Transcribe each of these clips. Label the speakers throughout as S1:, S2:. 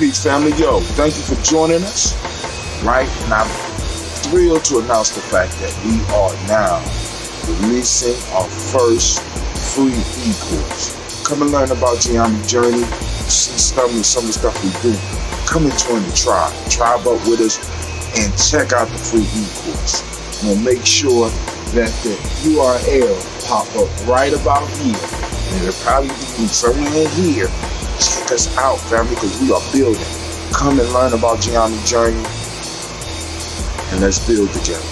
S1: Peace, family. Yo, thank you for joining us. Right? And I'm thrilled to announce the fact that we are now releasing our first free e-course. Come and learn about Gye-Nyame journey. See some of the stuff we do. Come and join the tribe. Tribe up with us and check out the free e-course. We'll make sure that the URL pop up right about here. And it'll probably be somewhere in here. Check us out, family, because we are building. Come and learn about Gye-Nyame journey, and let's build together.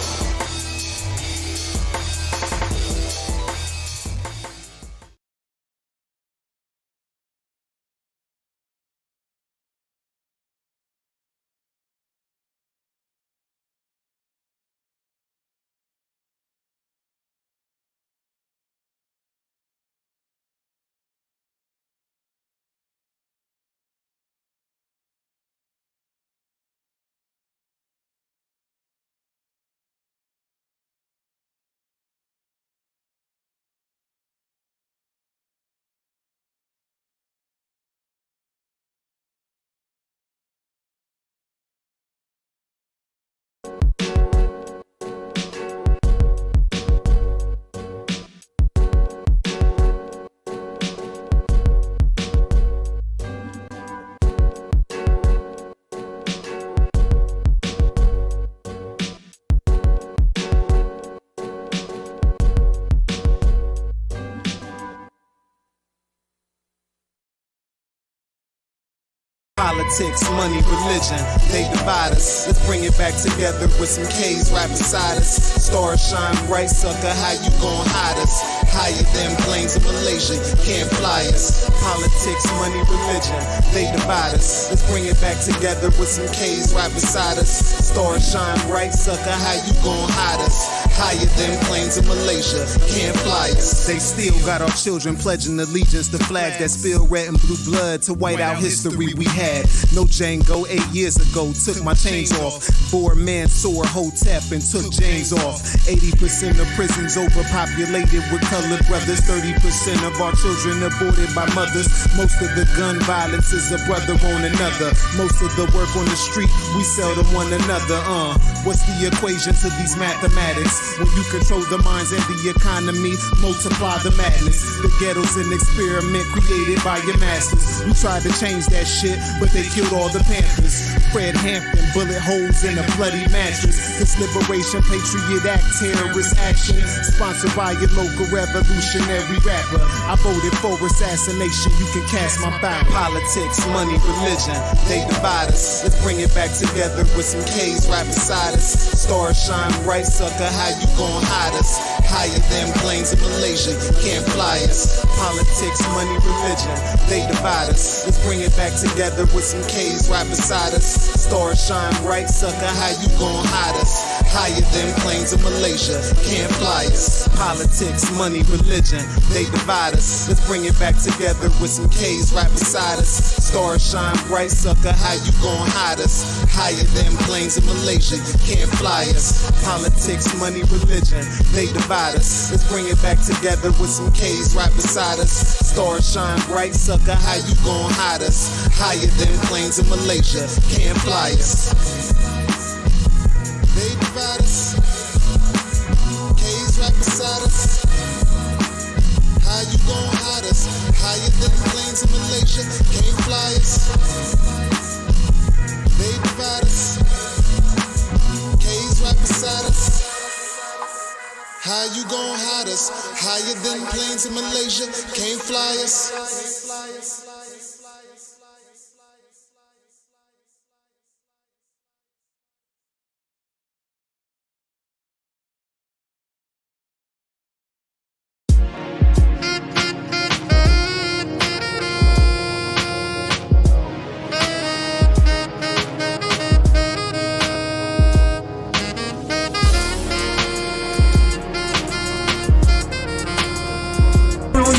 S2: Politics, money, religion, they divide us. Let's bring it back together with some K's right beside us. Stars shine bright, sucker, how you gon' hide us? Higher than planes in Malaysia, can't fly us. Politics, money, religion, they divide us. Let's bring it back together with some K's right beside us. Stars shine bright, sucker, how you gon' hide us? Higher than planes in Malaysia, can't fly us. They still got our children pledging allegiance to flags that spill red and blue blood to white out history we had. No Django 8 years ago, took my chains off. 4 men saw Hotep and took James off. 80% of prisons overpopulated with colored brothers. 30% of our children aborted by mothers. Most of the gun violence is a brother on another. Most of the work on the street, we sell to one another. What's the equation to these mathematics? When you control the minds and the economy, multiply the madness. The ghetto's an experiment created by your masters. We tried to change that shit, but they killed all the Panthers. Fred Hampton, bullet holes in a bloody mattress. This Liberation Patriot Act, terrorist action, sponsored by your local revolutionary rapper. I voted for assassination, you can cast my ballot. Politics, money, religion, they divide us. Let's bring it back together with some K's right beside us. Stars shine bright, sucker, how you gon' hide us? Higher than planes in Malaysia, can't fly us. Politics, money, religion, they divide us. Let's bring it back together with some K's right beside us. Stars shine bright, sucker, how you gon' hide us? Higher than planes in Malaysia, can't fly us. Politics, money, religion, they divide us. Let's bring it back together with some K's right beside us. Stars shine bright, sucker, how you gon' hide us? Higher than planes in Malaysia, can't fly us. Politics, money, religion, they divide us. Let's bring it back together with some K's right beside us. Stars shine bright, sucker, how you gon' hide us? Higher than planes in Malaysia, can't fly us. They divide us. K's right beside us. How you gon' hide us? Higher than planes in Malaysia, can't fly us. They divide us. K's right beside us. How you gon' hide us? Higher than planes in Malaysia, can't fly us.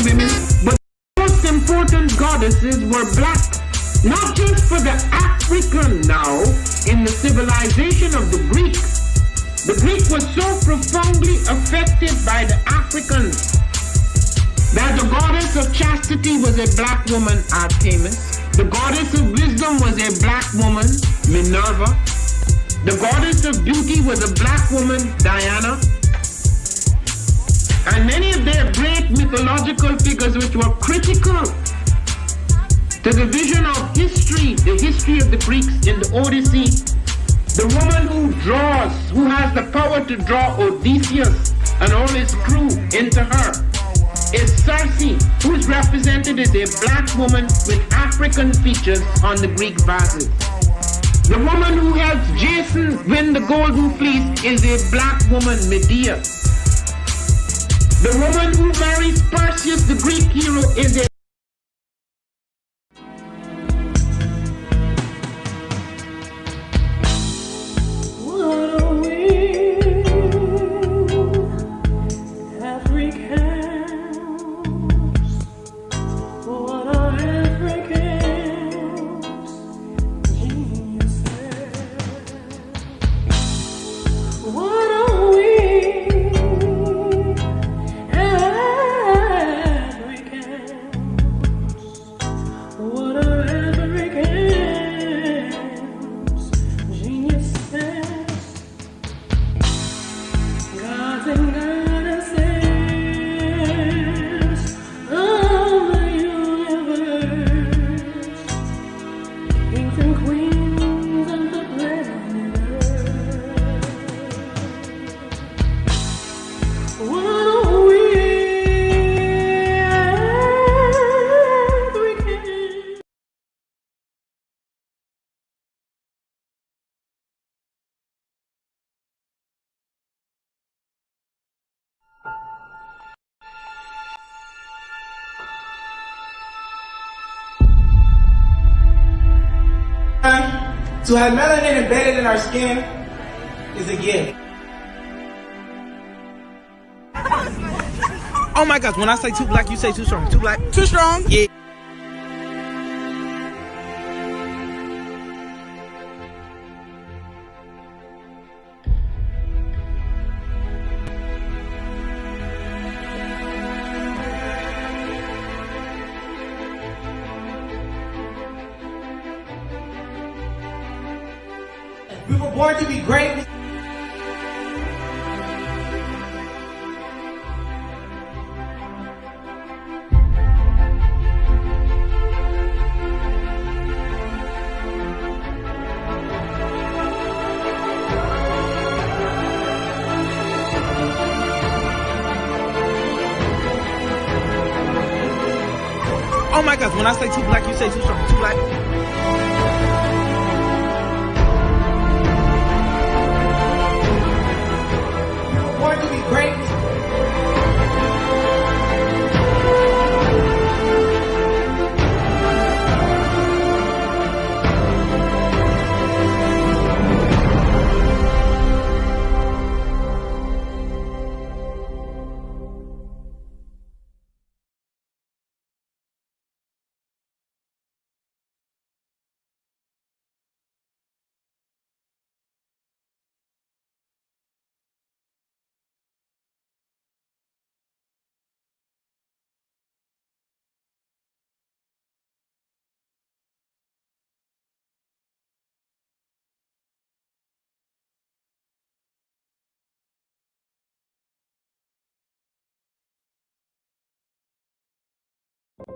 S3: Women, but the most important goddesses were black, not just for the African now, in the civilization of the Greek. The Greek was so profoundly affected by the Africans that the goddess of chastity was a black woman, Artemis. The goddess of wisdom was a black woman, Minerva. The goddess of beauty was a black woman, Diana. And many of their great mythological figures which were critical to the vision of history, the history of the Greeks in the Odyssey. The woman who has the power to draw Odysseus and all his crew into her is Circe, who is represented as a black woman with African features on the Greek vases. The woman who helps Jason win the Golden Fleece is a black woman, Medea. The woman who marries Perseus, the Greek hero, is a
S4: To have melanin embedded in our skin is a gift.
S5: Oh my gosh, when I say too black, you say too strong. Too black? Too strong? Yeah.
S4: We were born to be great.
S5: Oh my gosh, when I say too black, you say too strong. Too black?
S4: Born to be great.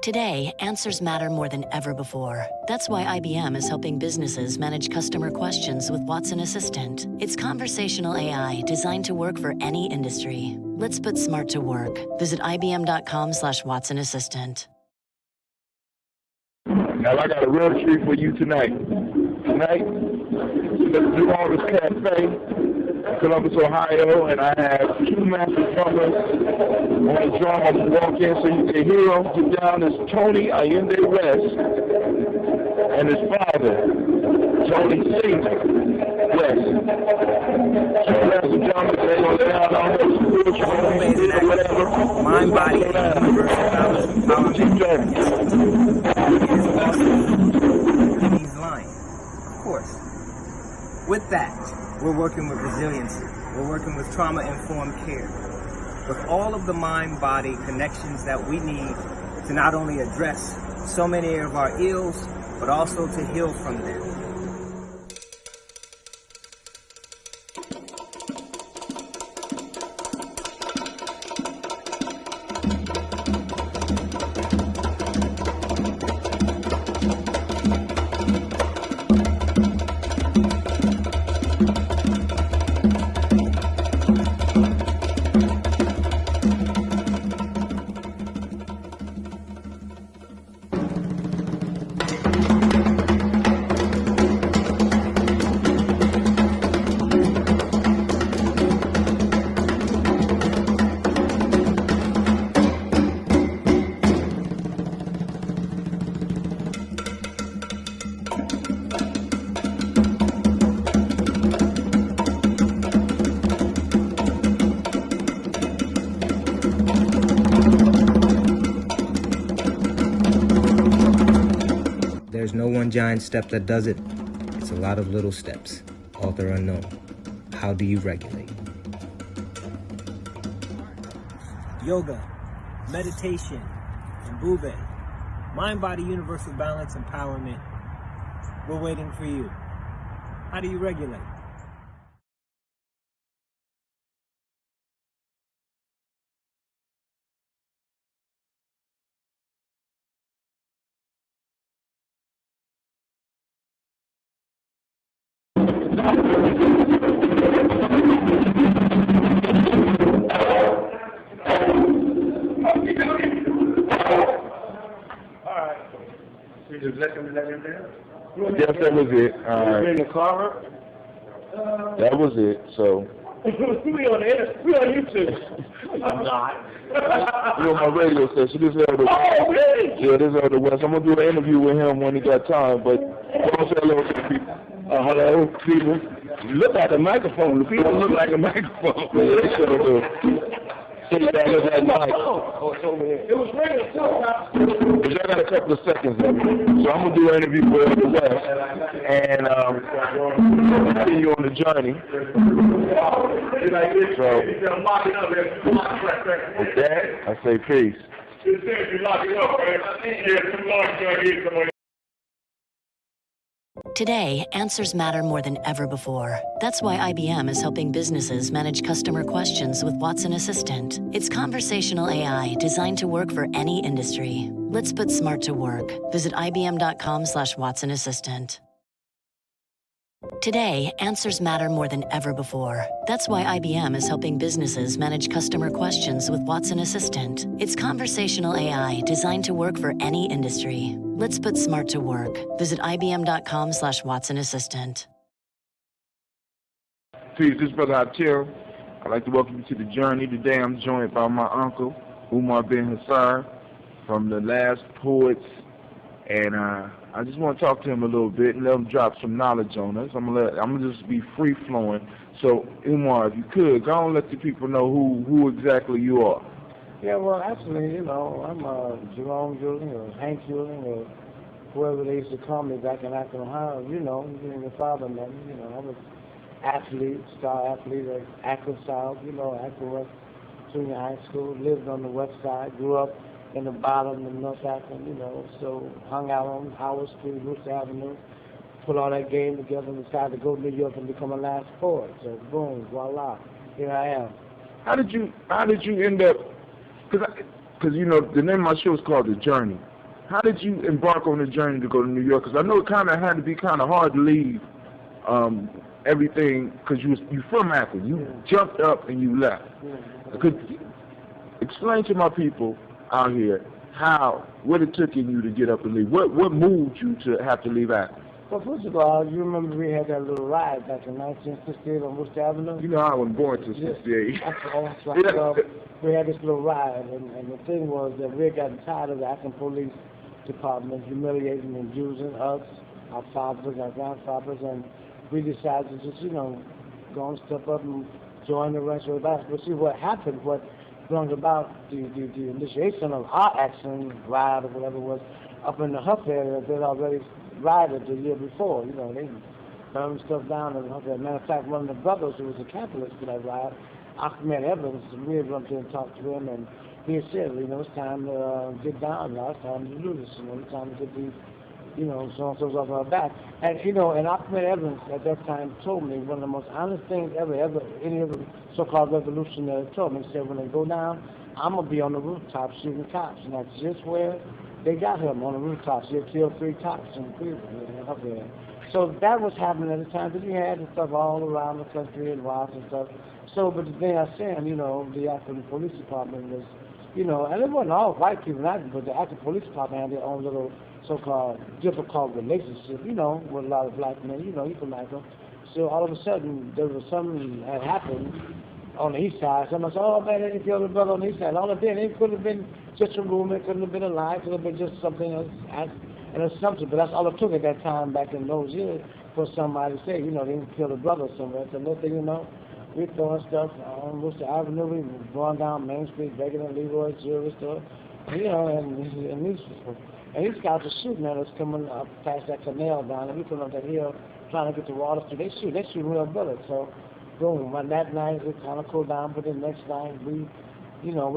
S6: Today, answers matter more than ever before. That's why IBM is helping businesses manage customer questions with Watson Assistant. It's conversational AI designed to work for any industry. Let's put smart to work. Visit ibm.com/Watson Assistant.
S1: Now I got a real treat for you tonight. Tonight, let's do all this cafe. Columbus, Ohio, and I have two master drummers on the drum. I'm going to walk in so you can hear them. Get down is Tony Allende West and his father, Tony Senior West. So ladies and gentlemen, they're going to down on those spiritual whatever.
S5: Mind, body, and
S7: He's lying. Of course. With that, we're working with resiliency. We're working with trauma-informed care. With all of the mind-body connections that we need to not only address so many of our ills, but also to heal from them.
S8: There's no one giant step that does it. It's a lot of little steps. Author unknown. How do you regulate?
S7: Yoga, meditation, and Bube. Mind, body, universal balance, empowerment. We're waiting for you. How do you regulate?
S1: Yes, that was it. All right.
S3: In the car?
S1: That was it. So.
S3: we on YouTube. I'm not.
S1: You on my radio station. This is Elder.
S3: Oh, really?
S1: Yeah, this is Elder West. I'm gonna do an interview with him when he got time. But don't say hello to the people.
S3: Hello, people. You look like a microphone. The people look like a microphone.
S1: Yeah, they sure do. Sit back with that mic.
S3: Oh, it's over here. It was ringing too.
S1: But y'all got a couple of seconds of it. So I'm gonna do an interview with Elder West, and see you on the journey. So with that, I say peace.
S6: Today, answers matter more than ever before. That's why IBM is helping businesses manage customer questions with Watson Assistant. It's conversational AI designed to work for any industry. Let's put smart to work. Visit ibm.com/Watson Assistant. Today, answers matter more than ever before. That's why IBM is helping businesses manage customer questions with Watson Assistant. It's conversational AI designed to work for any industry. Let's put smart to work. Visit ibm.com/Watson Assistant.
S1: Peace, this is Brother Hatil. I'd like to welcome you to the journey. Today I'm joined by my uncle, Umar bin Hassar, from the Last Poets. And I just want to talk to him a little bit and let him drop some knowledge on us. I'm gonna just be free flowing. So Umar, if you could, go on and let the people know who exactly you are.
S9: Yeah, well, actually, you know, I'm Jerome Julian or Hank Julian or whoever they used to call me back in Akron, Ohio. You know, being the father man, you know, I was athlete, star athlete at Akron South, you know, Akron West Junior High School, lived on the west side, grew up in the bottom of North Akron, you know, so hung out on Howard Street, Roost Avenue, put all that game together and decided to go to New York and become a Last Poet. So boom, voila, here I am.
S1: How did you end up? Because you know the name of my show is called The Journey. How did you embark on the journey to go to New York? Because I know it kind of had to be kind of hard to leave everything, because you from Akron. You jumped up and you left. Could explain to my people out here what it took in you to get up and leave. What moved you to have to leave Akron?
S9: Well, first of all, you remember we had that little ride back in 1968 on Roost Avenue?
S1: You know I wasn't born till 68.
S9: That's right. We had this little ride, and the thing was that we had gotten tired of the Akron Police Department humiliating and using us, our fathers, our grandfathers, and we decided to just, you know, go and step up and join the ranks of the back. But see what happened, what brought about the initiation of our action ride or whatever was up in the Huff area. They'd already rioted the year before, you know, they burned stuff down in the Huff area. Matter of fact, one of the brothers who was a capitalist for that riot, Ahmed Evans, we had run to and talked to him, and he had said, you know, it's time to get down now, it's time to do this, you know, it's time to get these you know, so-and-so's off our back. And, you know, and Ahmed Evans at that time told me one of the most honest things ever, any of the so-called revolutionaries told me. He said, when they go down, I'm going to be on the rooftop shooting cops. And that's just where they got him, on the rooftop. He killed 3 cops in Cleveland, up there. So that was happening at the time, but you had the stuff all around the country and riots and stuff. So, but the thing I said, you know, the Akron Police Department was, you know, and it wasn't all white people, but the Akron Police Department had their own little so-called difficult relationship, you know, with a lot of black men, you know, you can like them. So all of a sudden, there was something that happened on the east side. Someone said, oh man, they killed a brother on the east side. All it did, it could have been just a rumor, it couldn't have been a lie, it could have been just something else, an assumption. But that's all it took at that time back in those years for somebody to say, you know, they killed a brother somewhere. So next thing you know, we're throwing stuff on Worcester Avenue, we were going down Main Street, begging at Leroy's jewelry store, you know, and these guys are shooting at us coming up past that canal down, and we come up that hill trying to get to Water Street. They shoot real bullets. So, boom, when that night it kind of cooled down, but the next night we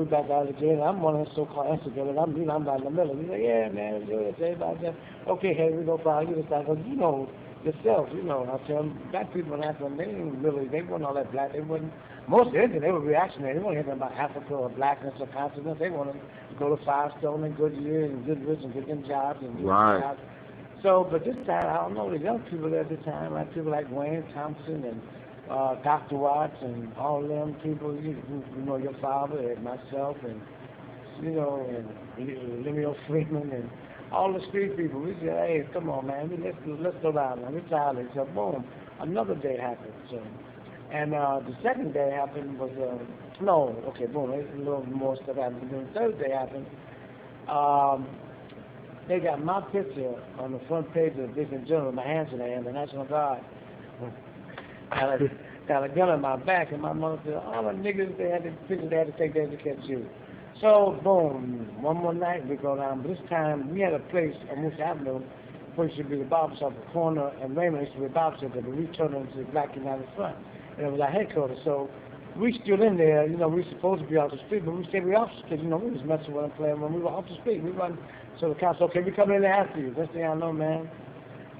S9: back out again. I'm one of the so-called instigators. I'm right in the middle. He's like, yeah, man, do it, everybody said, okay, hey, we go follow you. It's like, you know, yourself, you know, I tell them, black people in Africa, they weren't all that black. They wasn't, most of them, they were reactionary. They weren't anything about Africa or blackness or consciousness. They wanted to go to Firestone and Goodyear and Goodrich and get them jobs and
S1: Right.
S9: jobs. So, but this time, I don't know, the young people at the time, like people like Wayne Thompson and Dr. Watts and all them people, you know, your father and myself and, you know, and Lemuel Freeman and all the street people. We said, hey, come on, man, let's go down, man. We're tired. So, boom, another day happened. So, and the second day happened was, boom, there's a little more stuff happened. Then the third day happened. They got my picture on the front page of the Dickens Journal, my hands in the air, the National Guard. Got a gun in my back, and my mother said, all the niggas, they had to take that to catch you. So, boom, one more night we go down. But this time, we had a place on Moose Avenue, where it should be the barbershop, the corner, and Raymond used to be a barbershop, but we turned it into the Black United Front. And it was our headquarters. So, we stood in there, you know, we were supposed to be off the street, but we stayed off the street. You know, we was messing with them, playing when we were off the street. We run, so the cops, okay, we come in there after you. Next thing I know, man,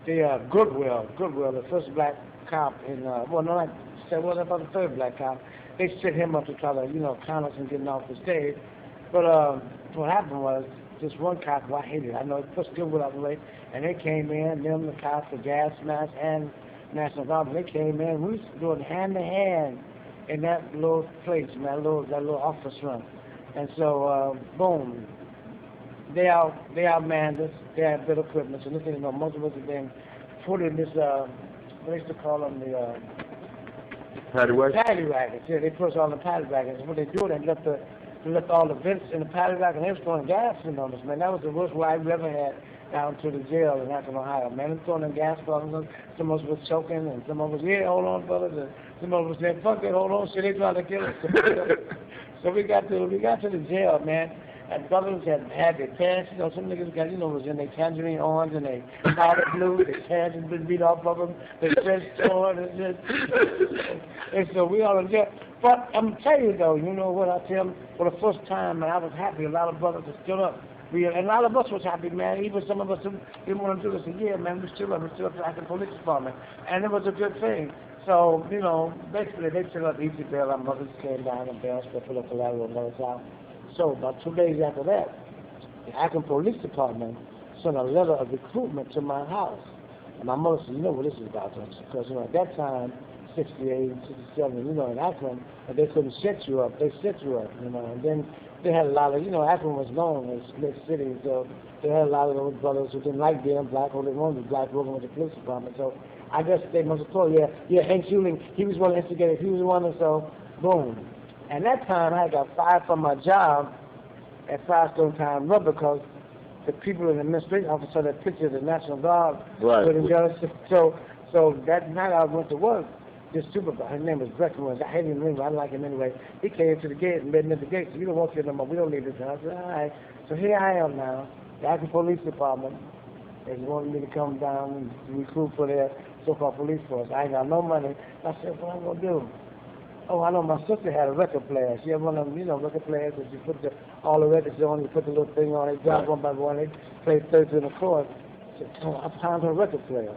S9: the Goodwill, the first black cop in, about the third black cop, they set him up to try to, you know, con us and getting off the stage. But what happened was, this one cop who I hated, I know it pushed Goodwill out the way, and they came in, them, the cops, the gas mask, and National Guard, they came in, we was doing hand-to-hand in that little place, man, that little office room. And so, boom, they outmanned us, they had better equipment, so this thing, you know, most of us have been put in this, what they used to call them, the
S1: Paddy wagon?
S9: Paddy wagons. Yeah, they put us all in the paddy wagons. What they do, they left all the vents in the paddy wagon, they was throwing gas in on us, man. That was the worst ride we ever had down to the jail in Akron, Ohio. Man, they throwing in gas bottles. Some of us was choking, and some of us, yeah, hold on, brothers. And some of us said, fuck it, hold on, shit, they trying to kill us. So we got to the jail, man. And brothers had their pants, you know, some niggas got, you know, was in their tangerine orange and they powder blue, their pants had been beat off of them, their dress torn, and so we all in jail. But I'm telling you though, you know what I tell them, for the first time, man, I was happy, a lot of brothers are still up. And a lot of us was happy, man, even some of us who didn't want to do this a year, man, we're still up at the police department. And it was a good thing. So, you know, basically they took up easy bail, our mothers came down and bailed, put up collateral and let us out. So about 2 days after that, the Akron Police Department sent a letter of recruitment to my house. And my mother said, you know what this is about, don't you? Because, you know, at that time, 68, 67, you know, in Akron, they couldn't set you up. They set you up, you know. And then they had a lot of, you know, Akron was known as split city, so they had a lot of those brothers who didn't like being black or they wanted to be black working with the police department. So I guess they must have told, Hank Schuling, he was one to instigate it. He was one, and so, boom. And that time I got fired from my job at Firestone Town Rubber because the people in the administration office saw that picture of the National Guard.
S1: Right.
S9: So that night I went to work. This supervisor, his name was Breckenridge. I hated him, I like him anyway. He came to the gate and met me at the gate. So you don't walk here no more. We don't need this house. I said, all right. So here I am now, the Akron Police Department. They wanted me to come down and recruit for their so-called police force. I ain't got no money. I said, what am I going to do? Oh, I know my sister had a record player. She had one of them, you know, record players that you put all the records on, you put the little thing on, they drop one by one, they play 13 chords. I found her record player.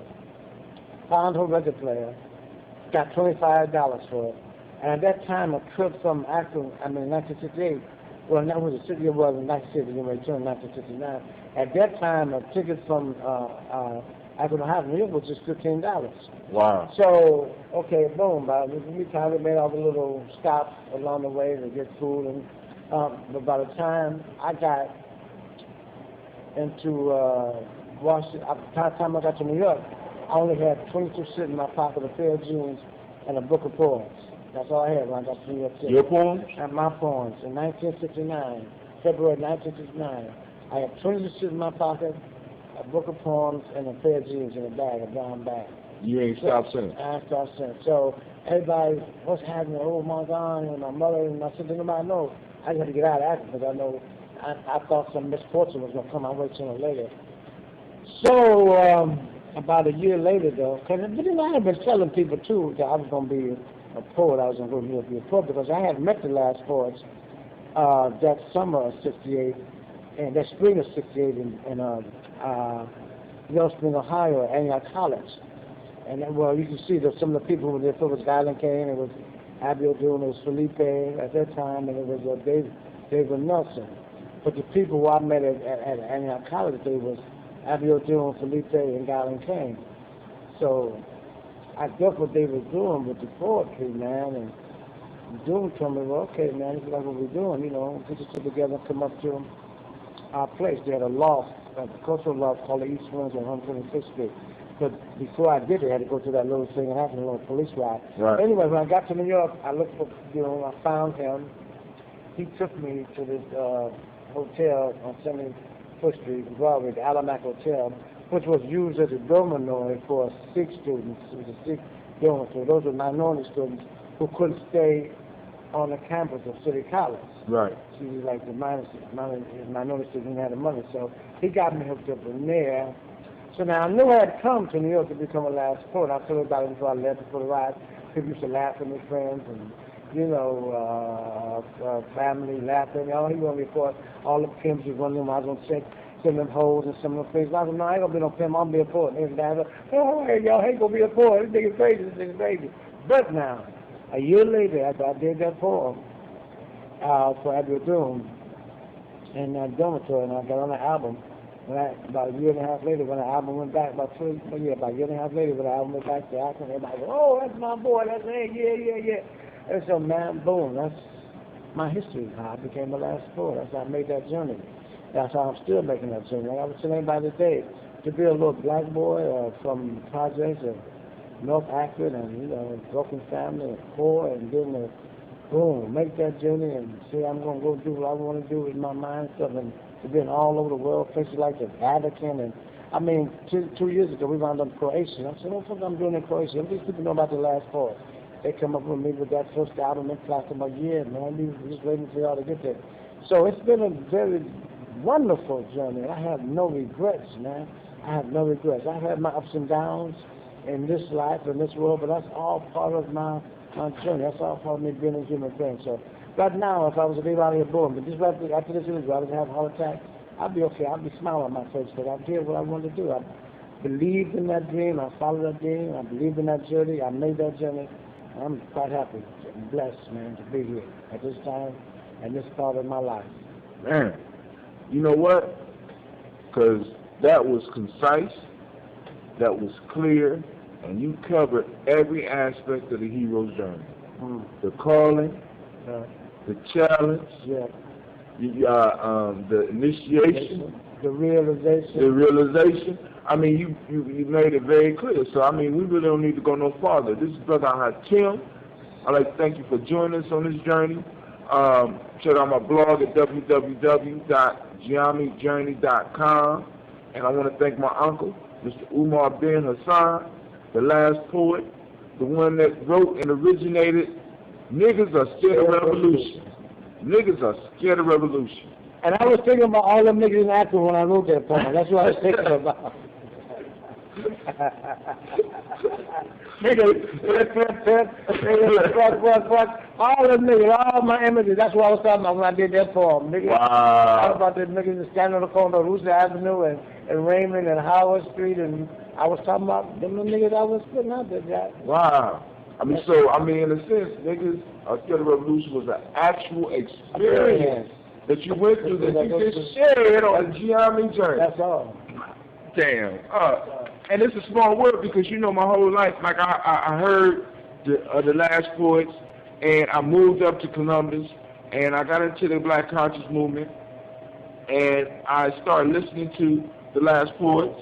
S9: Got $25 for it. And at that time, a trip from Akron, 1968, well, that was the city it was in 1960, when we turned 1969. At that time, a ticket from Akron, Ohio, New York was just $15.
S1: Wow.
S9: So, okay, boom, we kind of made all the little stops along the way to get food, and but by the time I got into Washington, by the time I got to New York, I only had 22 cents in my pocket, a pair of jeans, and a book of poems. That's all I had when I got to New York City.
S1: Your poems?
S9: And my poems. In 1969, February 1969, I had 22 cents in my pocket, a book of poems, and a pair of jeans in a bag, a brown bag.
S1: You ain't stopped since?
S9: I ain't stopped since. So everybody, what's happening? Oh my God, and my mother and my sister, nobody knows. I had to get out of Akron because I know I thought some misfortune was going to come my way sooner or later. So about a year later, though, because I had been telling people too that I was going to be a poet. I was going to be a poet because I had met the last poets that summer of '68 and that spring of '68 in Yellow Spring, Ohio, at Antioch College. And well, you can see that some of the people who were there. It was Gye-Nyame, it was Abiel Doon, it was Felipe at that time, and it was David Nelson. But the people who I met at Antioch College, they was Abiel Doon, Felipe, and Gye-Nyame. So I guess what they was doing with the poetry, man, and Doon told me, well, okay, man, this is like what we're doing, put this together and come up to our place. They had a loft, a cultural loft called the East Winds on 125th Street. But before I did it, I had to go through that little thing and happen, a little police ride.
S1: Right.
S9: Anyway, when I got to New York, I looked for, I found him. He took me to this hotel on 74th Street in Broadway, the Alamac Hotel, which was used as a dormitory for Sikh students. It was a Sikh dormitory. Those were minority students who couldn't stay on the campus of City College.
S1: Right.
S9: She was like the minority students didn't have the money. So he got me hooked up in there. So now I knew I had come to New York to become a last poet. I told everybody before I left, before the ride, people used to laugh at me, friends, and family laughing. He want to be a poet. All the pimps was running them. I was going to check some of them hoes and some of them faces. I said, no, I ain't going to be no pimp. I'm going to be a poet. And everybody was like, oh, hey, y'all ain't going to be a poet. This nigga's crazy. This nigga's crazy. But now, a year later, after I did that poem for Abiel Doon in that dormitory, and I got on the album, about a year and a half later, when the album went back, about a year and a half later, when the album went back to Akron, everybody go, oh, that's my boy, that's it, yeah. And so, man, boom, that's my history, how I became the last poet. That's how I made that journey. That's how I'm still making that journey. Like I was telling everybody today, to be a little black boy from projects of North Akron and, broken family and poor, and then boom, make that journey and say I'm going to go do what I want to do with my mind and stuff, and to be all over the world, places like the Vatican, and 2 years ago we wound up in Croatia. I said, what the fuck I'm doing in Croatia? These people know about the last poet. They come up with me with that first album and platinum. I'm like, yeah, man, we just waiting for y'all to get there. So it's been a very wonderful journey. I have no regrets, man. I have no regrets. I've had my ups and downs in this life, in this world, but that's all part of my journey. That's all part of me being a human being. So right now, if I was to leave out of here born, but just right after this interview, I was have a heart attack, I'd be okay. I'd be smiling on my face because I did what I wanted to do. I believed in that dream. I followed that dream. I believed in that journey. I made that journey. I'm quite happy and blessed, man, to be here at this time and this part of my life.
S1: Man, you know what? Because that was concise, that was clear, and you covered every aspect of the hero's journey. The calling, the challenge, the initiation,
S9: the realization.
S1: I mean, you made it very clear. So, I mean, we really don't need to go no farther. This is Brother Hakim. I'd like to thank you for joining us on this journey. Check out my blog at www.GyeNyameJourney.com. And I want to thank my uncle, Mr. Umar bin Hassan, the last poet, the one that wrote and originated, Niggas Are Scared of Revolution. Niggas are scared of revolution.
S9: And I was thinking about all them niggas in Akron when I wrote that poem. That's what I was thinking about. Niggas, all them niggas, all my images. That's what I was talking about when I did that poem. Niggas, I was about the niggas that stand on the corner of Rooster Avenue and and Raymond and Howard Street, and I was talking about them niggas I was putting out there, Jack.
S1: Wow. I mean, in a sense, niggas, Scared of Revolution was an actual experience that you went through that you just shared on the Gye-Nyame journey.
S9: That's all.
S1: Damn. And it's a small world because, you know, my whole life, like I heard the last poets, and I moved up to Columbus, and I got into the Black Conscious movement, and I started listening to the last poets,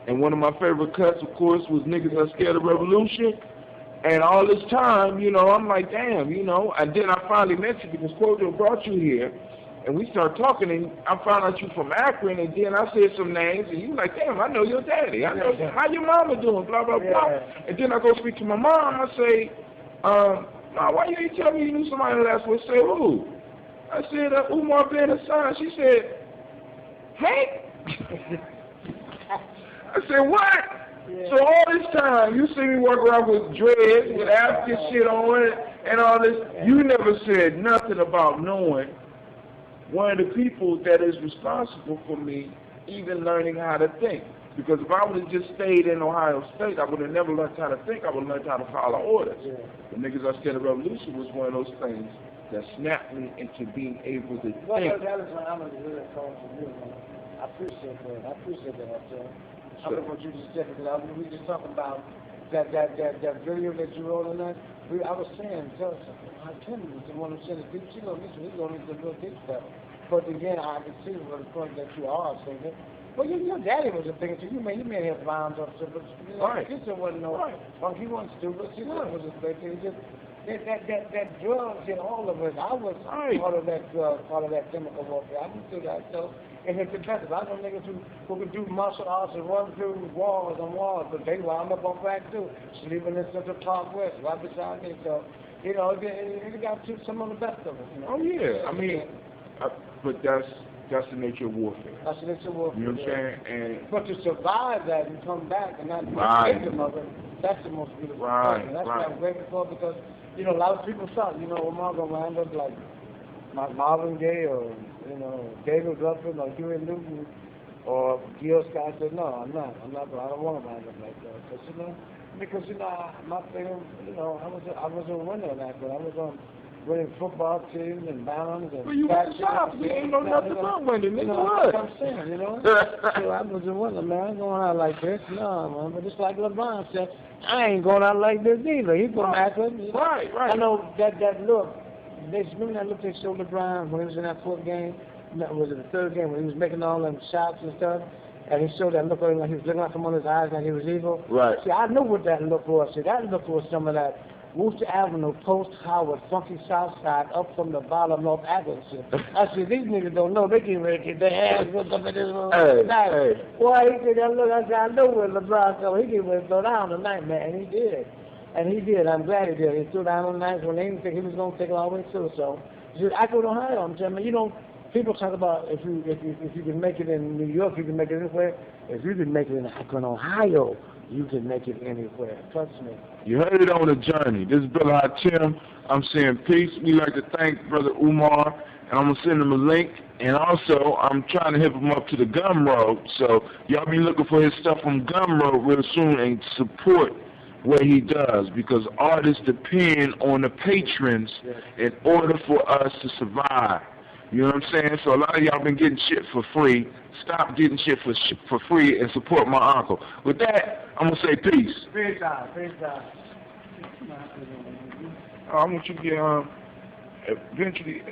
S1: and one of my favorite cuts, of course, was Niggas Are Scared of Revolution. And all this time, you know, I'm like, damn, you know, and then I finally met you because Quojo brought you here, and we started talking, and I found out you from Akron, and then I said some names, and you were like, damn, I know your daddy. I know how your mama doing, blah, blah, blah. And then I go speak to my mom, I say, why you ain't tell me you knew somebody last week? I said, who? I said, Umar Ben Hassan. She said, Hank? I said, what? Yeah. So all this time, you see me walk around with dreads, with African shit on it, and all this. You never said nothing about knowing one of the people that is responsible for me even learning how to think. Because if I would have just stayed in Ohio State, I would have never learned how to think. I would have learned how to follow orders. Yeah. The Niggas Are Scared of Revolution was one of those things that snapped me into being able to think.
S9: Well, that is what I'm going to do that call for you, man. I appreciate that. I appreciate that, Jay. I don't know what you just said, because we just talking about that video that you wrote on that. I was saying, I tell you, the one who said it deep, he's going into the real deep stuff. But again, I can see what the point that you are saying. Well, your daddy was a thing too. You may have lines up, but you know, he just wasn't no funk. He wasn't stupid. He was a thing. He just that drugs in all of us. I was part of that drug, part of that chemical warfare. I went through that. So, and it's the best. I know niggas who could do martial arts and run through walls and walls, but they wound up on crack too, sleeping in Central Park West, right beside me. So, you know, it got to some of the best of us. You know?
S1: Oh yeah, I mean, but that's the nature of warfare. That's the nature of warfare. You know what I'm saying? But
S9: to survive that and come back and not be a victim of it, that's the most beautiful thing. And that's what I'm grateful for, because, you know, a lot of people thought, you know, Omar going to wind up like Marvin Gaye or, you know, David Ruffin or Huey Newton or Gil Scott. I said, no, I'm not. I don't want to wind up like that. Because, you know, my thing, you know, I was a winner in that, but I was on winning football teams and balance and
S1: well, you went to South. You ain't know nothing about winning.
S9: You know what I'm saying, you know? So I was a winner, man. I ain't going out like this. No, man. But just like LeBron said, I ain't going out like this either. He's going to act with me.
S1: Right.
S9: I know that look. Remember that look they showed LeBron when he was in that fourth game? Was it the third game when he was making all them shots and stuff? And he showed that look on him, like he was looking out from under his eyes like he was evil.
S1: Right.
S9: See, I knew what that look was. See, that look was some of that Worcester Avenue, Post Howard, Funky South Side, up from the bottom North Avenue. I said, these niggas don't know. They getting ready to get their ass whipped up in this room tonight. Boy, he said that look. I said, I know where LeBron go. He getting ready to throw down tonight, man. And he did. And he did. I'm glad he did. He threw down on the night when they didn't think he was going to take it all the way through. So, I go to Ohio. I'm telling you, you know, people talk about if you can make it in New York, you can make it anywhere. If you can make it in Akron, Ohio, you can make it anywhere. Trust me.
S1: You heard it on the journey. This is Brother Hatim. I'm saying peace. We like to thank Brother Umar, and I'm going to send him a link. And also, I'm trying to hit him up to the Gumroad. So y'all be looking for his stuff on Gumroad real soon and support what he does, because artists depend on the patrons in order for us to survive. You know what I'm saying? So a lot of y'all been getting shit for free. Stop getting shit for free and support my uncle. With that, I'm going to say peace.
S9: Peace out.
S1: I want you to get, eventually...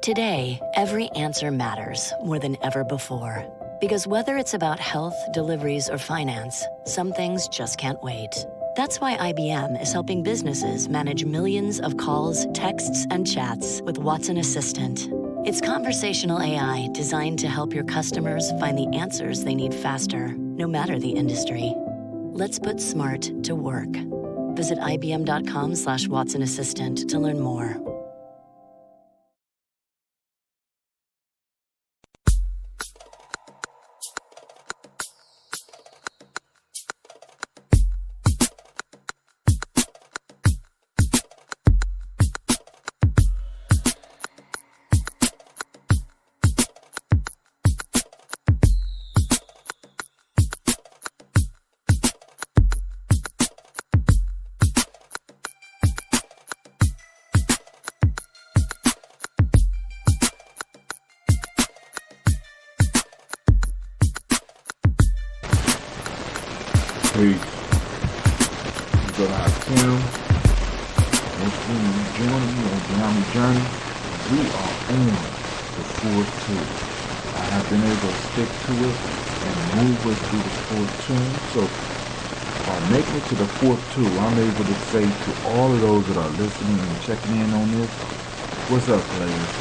S6: Today, every answer matters more than ever before. Because whether it's about health, deliveries, or finance, some things just can't wait. That's why IBM is helping businesses manage millions of calls, texts, and chats with Watson Assistant. It's conversational AI designed to help your customers find the answers they need faster, no matter the industry. Let's put smart to work. Visit ibm.com/Watson Assistant to learn more.
S1: your brother Hakim. Thanks for joining me on Gye-Nyame Journey. We are on the fourth tour. I have been able to stick to it and move us through the fourth tune. So by making it to the fourth tour, I'm able to say to all of those that are listening and checking in on this, what's up, players?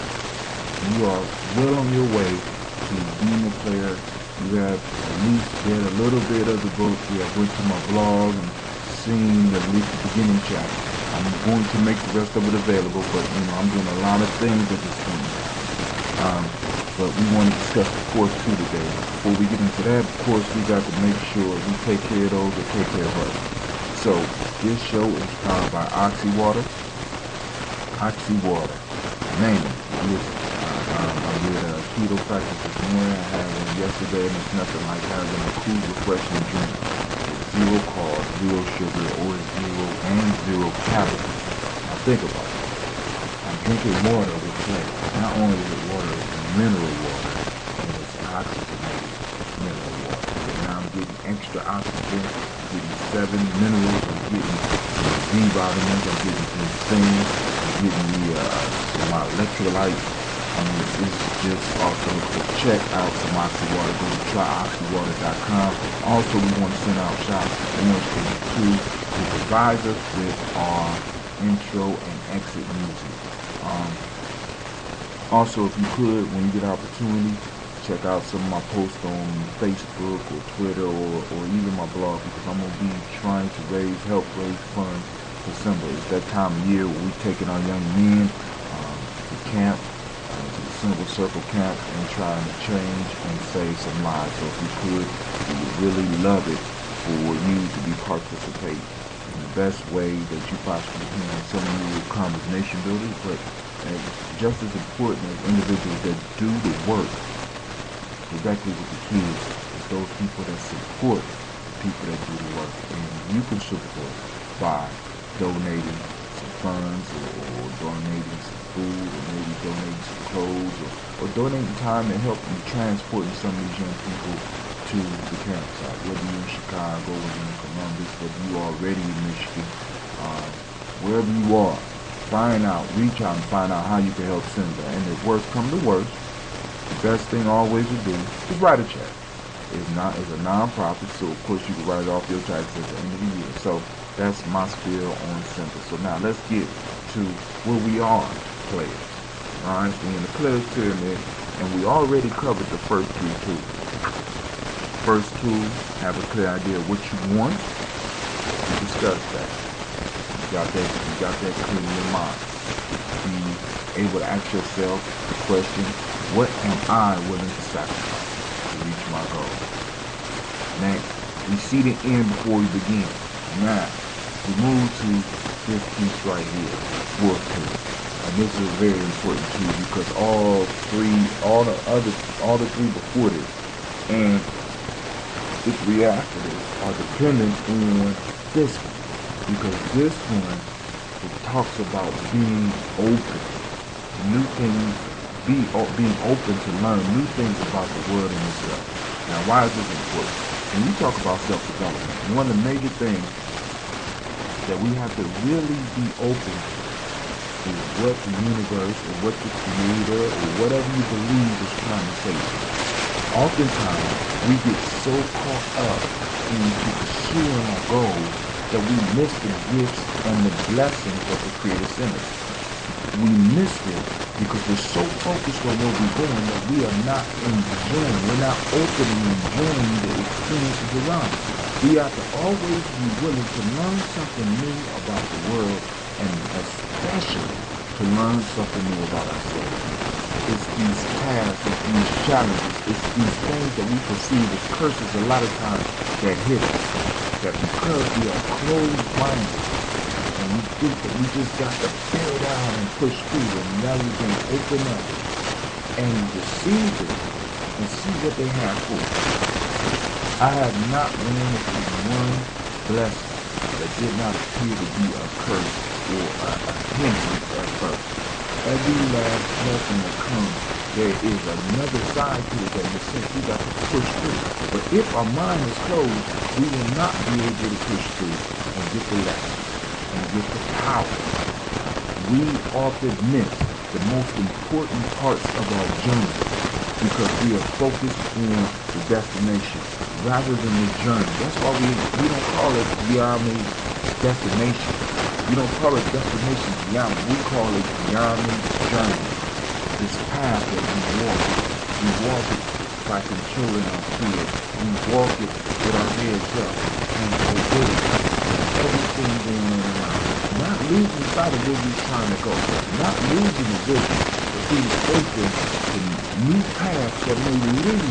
S1: You are well on your way to being a player. You have at least read a little bit of the book. You have went to my blog and seen at least the beginning chapter. I'm going to make the rest of it available, but I'm doing a lot of things at this point. But we want to discuss the fourth tour today. Before we get into that, of course, we got to make sure we take care of those that take care of us. So this show is powered by Oxy Water. Oxy Water. Man, listen. I did a keto practice this morning. I had one yesterday, and it's nothing like having a cool, refreshing drink with zero carbs, zero sugar, or zero calories. Now think about it. I'm drinking water with flavor. Not only is it water, it's mineral water, and it's oxygenated mineral water. So now I'm getting extra oxygen, I'm getting 7 minerals, I'm getting some B vitamins, I'm getting some things, I'm getting my electrolytes. It's just awesome. So check out some Oxy Water. Go to tryoxywater.com. Also, we want to send out shots to provide us with our intro and exit music. Also, if you could, when you get an opportunity, check out some of my posts on Facebook or Twitter or even my blog, because I'm going to be trying to help raise funds for December. It's that time of year where we're taking our young men to camp, to the Symbol Circle camp, and trying to change and save some lives. So if you could, we would really love it for you to be participating in the best way that you possibly can. Some of you will come as nation builders, but just as important as individuals that do the work directly with the kids is those people that support the people that do the work. And you can support by donating some funds or donating some food, or maybe donating some clothes, or donating time and help in transporting some of these young people to the campsite. Whether you're in Chicago, whether you're in Columbus, whether you're already in Michigan, wherever you are, reach out and find out how you can help send that. And if worst come to worst, the best thing always to do is write a check. It's a non-profit, so of course you can write it off your taxes at the end of the year. So that's my spiel on Simple. So now let's get to where we are, players. Alright, we're in the players pyramid, and we already covered the first 3 tools. First tool, have a clear idea of what you want. We discussed that. You got that clear in your mind. Be able to ask yourself the question, what am I willing to sacrifice to reach my goal? Now, we see the end before we begin. Now, we move to this piece right here, fourth tool. And this is very important too, because all the three before this and the 3 after this are dependent on this one. Because this one, it talks about being open to new things, being open to learn new things about the world and yourself. Now, why is this important? When we talk about self-development, one of the major things that we have to really be open to is what the universe or what the creator or whatever you believe is trying to say. Oftentimes, we get so caught up into pursuing our goals that we miss the gifts and the blessings that the Creator sent us. We miss it because we're so focused on where we're going that we are not enjoying, we're not openly enjoying the experiences around us. We have to always be willing to learn something new about the world, and especially to learn something new about ourselves. It's these tasks, it's these challenges, it's these things that we perceive as curses a lot of times that hit us. That because we are closed-minded and we think that we just got to bear down and push through, and now we can open up and receive it and see what they have for us. I have not ran into one blessing that did not appear to be a curse or a hindrance at first. Every last blessing that comes, there is another side to it that in a sense we got to push through. But if our mind is closed, we will not be able to push through. and get the lesson and get the power. We often miss the most important parts of our journey because we are focused on the destination rather than the journey. That's why we don't call it Gye-Nyame destination. We don't call it destination Gye-Nyame. We call it Gye-Nyame journey. This path that we walk it by controlling our fear. We walk it with our heads up and obey everything going on around. Not losing sight of where we're trying to go. Not losing the vision, but being open to new paths that may lead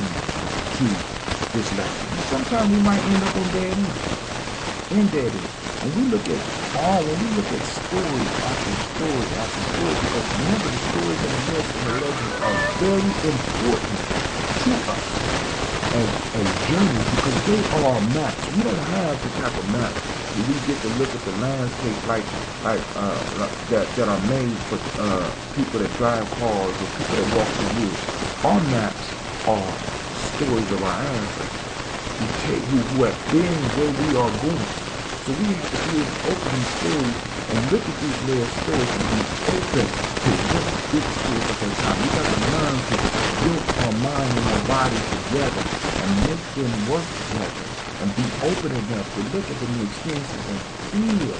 S1: to this lesson. And sometimes we might end up on dead end. When we look at story after story after story, because remember the stories and the myths and the legends are very important to us as journeys because they are maps. We don't have the type of maps where we get to look at the landscape that are made for people that drive cars or people that walk the woods. Our maps are stories of our ancestors who have been where we are going. So we have to be open these stories and look at these little stories and be open to what this is at that time. We got to learn to build our mind and our body together and make them work together and be open enough to look at the new experiences and feel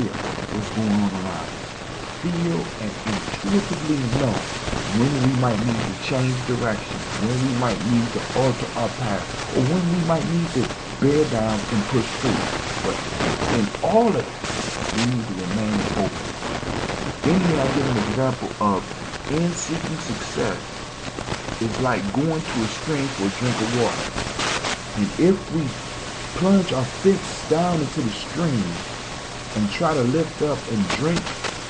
S1: what's going on around us. Feel and intuitively know when we might need to change direction, when we might need to alter our path, or when we might need to bear down and push through. But in all of it, we need to remain open. Then here I give an example of in seeking success is like going to a stream for a drink of water. And if we plunge our fists down into the stream and try to lift up and drink,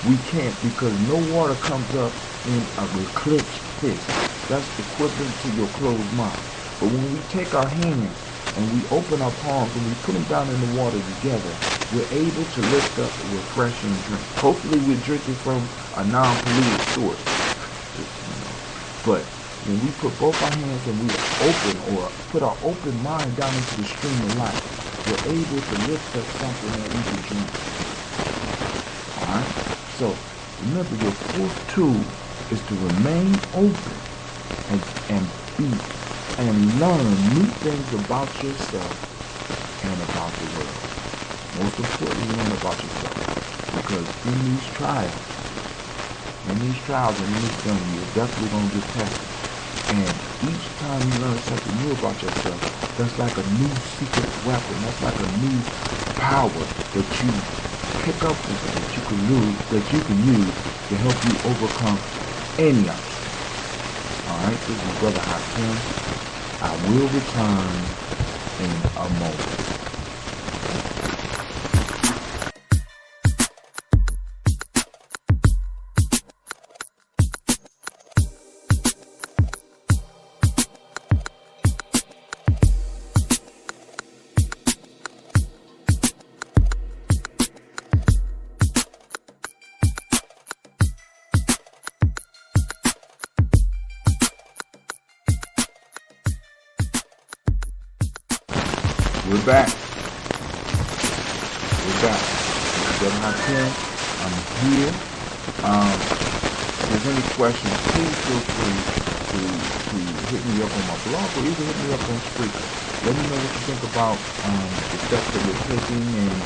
S1: we can't because no water comes up in a clenched fist. That's equivalent to your closed mouth. But when we take our hands and we open our palms and we put them down in the water together, we're able to lift up a refreshing drink. Hopefully we're drinking from a non-polluted source. But when we put both our hands and we open or put our open mind down into the stream of life, we're able to lift up something that we can drink. Alright? So remember, your fourth tool is to remain open and learn new things about yourself and about the world. Most importantly, learn about yourself. Because in these trials and in this journey, you're definitely going to get tested. And each time you learn something new about yourself, that's like a new secret weapon. That's like a new power that you pick up with, that you can use to help you overcome any obstacle. Alright, this is Brother Hakim. I will return in a moment. We're back. Brother Hakim, I'm here. If there's any questions, please feel free to hit me up on my blog or even hit me up on Spreaker. Let me know what you think about the steps that we're taking and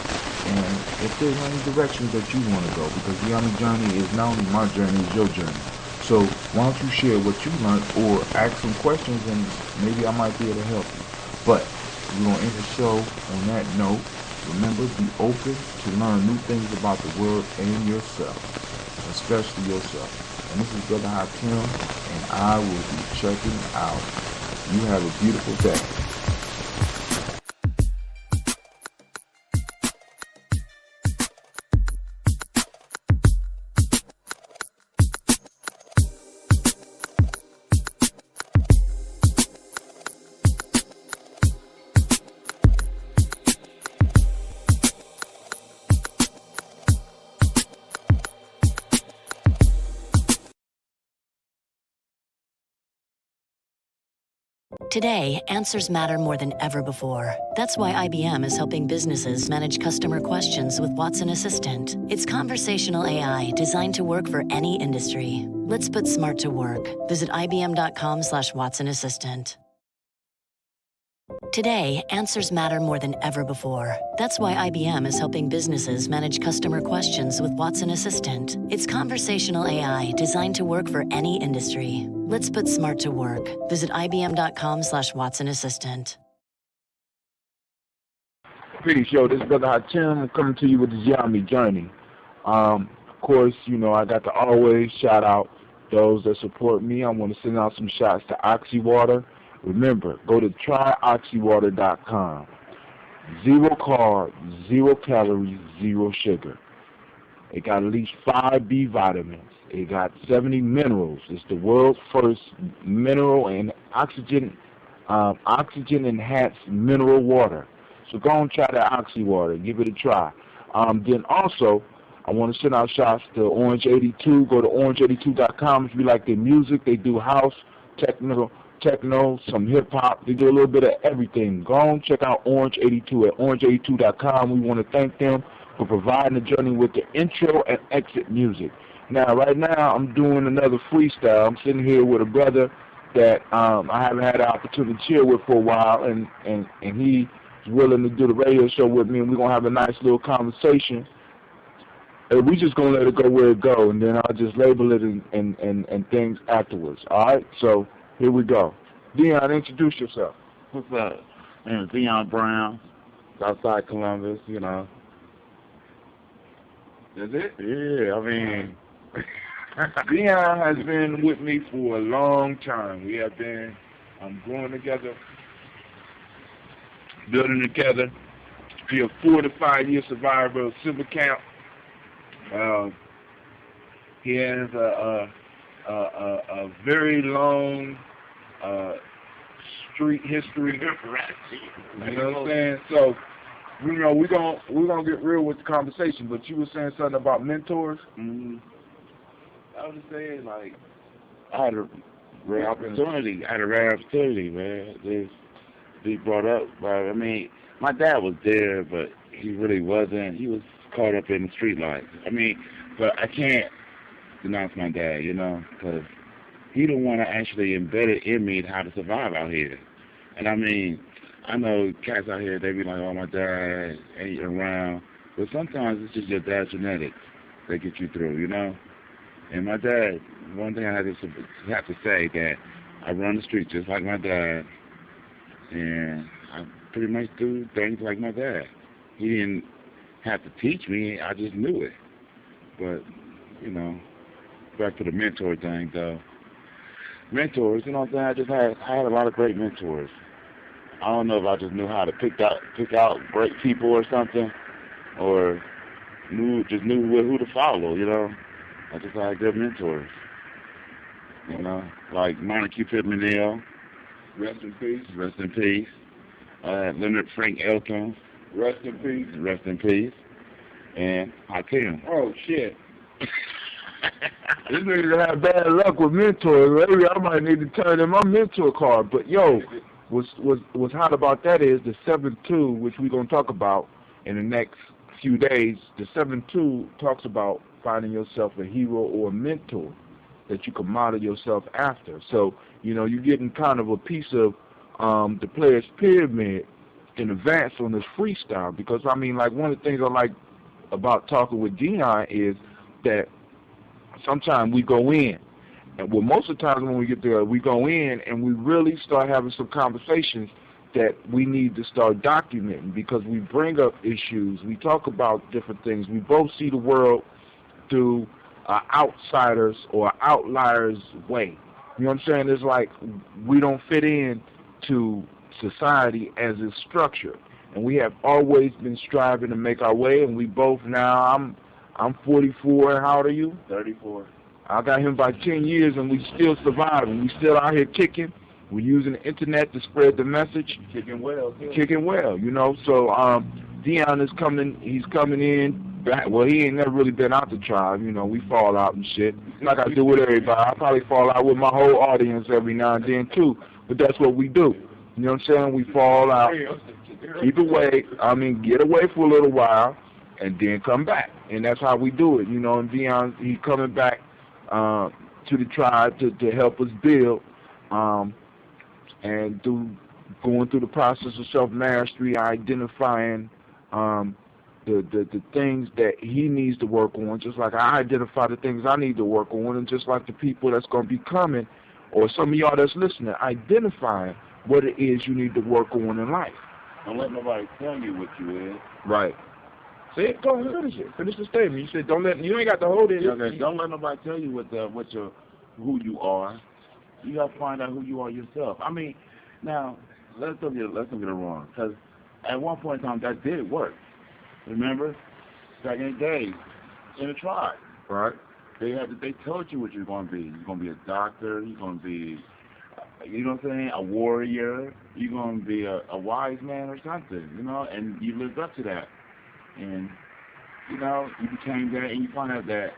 S1: if there's any directions that you want to go, because Gye-Nyame journey is not only my journey, it's your journey. So why don't you share what you learned or ask some questions and maybe I might be able to help you. But we're going to end the show on that note. Remember, be open to learn new things about the world and yourself, especially yourself. And this is Brother Hakim, and I will be checking out. You have a beautiful day.
S6: Today, answers matter more than ever before. That's why IBM is helping businesses manage customer questions with Watson Assistant. It's conversational AI designed to work for any industry. Let's put smart to work. Visit IBM.com/Watson Assistant. Today, answers matter more than ever before. That's why IBM is helping businesses manage customer questions with Watson Assistant. It's conversational AI designed to work for any industry. Let's put smart to work. Visit IBM.com/Watson Assistant.
S1: Peace, yo, this is Brother Hatim. I'm coming to you with the Gye-Nyame journey. Of course, you know, I got to always shout out those that support me. I want to send out some shots to Oxy Water. Remember, go to tryoxywater.com. 0 carb, 0 calories, 0 sugar. It got at least 5 B vitamins. It got 70 minerals. It's the world's first mineral and oxygen enhanced mineral water. So go and try the Oxy Water. Give it a try. Then also, I want to send out shots to Orange 82. Go to orange82.com if you like their music. They do house, techno, some hip-hop. They do a little bit of everything. Go and check out Orange 82 at orange82.com. We want to thank them for providing the journey with the intro and exit music. Now, right now, I'm doing another freestyle. I'm sitting here with a brother that I haven't had the opportunity to chill with for a while, and he's willing to do the radio show with me, and we're going to have a nice little conversation. And we just going to let it go where it go, and then I'll just label it and things afterwards. All right? So here we go. Dion, introduce yourself.
S10: What's up? My name is Dion Brown, Southside Columbus, you know.
S1: That's it?
S10: Yeah, I mean...
S1: Dion has been with me for a long time. We have been growing together, building together. Be a 4 to 5 year survivor of Silver Camp. He has a very long street history. You know what I'm saying? So, you know, we're gonna get real with the conversation. But you were saying something about mentors.
S10: Mm-hmm. I was just saying, like, I had a rare opportunity, man. Just be brought up by. I mean, my dad was there, but he really wasn't. He was caught up in the street life. I mean, but I can't denounce my dad, you know, because he the one that actually embedded in me how to survive out here. And I mean, I know cats out here, they be like, oh, my dad ain't around. But sometimes it's just your dad's genetics that get you through, you know? And my dad, one thing I have to say that I run the street just like my dad, and I pretty much do things like my dad. He didn't have to teach me, I just knew it. But, you know, back to the mentor thing, though. Mentors, you know what I'm saying? I had a lot of great mentors. I don't know if I just knew how to pick out great people or something, or knew who to follow, you know? I just had good mentors, you know, like Monica Pittman Neal,
S1: Rest in peace.
S10: Rest in peace. Leonard Frank Elkins,
S1: Rest in peace.
S10: Rest in peace. And Hakim.
S1: Oh shit. This nigga had bad luck with mentors. Maybe I might need to turn in my mentor card. But yo, what's hot about that is the 7-2, which we're gonna talk about in the next few days. The 7-2 talks about finding yourself a hero or a mentor that you can model yourself after. So, you know, you're getting kind of a piece of the player's pyramid in advance on this freestyle, because, I mean, like, one of the things I like about talking with Dion is that sometimes we go in, and well, most of the times when we get there, we go in and we really start having some conversations that we need to start documenting, because we bring up issues, we talk about different things, we both see the world through an outsider's or outlier's way. You know what I'm saying? It's like we don't fit in to society as it's structured, and we have always been striving to make our way. And we both now, I'm 44. How old are you?
S10: 34.
S1: I got him by 10 years, and we still surviving. We still out here kicking. We're using the internet to spread the message.
S10: Kicking well, too.
S1: Kicking well, you know. So Dion is coming. He's coming in. Well, he ain't never really been out the tribe. You know, we fall out and shit. Like I do with everybody. I probably fall out with my whole audience every now and then, too. but that's what we do. You know what I'm saying? We fall out. Keep away. Get away for a little while, and then come back. And that's how we do it. You know, and Dion, he coming back to the tribe to help us build, and going through the process of self-mastery, identifying the things that he needs to work on, just like I identify the things I need to work on, and just like the people that's going to be coming, or some of y'all that's listening, identifying what it is you need to work on in life.
S10: Don't let nobody tell you what you is.
S1: Right. Say it. Go ahead, finish it. Finish the statement. You said you ain't got to hold it.
S10: Okay, don't let nobody tell you who you are. You got to find out who you are yourself. Now let's don't get it wrong, because at one point in time that did work. Remember, back in the day, in the tribe,
S1: right?
S10: They told you what you're going to be. You're going to be a doctor. You're going to be, you know what I'm saying, a warrior. You're going to be a wise man or something, you know, and you lived up to that. And, you know, you became that, and you find out that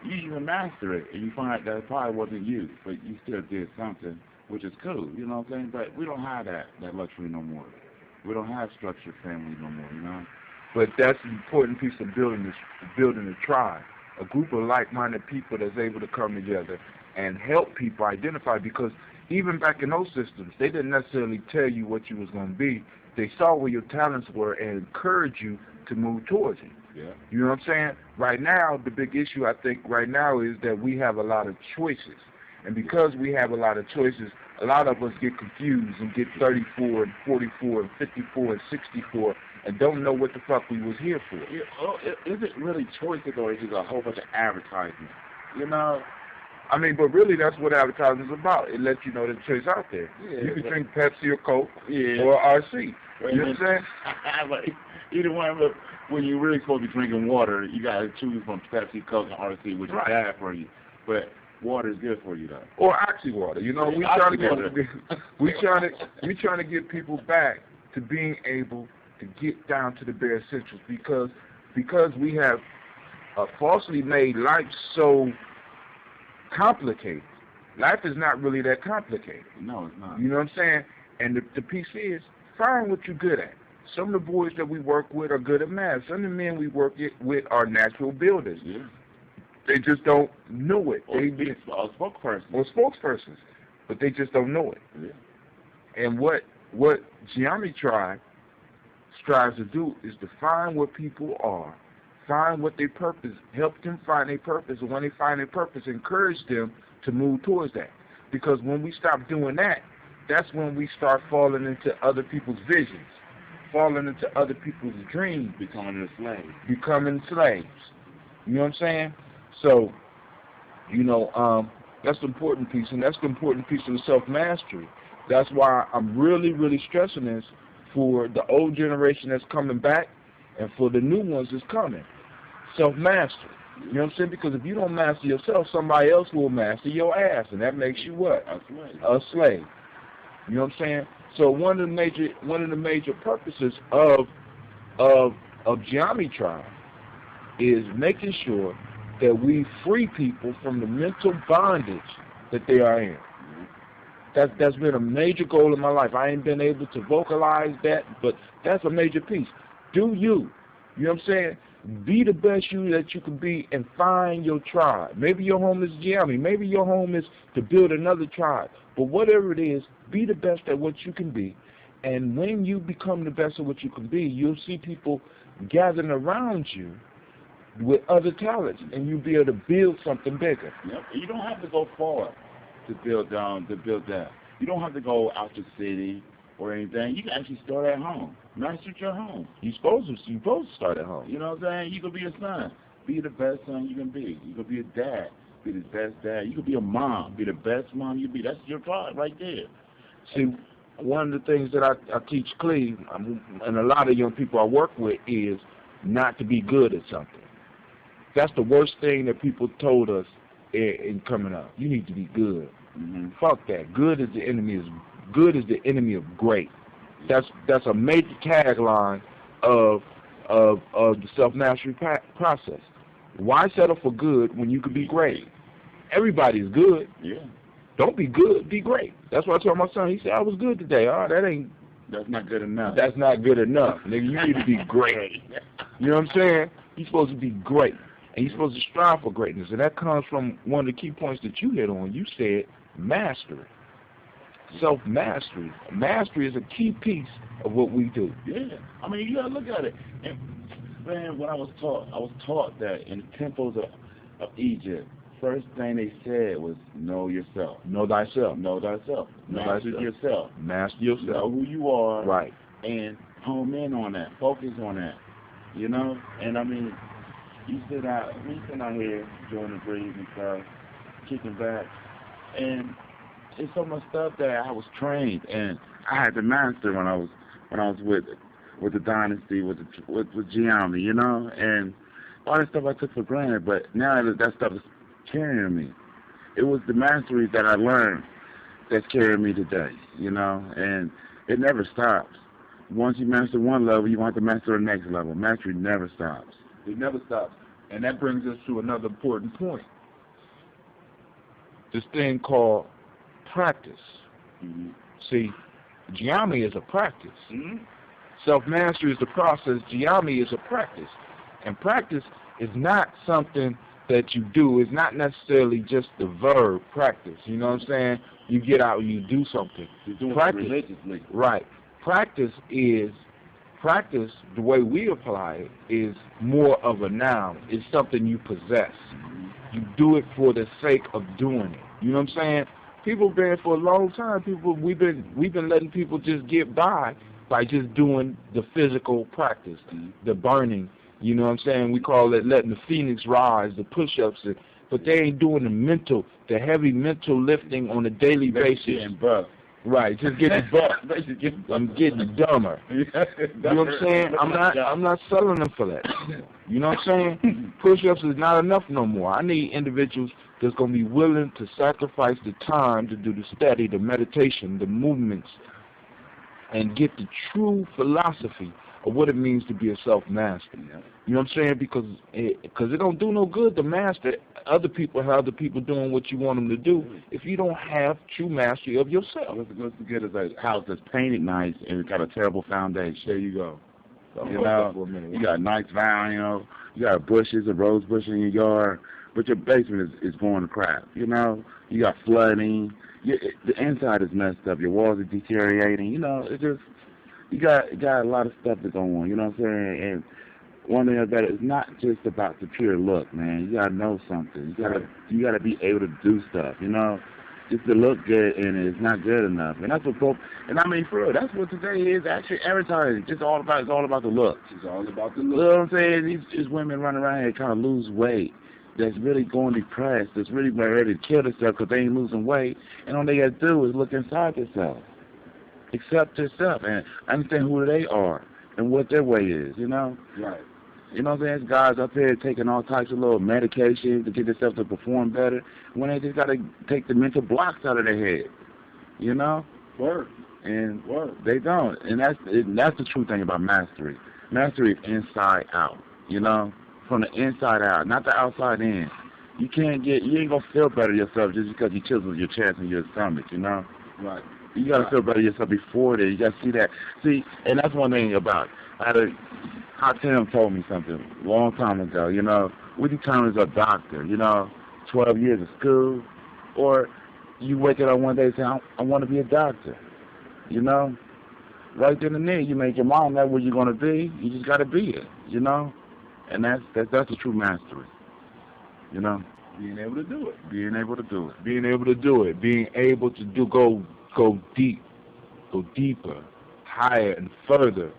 S10: you even master it, and you find out that it probably wasn't you, but you still did something, which is cool, you know what I'm saying? But we don't have that luxury no more. We don't have structured family no more, you know?
S1: But that's an important piece of building a tribe, a group of like-minded people that's able to come together and help people identify, because even back in those systems, they didn't necessarily tell you what you was going to be. They saw where your talents were and encouraged you to move towards it.
S10: Yeah.
S1: You know what I'm saying? Right now, the big issue I think right now is that we have a lot of choices. And because we have a lot of choices, a lot of us get confused and get 34 and 44 and 54 and 64 and don't know what the fuck we was here for.
S10: Yeah, is it really choices, or is it a whole bunch of advertising? You know?
S1: But really that's what advertising is about. It lets you know the choice out there.
S10: Yeah,
S1: you can drink Pepsi or Coke
S10: yeah,
S1: or RC. You know what I'm saying?
S10: But either one, but when you're really supposed to be drinking water, you got to choose from Pepsi, Coke, and RC, which is bad for you. But water is good for you, though.
S1: Or oxy water. You know, we trying to get people back to being able to get down to the bare essentials, because we have falsely made life so complicated. Life is not really that complicated.
S10: No, it's not.
S1: You know what I'm saying? And the piece is, find what you're good at. Some of the boys that we work with are good at math. Some of the men we work with are natural builders.
S10: Yeah.
S1: They just don't know it.
S10: Or spokespersons.
S1: Or spokespersons. But they just don't know it.
S10: Yeah.
S1: And what Gye-Nyame tribe strives to do is to find what people are, find what their purpose, help them find their purpose, and when they find their purpose, encourage them to move towards that. Because when we stop doing that, that's when we start falling into other people's visions, falling into other people's dreams.
S10: Becoming slaves.
S1: You know what I'm saying? So, you know, that's the important piece, and that's the important piece of the self-mastery. That's why I'm really, really stressing this for the old generation that's coming back and for the new ones that's coming. Self-mastery. You know what I'm saying? Because if you don't master yourself, somebody else will master your ass, and that makes you what? A slave. You know what I'm saying? So one of the major purposes of Gye-Nyame tribe is making sure that we free people from the mental bondage that they are in. That's been a major goal in my life. I ain't been able to vocalize that, but that's a major piece. Do you. You know what I'm saying? Be the best you that you can be and find your tribe. Maybe your home is Gye-Nyame. Maybe your home is to build another tribe. But whatever it is, be the best at what you can be. And when you become the best at what you can be, you'll see people gathering around you with other talents, and you'll be able to build something bigger.
S10: Yep. You don't have to go far to build that. You don't have to go out the city or anything. You can actually start at home. Master your home.
S1: You're supposed to start at home.
S10: You know what I'm saying? You can be a son. Be the best son you can be. You can be a dad. Be the best dad. You can be a mom. Be the best mom you can be. That's your tribe right there.
S1: See, one of the things that I teach Cleve, and a lot of young people I work with, is not to be good at something. That's the worst thing that people told us in coming up. You need to be good.
S10: Mm-hmm.
S1: Fuck that. Good is the enemy of great. That's a major tagline of the self-mastery process. Why settle for good when you could be great? Everybody's good.
S10: Yeah.
S1: Don't be good, be great. That's what I told my son. He said, I was good today. Oh,
S10: that's not good enough.
S1: That's not good enough. Nigga, you need to be great. You know what I'm saying? You're supposed to be great. And you're supposed to strive for greatness. And that comes from one of the key points that you hit on. You said mastery. Self-mastery. Mastery is a key piece of what we do.
S10: Yeah. I mean, you got to look at it. And, man, when I was taught that in the temples of Egypt, first thing they said was know yourself.
S1: Know thyself.
S10: Know thyself. Master yourself.
S1: Master yourself.
S10: Know who you are.
S1: Right.
S10: And home in on that. Focus on that. You know? And I mean, we sit out here enjoying the breeze and stuff, kicking back. And it's so much stuff that I was trained and I had to master when I was with the dynasty, with Gye-Nyame, you know? And all that stuff I took for granted, but now that stuff is carrying me. It was the mastery that I learned that's carrying me today, you know, and it never stops. Once you master one level, you want to master the next level. Mastery never stops.
S1: It never stops. And that brings us to another important point. This thing called practice.
S10: Mm-hmm.
S1: See, Gye-Nyame is a practice.
S10: Mm-hmm.
S1: Self-mastery is the process. Gye-Nyame is a practice. And practice is not something that you do. It's not necessarily just the verb practice. You know what I'm saying? You get out and you do something.
S10: You're doing
S1: practice,
S10: it religiously.
S1: Right. Practice, the way we apply it, is more of a noun. It's something you possess. You do it for the sake of doing it. You know what I'm saying? People been for a long time. We've been letting people just get by just doing the physical practice, the burning. You know what I'm saying? We call it letting the phoenix rise, the push-ups, but they ain't doing the heavy mental lifting on a daily basis.
S10: Getting buff.
S1: Right, just getting buff. I'm getting dumber. You know what I'm saying? I'm not selling them for that. You know what I'm saying? Push-ups is not enough no more. I need individuals that's going to be willing to sacrifice the time to do the study, the meditation, the movements, and get the true philosophy of what it means to be a self-master. You know what I'm saying? Because it don't do no good to master other people, how other people doing what you want them to do, if you don't have true mastery of yourself.
S10: What's good is a house that's painted nice and it's got a terrible foundation.
S1: There you go.
S10: You know, you got a nice vine, you know, you got bushes, a rose bush in your yard, but your basement is going to crap. You know, you got flooding, the inside is messed up, your walls are deteriorating. You know, it's just, you got a lot of stuff to go on. You know what I'm saying? And one thing about it is not just about the pure look, man. You gotta know something. You gotta be able to do stuff. You know, just to look good and it's not good enough. And that's what and I mean, for real, that's what today is actually advertising. It's all about the look.
S1: It's all about the
S10: look. You know what I'm saying? These women running around here trying to lose weight. That's really going depressed. That's really ready to kill themselves because they ain't losing weight. And all they gotta do is look inside themselves. Accept yourself and understand who they are and what their way is, you know?
S1: Right.
S10: You know what I'm saying? Guys up here taking all types of little medications to get themselves to perform better when they just got to take the mental blocks out of their head, you know?
S1: Word.
S10: And they don't. And that's the true thing about mastery. Mastery is inside out, you know? From the inside out, not the outside in. You ain't going to feel better yourself just because you chisel your chest and your stomach, you know?
S1: Right.
S10: You got to feel better yourself before that. You got to see that. See, and that's one thing about it. Tim told me something a long time ago, you know. We determine as a doctor, you know, 12 years of school, or you wake up one day and say, I want to be a doctor, you know. Right then and there, you make your mind know what you're going to be. You just got to be it, you know. And that's the true mastery, you know.
S1: Being able to do it.
S10: Being able to do it.
S1: Being able to do it. Being able to go deep, go deeper, higher and further,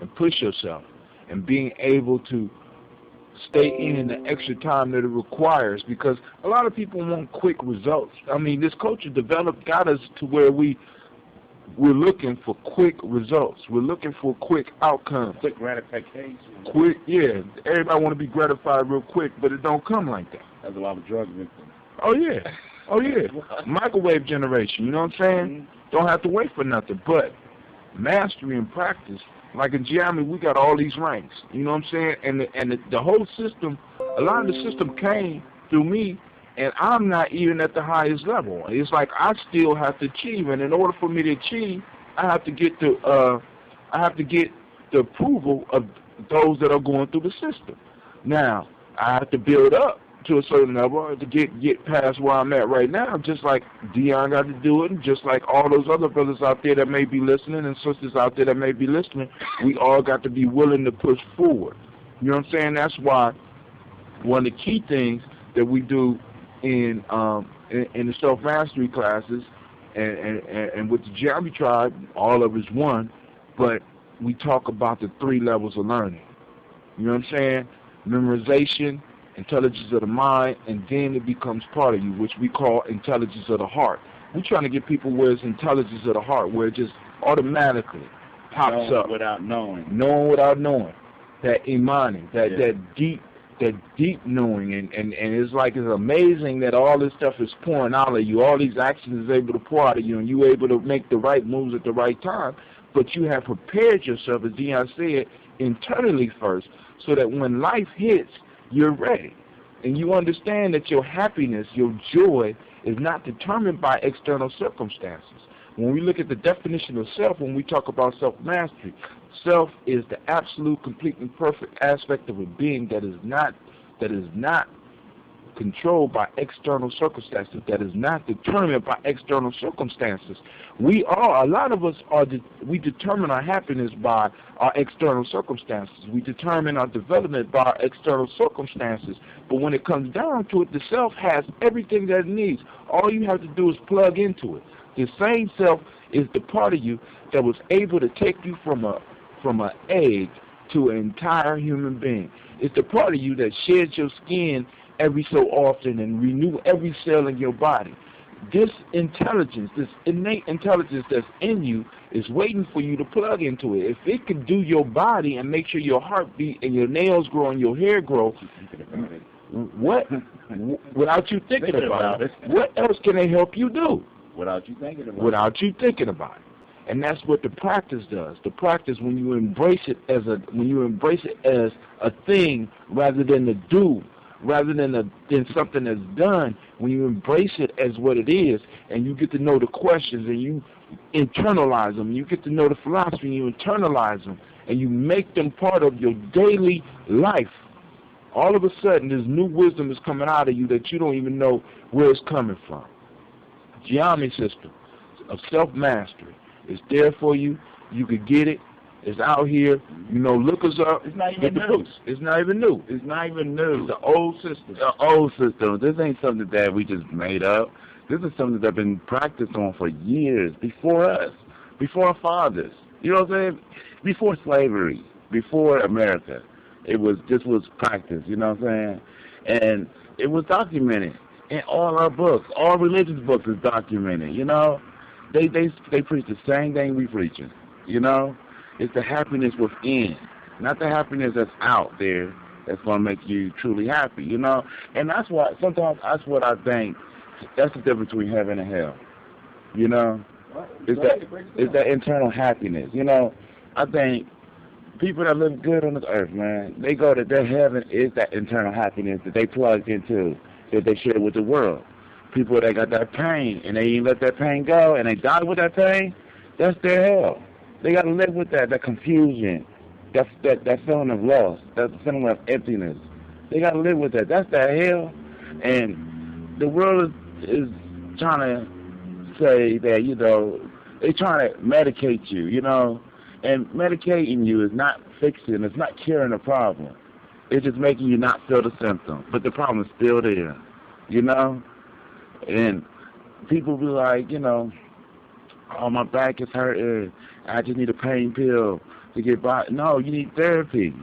S1: and push yourself, and being able to stay in the extra time that it requires, because a lot of people want quick results. I mean, this culture got us to where we're looking for quick results. We're looking for quick outcomes.
S10: Quick gratification.
S1: Everybody want to be gratified real quick, but it don't come like that.
S10: There's a lot of drug victims.
S1: Oh yeah. Microwave generation, you know what I'm saying? Don't have to wait for nothing. But mastery and practice, like in Gye-Nyame, we got all these ranks. You know what I'm saying? And the whole system, a lot of the system came through me And I'm not even at the highest level. It's like I still have to achieve, and in order for me to achieve, I have to get the approval of those that are going through the system. Now, I have to build up to a certain level to get past where I'm at right now, just like Dion got to do it, and just like all those other brothers out there that may be listening and sisters out there that may be listening. We all got to be willing to push forward. You know what I'm saying? That's why one of the key things that we do in the self-mastery classes and with the Gye-Nyame tribe, all of us one, but we talk about the 3 levels of learning. You know what I'm saying? Memorization, intelligence of the mind, and then it becomes part of you, which we call intelligence of the heart. We're trying to get people where it's intelligence of the heart, where it just automatically pops up.
S10: Without knowing.
S1: Knowing without knowing. That imani, that deep knowing, and it's like it's amazing that all this stuff is pouring out of you, all these actions is able to pour out of you, and you're able to make the right moves at the right time, but you have prepared yourself, as Dion said, internally first, so that when life hits, you're ready. And you understand that your happiness, your joy, is not determined by external circumstances. When we look at the definition of self, when we talk about self-mastery, self is the absolute, complete, and perfect aspect of a being that is not controlled by external circumstances, that is not determined by external circumstances. A lot of us we determine our happiness by our external circumstances. We determine our development by our external circumstances. But when it comes down to it, the self has everything that it needs. All you have to do is plug into it. The same self is the part of you that was able to take you from an egg to an entire human being. It's the part of you that sheds your skin every so often and renew every cell in your body. This intelligence, this innate intelligence that's in you is waiting for you to plug into it. If it can do your body and make sure your heart beat and your nails grow and your hair grow, what? Without you thinking about it, what else can they help you do?
S10: Without you thinking about it.
S1: Without you thinking about it. And that's what the practice does. The practice, when you embrace it as a thing rather than a do, rather than something that's done, when you embrace it as what it is, and you get to know the questions and you internalize them, you get to know the philosophy and you internalize them, and you make them part of your daily life, all of a sudden this new wisdom is coming out of you that you don't even know where it's coming from. Gye-Nyame system of self-mastery is there for you. You could get it. It's out here. Look us up.
S10: It's not even new.
S1: It's not even new.
S10: It's not even new.
S1: It's the old system.
S10: The old system. This ain't something that we just made up. This is something that's been practiced on for years, before us, before our fathers. You know what I'm saying? Before slavery, before America. This was practiced, you know what I'm saying? And it was documented in all our books. All religious books is documented, you know? They preach the same thing we preaching, you know? It's the happiness within, not the happiness that's out there that's going to make you truly happy, you know? And that's why, sometimes that's what I think, that's the difference between heaven and hell, you know? It's that internal happiness, you know? I think people that live good on this earth, man, they go to their heaven is that internal happiness that they plugged into, that they share with the world. People that got that pain and they ain't let that pain go and they die with that pain, that's their hell. They got to live with that confusion, that feeling of loss, that feeling of emptiness. They got to live with that. That's that hell. And the world is trying to say that, you know, they trying to medicate you, you know. And medicating you is not fixing, it's not curing the problem. It's just making you not feel the symptom. But the problem is still there, you know? And people be like, you know, oh, my back is hurting. I just need a pain pill to get by. No, you need therapy.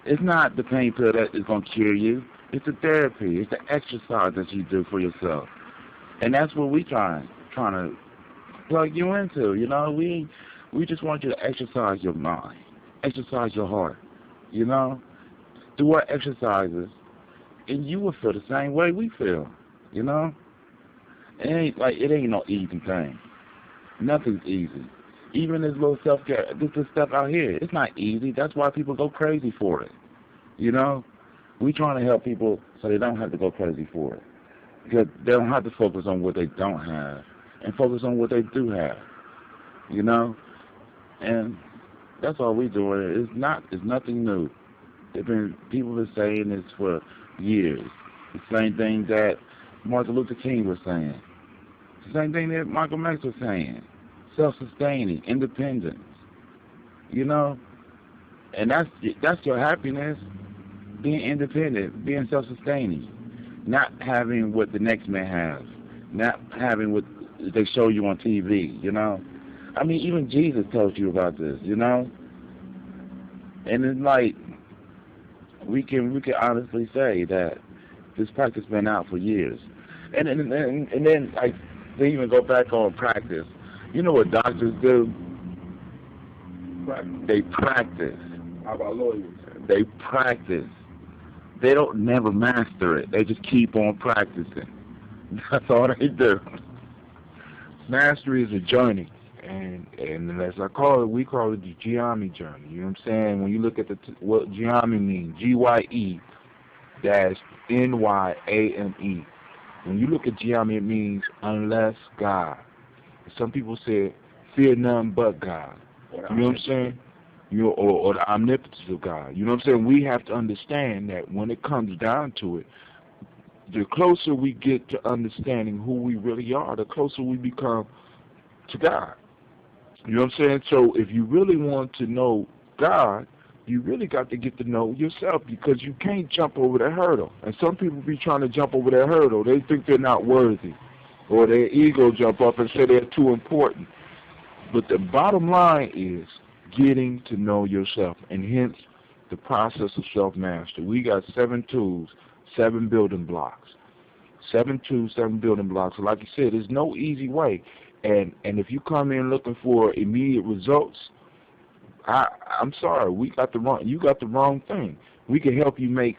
S10: It's not the pain pill that is going to cure you. It's the therapy. It's the exercise that you do for yourself. And that's what we trying to plug you into, you know? We just want you to exercise your mind, exercise your heart, you know? Do our exercises, and you will feel the same way we feel, you know? It ain't no easy thing. Nothing's easy. Even this little self-care, this stuff out here, it's not easy. That's why people go crazy for it, you know? We trying to help people so they don't have to go crazy for it. Because they don't have to focus on what they don't have and focus on what they do have, you know? And that's all we doing. It's nothing new. People have been saying this for years. The same thing that Martin Luther King was saying. The same thing that Malcolm X was saying. Self-sustaining, independence. You know? And that's your happiness. Being independent, being self-sustaining. Not having what the next man has. Not having what they show you on TV, you know? I mean, even Jesus told you about this, you know? And it's like, we can honestly say that this practice been out for years. And then like, they even go back on practice. You know what doctors do? They practice.
S1: How about lawyers?
S10: They practice. They don't never master it. They just keep on practicing. That's all they do.
S11: Mastery is a journey, and as I call it, we call it the Gye-Nyame journey. You know what I'm saying? When you look at what Gye-Nyame means, Gye-Nyame. When you look at Gye-Nyame, it means unless God. Some people say fear none but God. You know what I'm saying? Or the omnipotence of God. You know what I'm saying? We have to understand that when it comes down to it, the closer we get to understanding who we really are, the closer we become to God. You know what I'm saying? So if you really want to know God, you really got to get to know yourself, because you can't jump over that hurdle. And some people be trying to jump over that hurdle. They think they're not worthy, or their ego jump up and say they're too important. But the bottom line is getting to know yourself, and hence the process of self-mastery. We got 7 tools, 7 building blocks. 7 tools, 7 building blocks. So like you said, there's no easy way. And if you come in looking for immediate results, I'm sorry, you got the wrong thing. We can help you make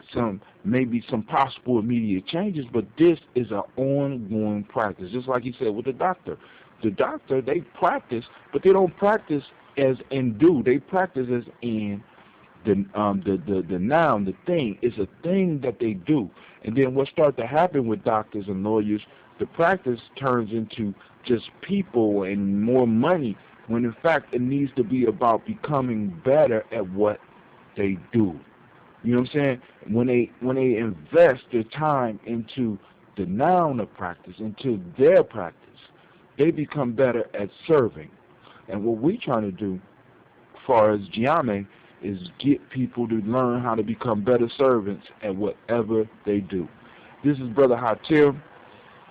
S11: maybe some possible immediate changes, but this is an ongoing practice. Just like you said with the doctor. The doctor, they practice, but they don't practice as in do. They practice as in the noun, the thing. It's a thing that they do. And then what starts to happen with doctors and lawyers, the practice turns into just people and more money, when in fact it needs to be about becoming better at what they do. You know what I'm saying? When they invest their time into the noun of practice, into their practice, they become better at serving. And what we're trying to do, as far as Gye-Nyame, is get people to learn how to become better servants at whatever they do. This is Brother Hatim.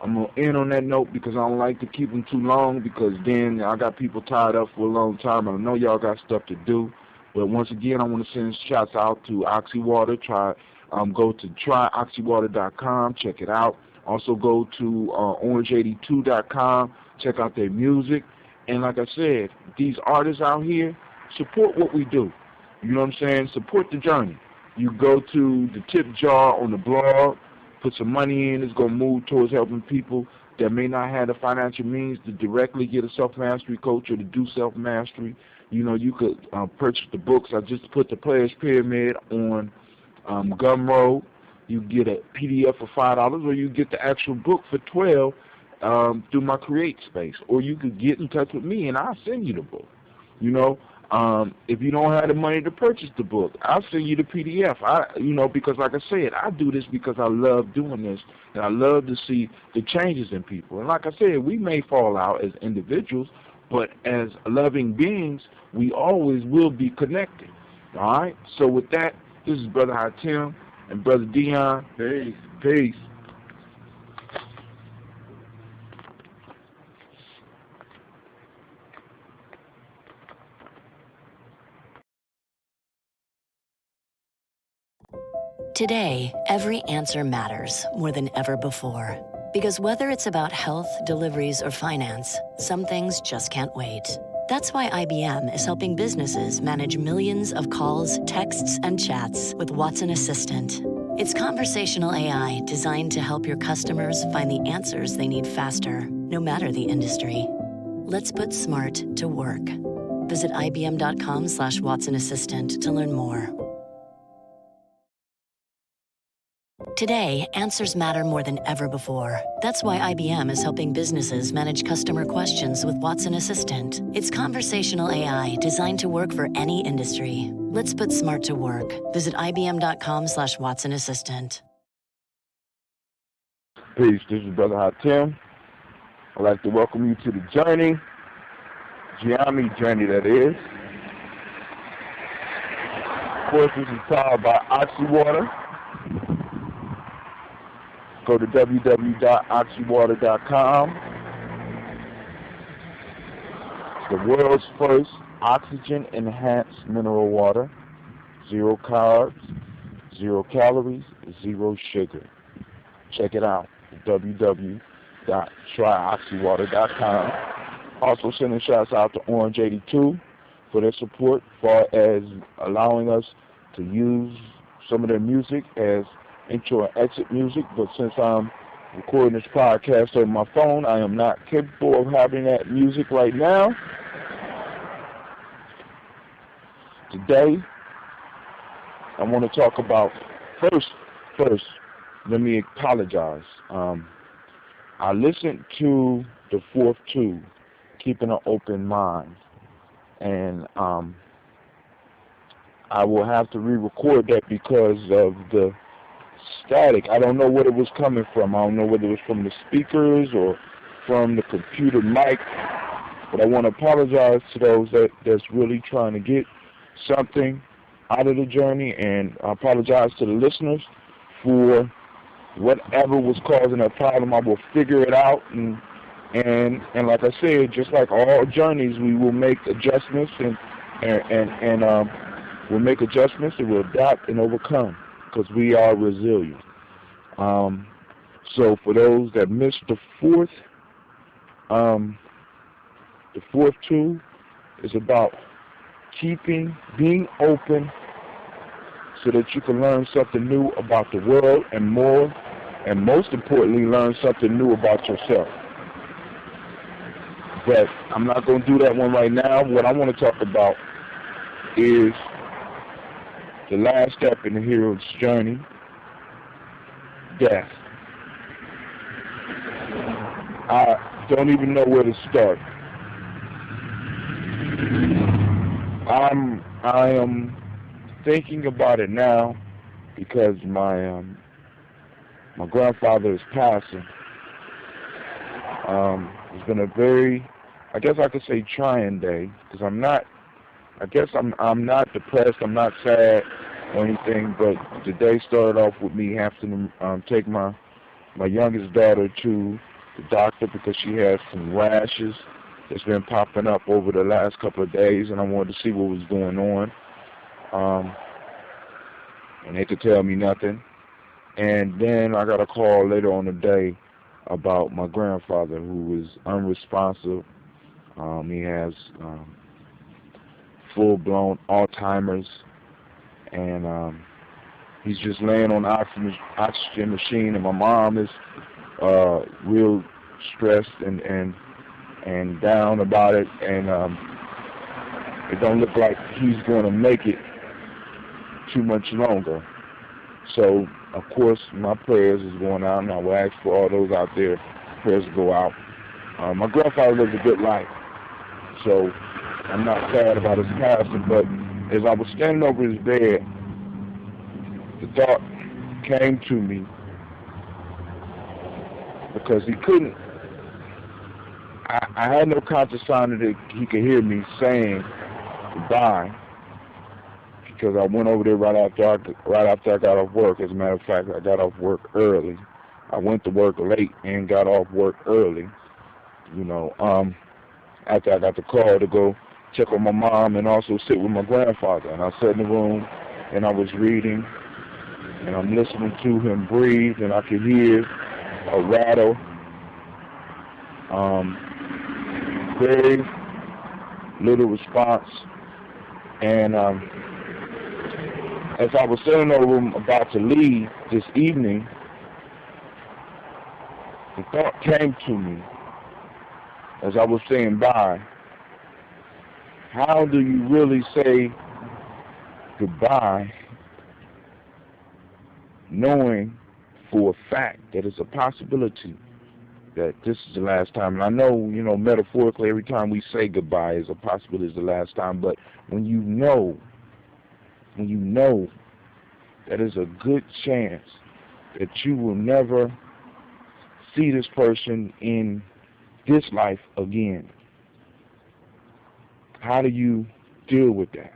S11: I'm going to end on that note because I don't like to keep them too long, because then I got people tied up for a long time. I know y'all got stuff to do. But once again, I want to send shouts out to Oxywater. Go to tryoxywater.com. Check it out. Also go to orange82.com. Check out their music. And like I said, these artists out here, support what we do. You know what I'm saying? Support the journey. You go to the tip jar on the blog, put some money in. It's going to move towards helping people that may not have the financial means to directly get a self-mastery coach or to do self-mastery. You know, you could purchase the books. I just put the Players Pyramid on Gumroad. You get a PDF for $5, or you get the actual book for $12 through my Create space. Or you could get in touch with me and I'll send you the book. You know, if you don't have the money to purchase the book, I'll send you the PDF. Because like I said, I do this because I love doing this, and I love to see the changes in people. And like I said, we may fall out as individuals, but as loving beings, we always will be connected. All right? So with that, this is Brother Hatim and Brother Dion. Peace. Peace.
S6: Today, every answer matters more than ever before. Because whether it's about health, deliveries, or finance, some things just can't wait. That's why IBM is helping businesses manage millions of calls, texts, and chats with Watson Assistant. It's conversational AI designed to help your customers find the answers they need faster, no matter the industry. Let's put smart to work. Visit ibm.com/Watson Assistant to learn more. Today, answers matter more than ever before. That's why IBM is helping businesses manage customer questions with Watson Assistant. It's conversational AI designed to work for any industry. Let's put smart to work. Visit IBM.com/Watson Assistant.
S11: Peace. This is Brother Hatim. I'd like to welcome you to the journey. Gye-Nyame journey, that is. Of course, this is powered by Oxywater. Go to www.oxywater.com. It's the world's first oxygen-enhanced mineral water. 0 carbs, 0 calories, 0 sugar. Check it out. www.tryoxywater.com. Also sending shouts out to Orange 82 for their support as far as allowing us to use some of their music as intro and exit music, but since I'm recording this podcast on my phone, I am not capable of having that music right now. Today, I want to talk about, first, let me apologize. I listened to the 4th tube, Keeping an Open Mind, and I will have to re-record that because of the static. I don't know what it was coming from. I don't know whether it was from the speakers or from the computer mic, but I want to apologize to those that's really trying to get something out of the journey, and I apologize to the listeners for whatever was causing that problem. I will figure it out, and like I said, just like all journeys, we will make adjustments and we'll make adjustments and we'll adapt and overcome, because we are resilient. So for those that missed the fourth tube is about being open so that you can learn something new about the world and most importantly, learn something new about yourself. But I'm not going to do that one right now. What I want to talk about is the last step in the hero's journey, death. I don't even know where to start. I am thinking about it now because my grandfather is passing. It's been a very, I guess I could say, trying day, because I'm not depressed, I'm not sad or anything, but the day started off with me having to take my youngest daughter to the doctor because she has some rashes that's been popping up over the last couple of days, and I wanted to see what was going on. And they could tell me nothing. And then I got a call later on the day about my grandfather, who was unresponsive. He has full-blown Alzheimer's, and he's just laying on the oxygen machine, and my mom is real stressed and down about it, and it don't look like he's going to make it too much longer. So, of course, my prayers is going out, and I will ask for all those out there, prayers to go out. My grandfather lived a good life, so I'm not sad about his passing, but as I was standing over his bed, the thought came to me, because he couldn't, I had no conscious sign that he could hear me saying goodbye, because I went over there right after I got off work. As a matter of fact, I got off work early. I went to work late and got off work early, after I got the call to go check on my mom and also sit with my grandfather. And I sat in the room and I was reading and I'm listening to him breathe, and I could hear a rattle. Very little response. And as I was sitting over him about to leave this evening, the thought came to me as I was saying bye. How do you really say goodbye knowing for a fact that it's a possibility that this is the last time. And I know, you know, metaphorically, every time we say goodbye is a possibility it's the last time. But when you know that there's a good chance that you will never see this person in this life again, how do you deal with that?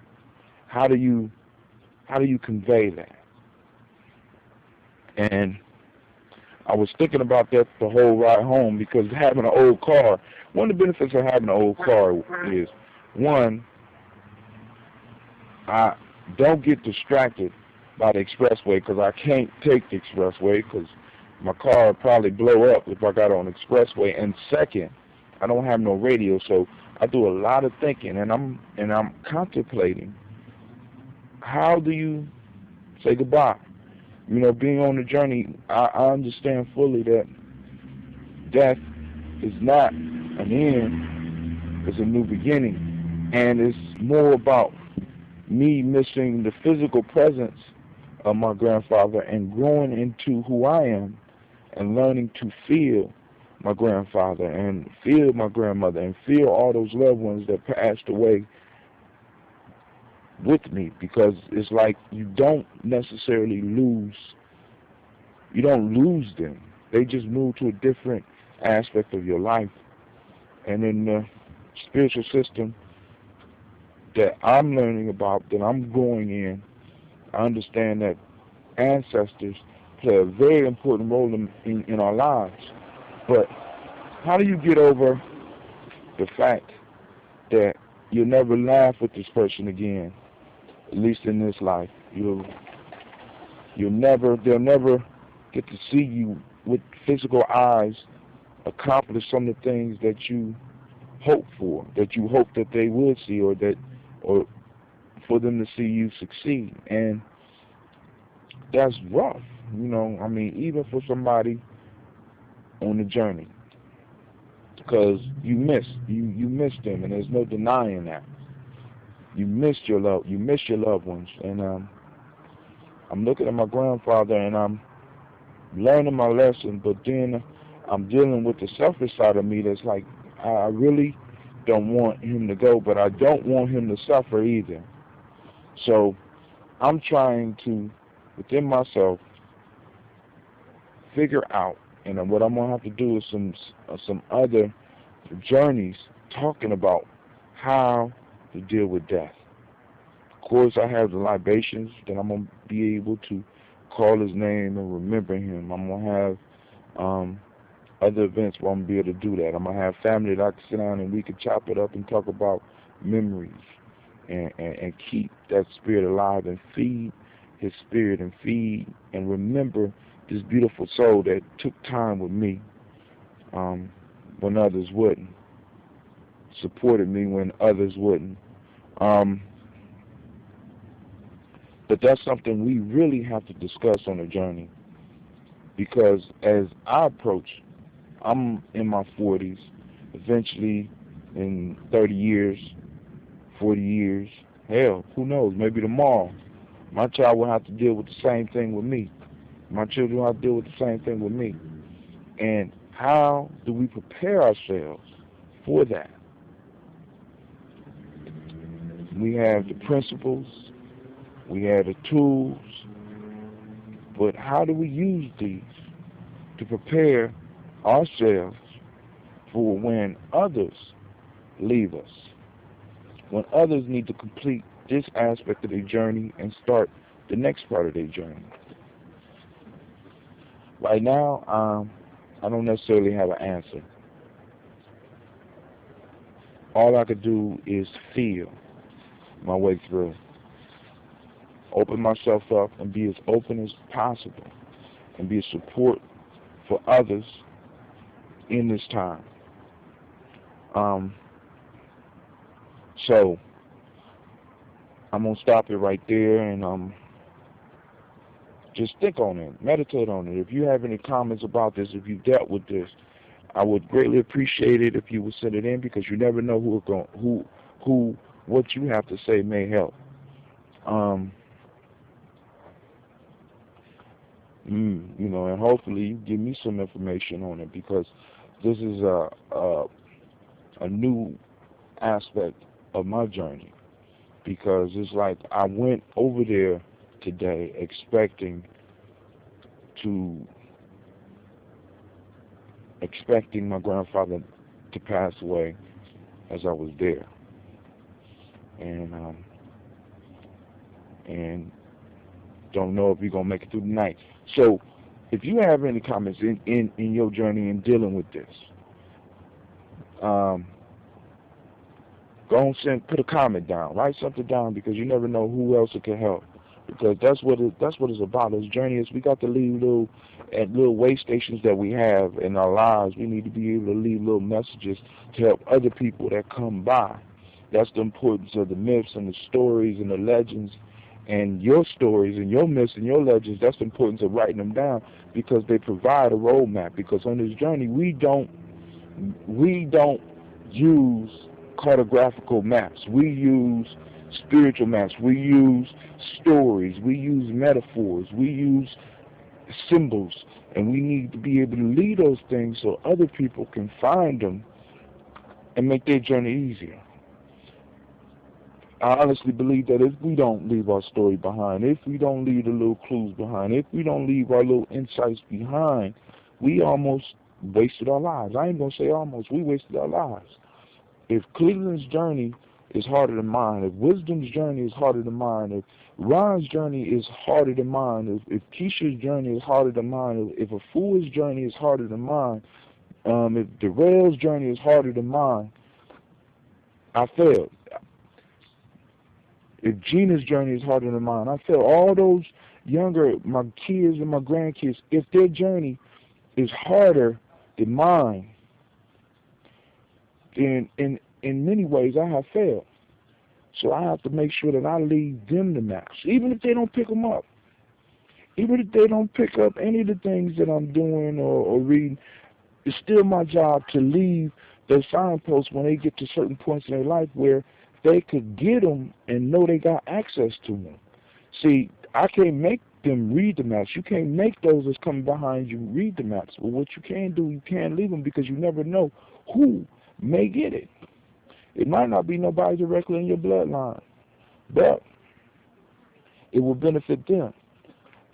S11: How do you convey that? And I was thinking about that the whole ride home, because having an old car, one of the benefits of having an old car is, one, I don't get distracted by the expressway, because I can't take the expressway because my car would probably blow up if I got on the expressway. And second, I don't have no radio, so I do a lot of thinking, and I'm contemplating, how do you say goodbye? You know, being on the journey, I understand fully that death is not an end, it's a new beginning. And it's more about me missing the physical presence of my grandfather and growing into who I am and learning to feel my grandfather and feel my grandmother and feel all those loved ones that passed away with me, because it's like you don't necessarily lose them. They just move to a different aspect of your life. And in the spiritual system that I'm learning about, that I'm growing in, I understand that ancestors play a very important role in our lives. But how do you get over the fact that you'll never laugh with this person again, at least in this life? They'll never get to see you with physical eyes accomplish some of the things that you hope for, that you hope that they would see, or for them to see you succeed. And that's rough, you know. I mean, even for somebody on the journey, because you miss them, and there's no denying that. You miss your loved ones. And I'm looking at my grandfather, and I'm learning my lesson, but then I'm dealing with the selfish side of me that's like, I really don't want him to go, but I don't want him to suffer either. So I'm trying to, within myself, figure out, and what I'm going to have to do is some other journeys talking about how to deal with death. Of course, I have the libations that I'm going to be able to call his name and remember him. I'm going to have other events where I'm going to be able to do that. I'm going to have family that I can sit down and we can chop it up and talk about memories and keep that spirit alive and feed his spirit and feed and remember this beautiful soul that took time with me when others wouldn't, supported me when others wouldn't. But that's something we really have to discuss on the journey, because as I approach, I'm in my 40s, eventually in 30 years, 40 years, hell, who knows, maybe tomorrow, my child will have to deal with the same thing with me. My children will have to deal with the same thing with me. And how do we prepare ourselves for that? We have the principles, we have the tools, but how do we use these to prepare ourselves for when others leave us, when others need to complete this aspect of their journey and start the next part of their journey? Right now, I don't necessarily have an answer. All I could do is feel my way through. Open myself up and be as open as possible and be a support for others in this time. So I'm going to stop it right there and just think on it, meditate on it. If you have any comments about this, if you've dealt with this, I would greatly appreciate it if you would send it in, because you never know what you have to say may help. You know, and hopefully you give me some information on it, because this is a new aspect of my journey. Because it's like I went over there today expecting my grandfather to pass away as I was there, and don't know if you're gonna make it through the night. So, if you have any comments in your journey in dealing with this, go and put a comment down, write something down, because you never know who else it can help. Because that's what it's about. This journey is, we got to leave little way stations that we have in our lives. We need to be able to leave little messages to help other people that come by. That's the importance of the myths and the stories and the legends, and your stories and your myths and your legends. That's the importance of writing them down, because they provide a roadmap. Because on this journey, we don't use cartographical maps. We use spiritual maps. We use stories. We use metaphors. We use symbols. And we need to be able to lead those things so other people can find them and make their journey easier. I honestly believe that if we don't leave our story behind, if we don't leave the little clues behind, if we don't leave our little insights behind, we almost wasted our lives. I ain't going to say almost. We wasted our lives. If Cleveland's journey is harder than mine, if Wisdom's journey is harder than mine, if Ron's journey is harder than mine, if Keisha's journey is harder than mine, if Afua's journey is harder than mine, if Darrell's journey is harder than mine, I failed. If Gina's journey is harder than mine, I failed. All those younger, my kids and my grandkids, if their journey is harder than mine, then in many ways I have failed. So I have to make sure that I leave them the maps, even if they don't pick them up. Even if they don't pick up any of the things that I'm doing or reading, it's still my job to leave those signposts when they get to certain points in their life where they could get them and know they got access to them. See, I can't make them read the maps. You can't make those that's coming behind you read the maps. But what you can do, you can't leave them, because you never know who may get it. It might not be nobody directly in your bloodline, but it will benefit them.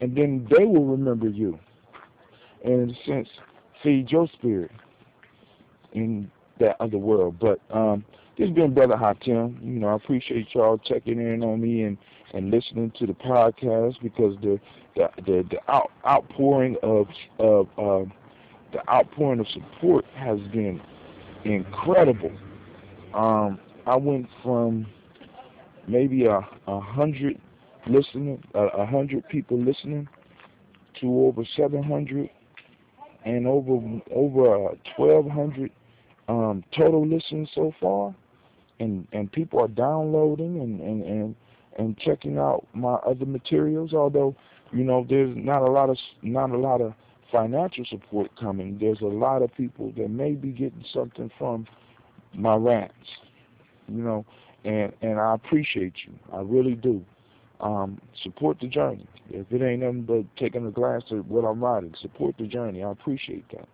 S11: And then they will remember you. And in a sense, feed your spirit in that other world. But this has been Brother Hatem. You know, I appreciate y'all checking in on me and listening to the podcast, because the outpouring of support has been incredible. I went from maybe 100 people listening to over 700 and over 1,200 total listens so far, and people are downloading and checking out my other materials. Although, you know, there's not a lot of financial support coming. There's a lot of people that may be getting something from my rants, you know, and I appreciate you. I really do. Support the journey. If it ain't nothing but taking a glance at what I'm writing, support the journey. I appreciate that.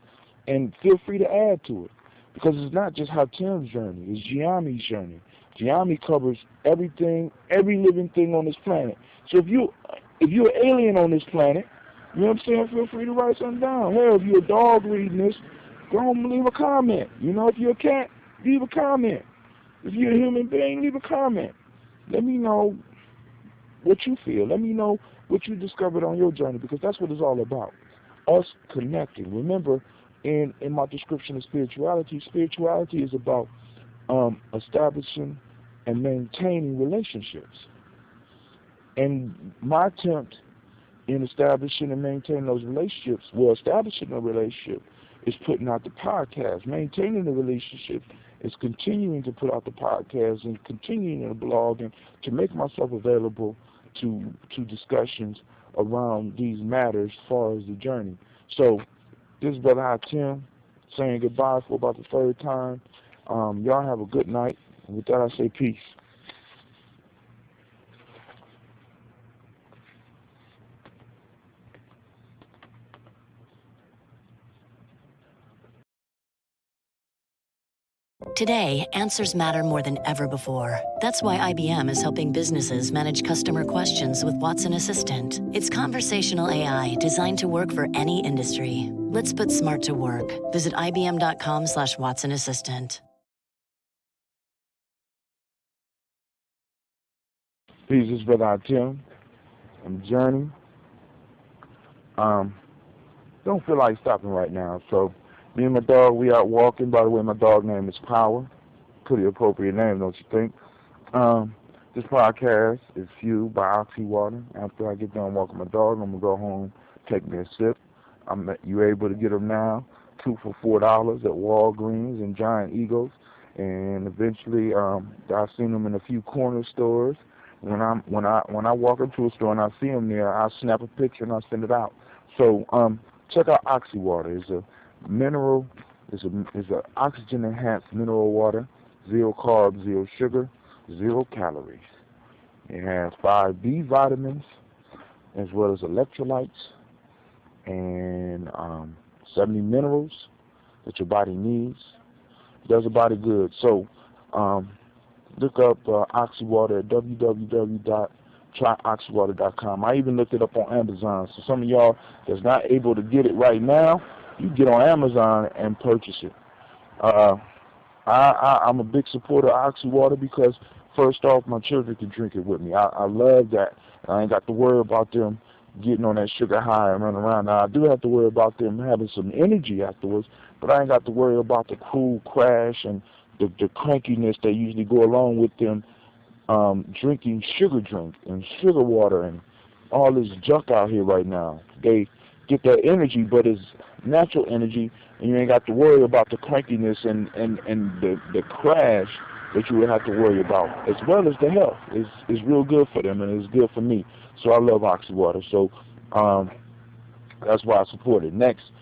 S11: And feel free to add to it, because it's not just Hatem's journey, it's Gye-Nyame's journey. Gye-Nyame covers everything, every living thing on this planet. So if you're an alien on this planet, you know what I'm saying, feel free to write something down. Hell, if you're a dog reading this, go home and leave a comment. You know, if you're a cat, leave a comment. If you're a human being, leave a comment. Let me know what you feel. Let me know what you discovered on your journey, because that's what it's all about. Us connecting. Remember, in my description of spirituality is about establishing and maintaining relationships. And my attempt in establishing and maintaining those relationships, well, establishing a relationship is putting out the podcast. Maintaining the relationship is continuing to put out the podcast and continuing the blog, and to make myself available to discussions around these matters as far as the journey. So this is Brother Hatem saying goodbye for about the third time. Y'all have a good night. And with that, I say peace.
S6: Today, answers matter more than ever before. That's why IBM is helping businesses manage customer questions with Watson Assistant. It's conversational AI designed to work for any industry. Let's put smart to work. Visit ibm.com/Watson Assistant.
S11: Peace, this is Brother Tim. I'm Journey. Don't feel like stopping right now, so me and my dog, we out walking. By the way, my dog name is Power. Pretty appropriate name, don't you think? This podcast is fueled by Oxy Water. After I get done walking my dog, I'm going to go home, take me a sip. You're able to get them now, 2 for $4 at Walgreens and Giant Eagles. And eventually, I've seen them in a few corner stores. When I walk into a store and I see them there, I snap a picture and I send it out. So check out Oxy Water. It's a mineral. It's a oxygen enhanced mineral water. 0 carbs, 0 sugar, 0 calories. It has 5 B vitamins as well as electrolytes and 70 minerals that your body needs. It does your body good. So look up Oxy Water at www.tryoxywater.com. I even looked it up on Amazon. So some of y'all that's not able to get it right now, you get on Amazon and purchase it. I'm a big supporter of Oxy Water because, first off, my children can drink it with me. I love that. I ain't got to worry about them getting on that sugar high and running around. Now, I do have to worry about them having some energy afterwards, but I ain't got to worry about the cool crash and the crankiness that usually go along with them drinking sugar drink and sugar water and all this junk out here right now. They get that energy, but it's natural energy, and you ain't got to worry about the crankiness and the crash that you would have to worry about, as well as the health. It's real good for them, and it's good for me. So I love Oxy Water. So that's why I support it. Next,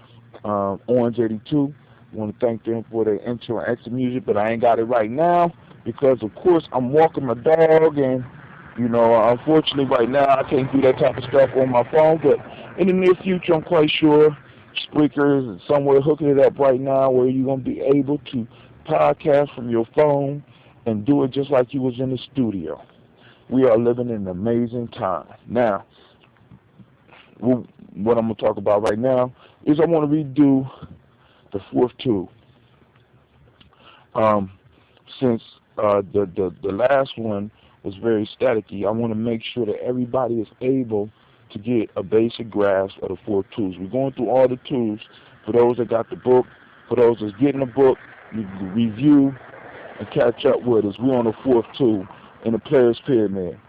S11: Orange 82. I want to thank them for their intro and exit music, but I ain't got it right now because, of course, I'm walking my dog, and, you know, unfortunately right now I can't do that type of stuff on my phone, but in the near future I'm quite sure Spreaker is somewhere hooking it up right now where you're going to be able to podcast from your phone and do it just like you was in the studio. We are living in an amazing time. Now, what I'm going to talk about right now is I want to redo the 4th tube. Since the last one was very staticky, I want to make sure that everybody is able to get a basic grasp of the 4 tubes. We're going through all the tubes. For those that got the book, for those that's getting the book, you can review and catch up with us. We're on the 4th tube in the player's pyramid.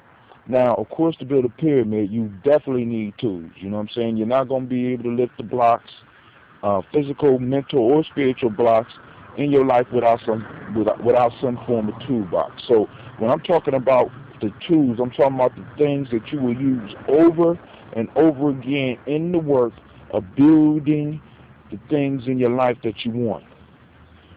S11: Now, of course, to build a pyramid, you definitely need tools. You know what I'm saying? You're not going to be able to lift the blocks, physical, mental, or spiritual blocks in your life without some form of toolbox. So when I'm talking about the tools, I'm talking about the things that you will use over and over again in the work of building the things in your life that you want.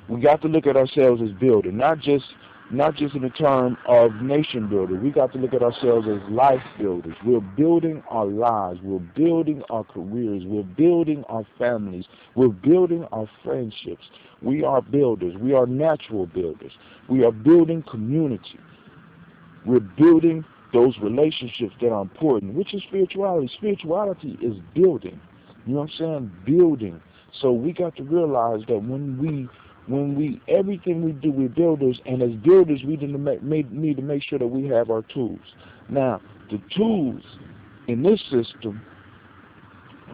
S11: We got to look at ourselves as builders, not just in the term of nation builder. We got to look at ourselves as life builders. We're building our lives. We're building our careers. We're building our families. We're building our friendships. We are builders. We are natural builders. We are building community. We're building those relationships that are important, which is spirituality. Spirituality is building. You know what I'm saying? Building. So we got to realize that when we everything we do, we're builders, and as builders, we need to make sure that we have our tools. Now, the tools in this system,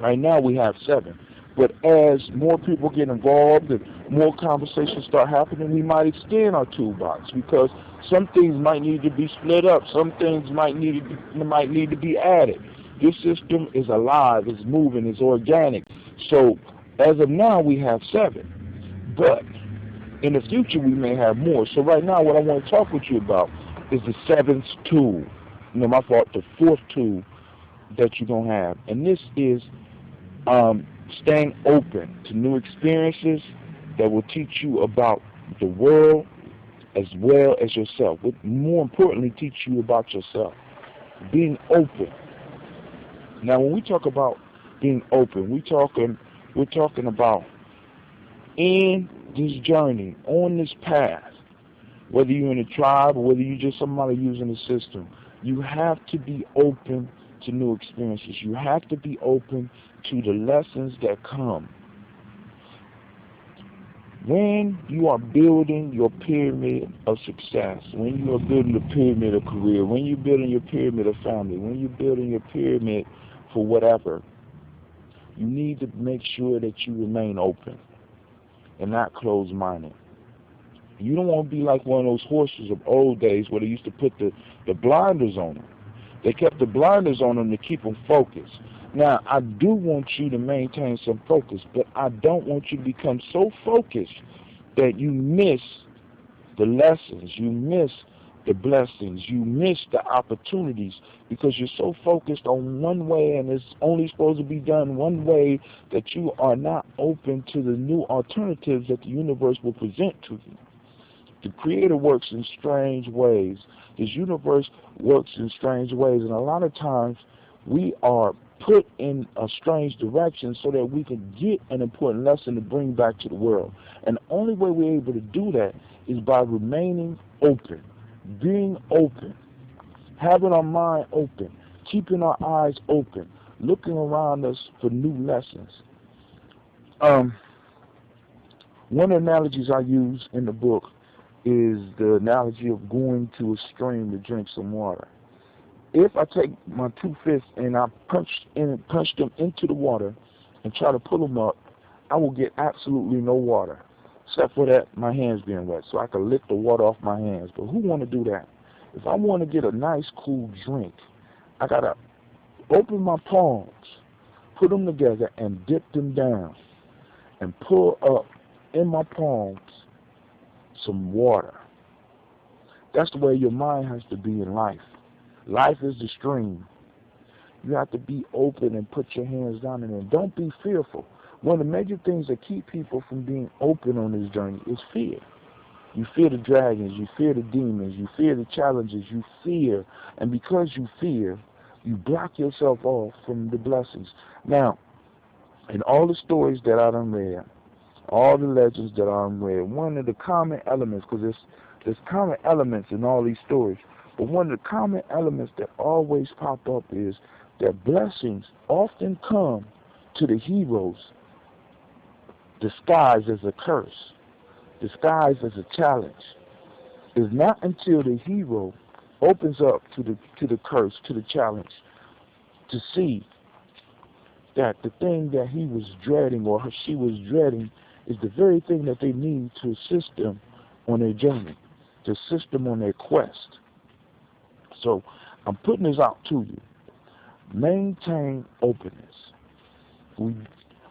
S11: right now we have 7. But as more people get involved and more conversations start happening, we might extend our toolbox because some things might need to be split up. Some things might need to be added. This system is alive, it's moving, it's organic. So as of now, we have 7. But in the future, we may have more. So right now, what I want to talk with you about is the 7th tool. The 4th tool that you're going to have. And this is staying open to new experiences that will teach you about the world as well as yourself. But more importantly, teach you about yourself. Being open. Now, when we talk about being open, we're talking about in this journey, on this path, whether you're in a tribe or whether you're just somebody using the system, you have to be open to new experiences. You have to be open to the lessons that come. When you are building your pyramid of success, when you are building the pyramid of career, when you're building your pyramid of family, when you're building your pyramid for whatever, you need to make sure that you remain open and not closed-minded. You don't want to be like one of those horses of old days where they used to put the blinders on them. They kept the blinders on them to keep them focused. Now, I do want you to maintain some focus, but I don't want you to become so focused that you miss the lessons, you miss the blessings, you miss the opportunities because you're so focused on one way and it's only supposed to be done one way that you are not open to the new alternatives that the universe will present to you. The Creator works in strange ways. His universe works in strange ways, and a lot of times we are put in a strange direction so that we can get an important lesson to bring back to the world. And the only way we're able to do that is by remaining open, being open, having our mind open, keeping our eyes open, looking around us for new lessons. One of the analogies I use in the book is the analogy of going to a stream to drink some water. If I take my 2 fists and I punch them into the water and try to pull them up, I will get absolutely no water, except for that my hands being wet, so I can lick the water off my hands. But who want to do that? If I want to get a nice, cool drink, I got to open my palms, put them together, and dip them down, and pull up in my palms some water. That's the way your mind has to be in life. Life is the stream. You have to be open and put your hands down in it. Don't be fearful. One of the major things that keep people from being open on this journey is fear. You fear the dragons, you fear the demons, you fear the challenges, you fear. And because you fear, you block yourself off from the blessings. Now, in all the stories that I done read, all the legends that I done read, one of the common elements, because there's common elements in all these stories, but one of the common elements that always pop up is that blessings often come to the heroes disguised as a curse, disguised as a challenge. It's not until the hero opens up to the curse, to the challenge, to see that the thing that he was dreading or she was dreading is the very thing that they need to assist them on their journey, to assist them on their quest. So I'm putting this out to you. Maintain openness.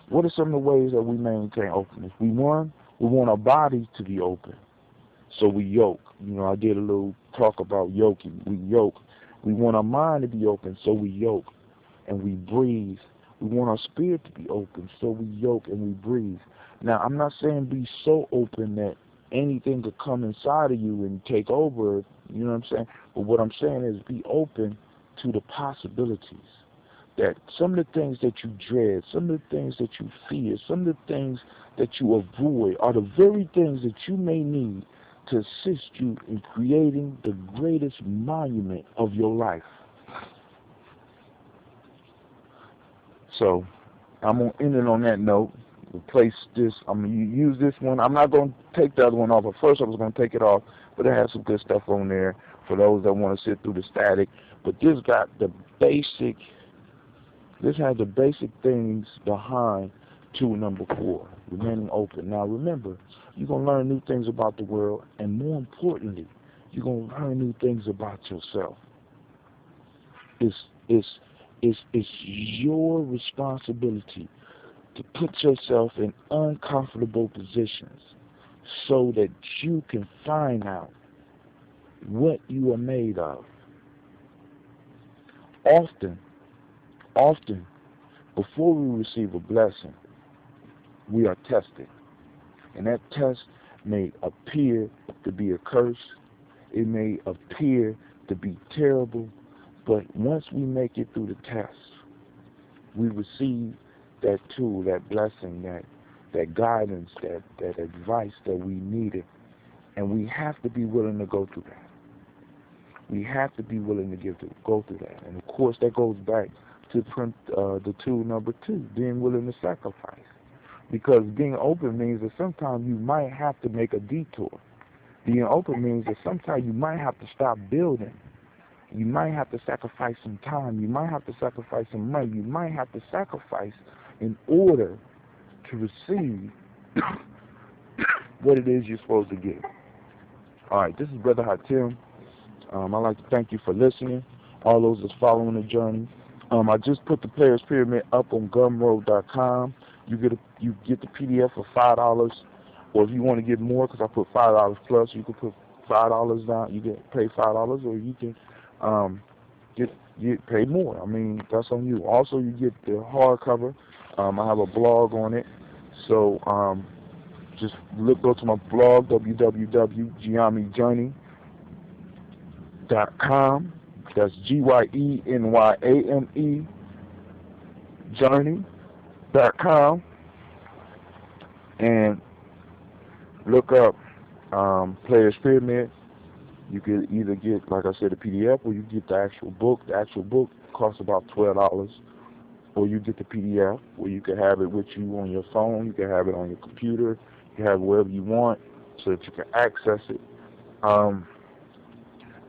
S11: What are some of the ways that we maintain openness? We want our body to be open. So we yoke. I did a little talk about yoking. We yoke. We want our mind to be open, so we yoke and we breathe. We want our spirit to be open, so we yoke and we breathe. Now, I'm not saying be so open that anything could come inside of you and take over, you know what I'm saying? But what I'm saying is be open to the possibilities. That some of the things that you dread, some of the things that you fear, some of the things that you avoid are the very things that you may need to assist you in creating the greatest monument of your life. So, I'm going to end it on that note. Replace this. I'm going to use this one. I'm not going to take the other one off. At first, I was going to take it off, but it has some good stuff on there for those that want to sit through the static. But this got the basic. This has the basic things behind tool number 4, remaining open. Now, remember, you're going to learn new things about the world, and more importantly, you're going to learn new things about yourself. It's your responsibility to put yourself in uncomfortable positions so that you can find out what you are made of. Often, before we receive a blessing, we are tested. And that test may appear to be a curse. It may appear to be terrible. But once we make it through the test, we receive that tool, that blessing, that guidance, that advice that we needed. And we have to be willing to go through that. We have to be willing to go through that. And of course, that goes back to the tool number 2, being willing to sacrifice. Because being open means that sometimes you might have to make a detour. Being open means that sometimes you might have to stop building. You might have to sacrifice some time. You might have to sacrifice some money. You might have to sacrifice in order to receive what it is you're supposed to get. All right, this is Brother Hatim. I'd like to thank you for listening. All those that's following the journey. I just put the Players Pyramid up on Gumroad.com. You get the PDF for $5, or if you want to get more, because I put $5 plus, you can put $5 down. You can pay $5, or you can get pay more. I mean, that's on you. Also, you get the hardcover. I have a blog on it, so just go to my blog, www.GyeNyame.com. That's GYENYAME journey.com, and look up Players Pyramid. You could either get, like I said, a PDF, or you get the actual book. The actual book costs about $12, or you get the PDF, where you can have it with you on your phone. You can have it on your computer. You can have it wherever you want, so that you can access it.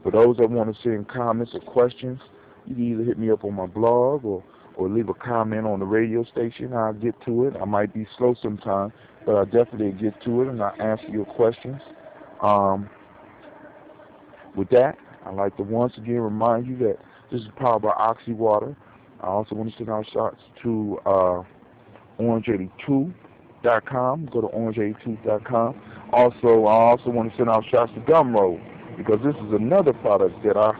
S11: For those that want to send comments or questions, you can either hit me up on my blog or leave a comment on the radio station. I'll get to it. I might be slow sometimes, but I'll definitely get to it and I'll answer your questions. With that, I'd like to once again remind you that this is powered by Oxy Water. I also want to send out shots to Orange82.com. Go to Orange82.com. Also, I also want to send out shots to Gumroad, because this is another product that I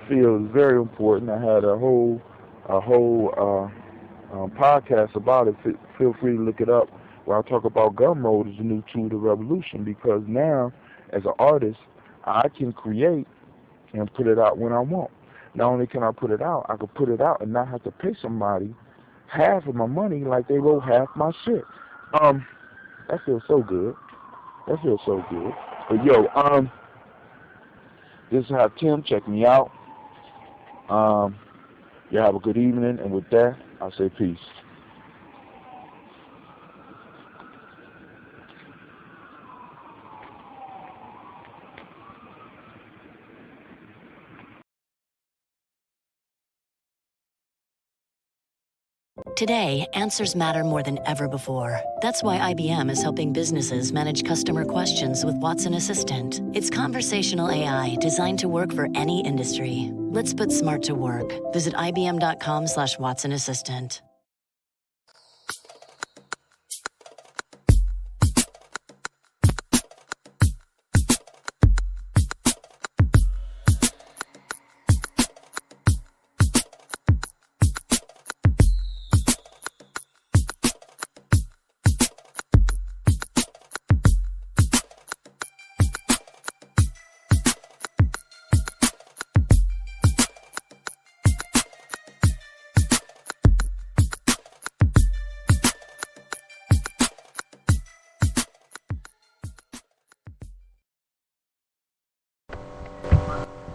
S11: feel is very important. I had a whole podcast about it. Feel free to look it up, where I talk about Gumroad as a new tool to revolution, because now, as an artist, I can create and put it out when I want. Not only can I put it out, I can put it out and not have to pay somebody half of my money like they wrote half my shit. That feels so good. That feels so good. But yo, this is how Tim, check me out. You have a good evening, and with that, I'll say peace.
S6: Today, answers matter more than ever before. That's why IBM is helping businesses manage customer questions with Watson Assistant. It's conversational AI designed to work for any industry. Let's put smart to work. Visit IBM.com/Watson Assistant.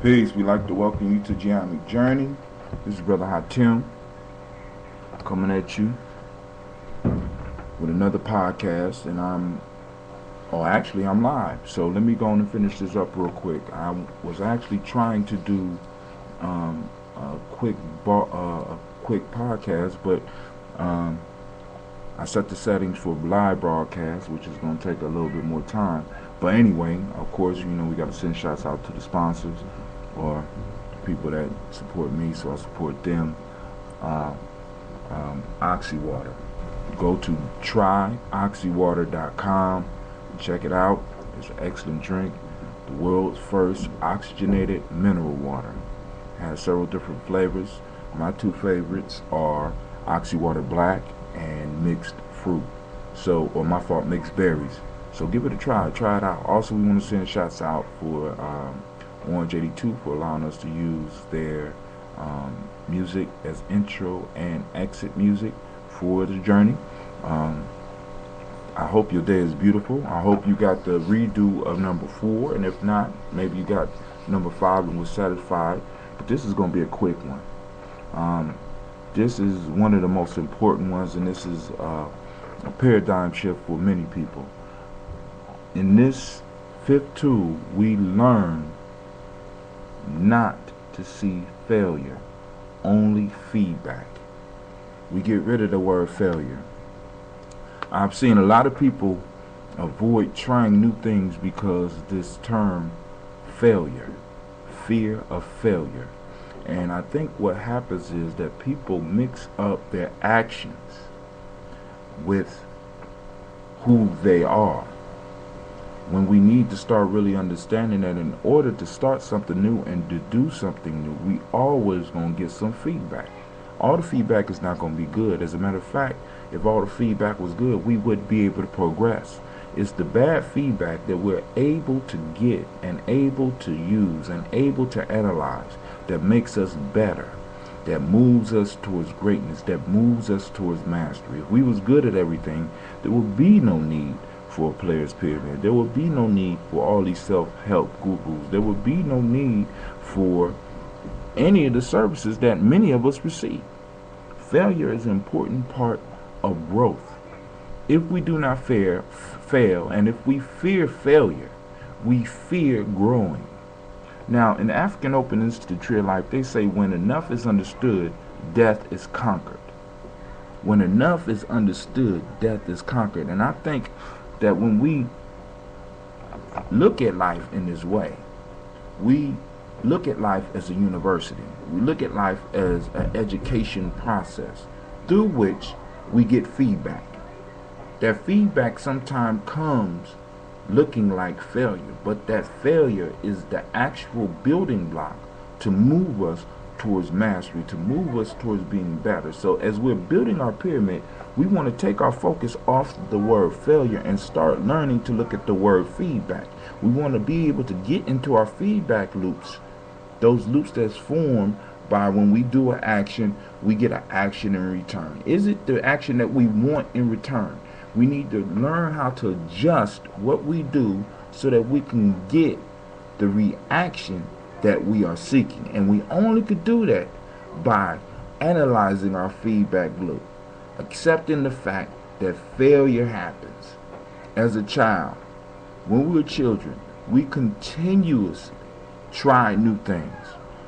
S11: Peace. We'd like to welcome you to Gye-Nyame Journey. This is Brother Hatim coming at you with another podcast, and I'm live. So let me go on and finish this up real quick. I was actually trying to do a quick podcast, but I set the settings for live broadcast, which is going to take a little bit more time. But anyway, of course, you know, we got to send shots out to the sponsors or people that support me, so I support them. Oxy Water. Go to tryoxywater.com. Check it out. It's an excellent drink. The world's first oxygenated mineral water. It has several different flavors. My two favorites are Oxy Water Black and mixed fruit. Mixed berries. So give it a try. Try it out. Also, we want to send shots out for Orange82 for allowing us to use their music as intro and exit music for the journey. I hope your day is beautiful. I hope you got the redo of number 4, and if not, maybe you got number 5 and was satisfied. But this is going to be a quick one. This is one of the most important ones, and this is a paradigm shift for many people. In this 5th tool, we learn not to see failure, only feedback. We get rid of the word failure. I've seen a lot of people avoid trying new things because this term failure, fear of failure. And I think what happens is that people mix up their actions with who they are, when we need to start really understanding that in order to start something new and to do something new, we always going to get some feedback. All the feedback is not going to be good. As a matter of fact, if all the feedback was good, we would be able to progress. It's the bad feedback that we're able to get and able to use and able to analyze that makes us better, that moves us towards greatness, that moves us towards mastery. If we was good at everything, there would be no need for a player's pyramid. There would be no need for all these self-help gurus. There would be no need for any of the services that many of us receive. Failure is an important part of growth. If we do not fail, and if we fear failure, we fear growing. Now, in the African Open Institute Tree of Life, they say when enough is understood, death is conquered. When enough is understood, death is conquered. And I think that when we look at life in this way, we look at life as a university. We look at life as an education process through which we get feedback. That feedback sometimes comes looking like failure, but that failure is the actual building block to move us towards mastery, to move us towards being better. So as we're building our pyramid, we want to take our focus off the word failure and start learning to look at the word feedback. We want to be able to get into our feedback loops, those loops that's formed by when we do an action, we get an action in return. Is it the action that we want in return? We need to learn how to adjust what we do so that we can get the reaction that we are seeking. And we only could do that by analyzing our feedback loop, accepting the fact that failure happens. As a child, when we were children, we continuously try new things.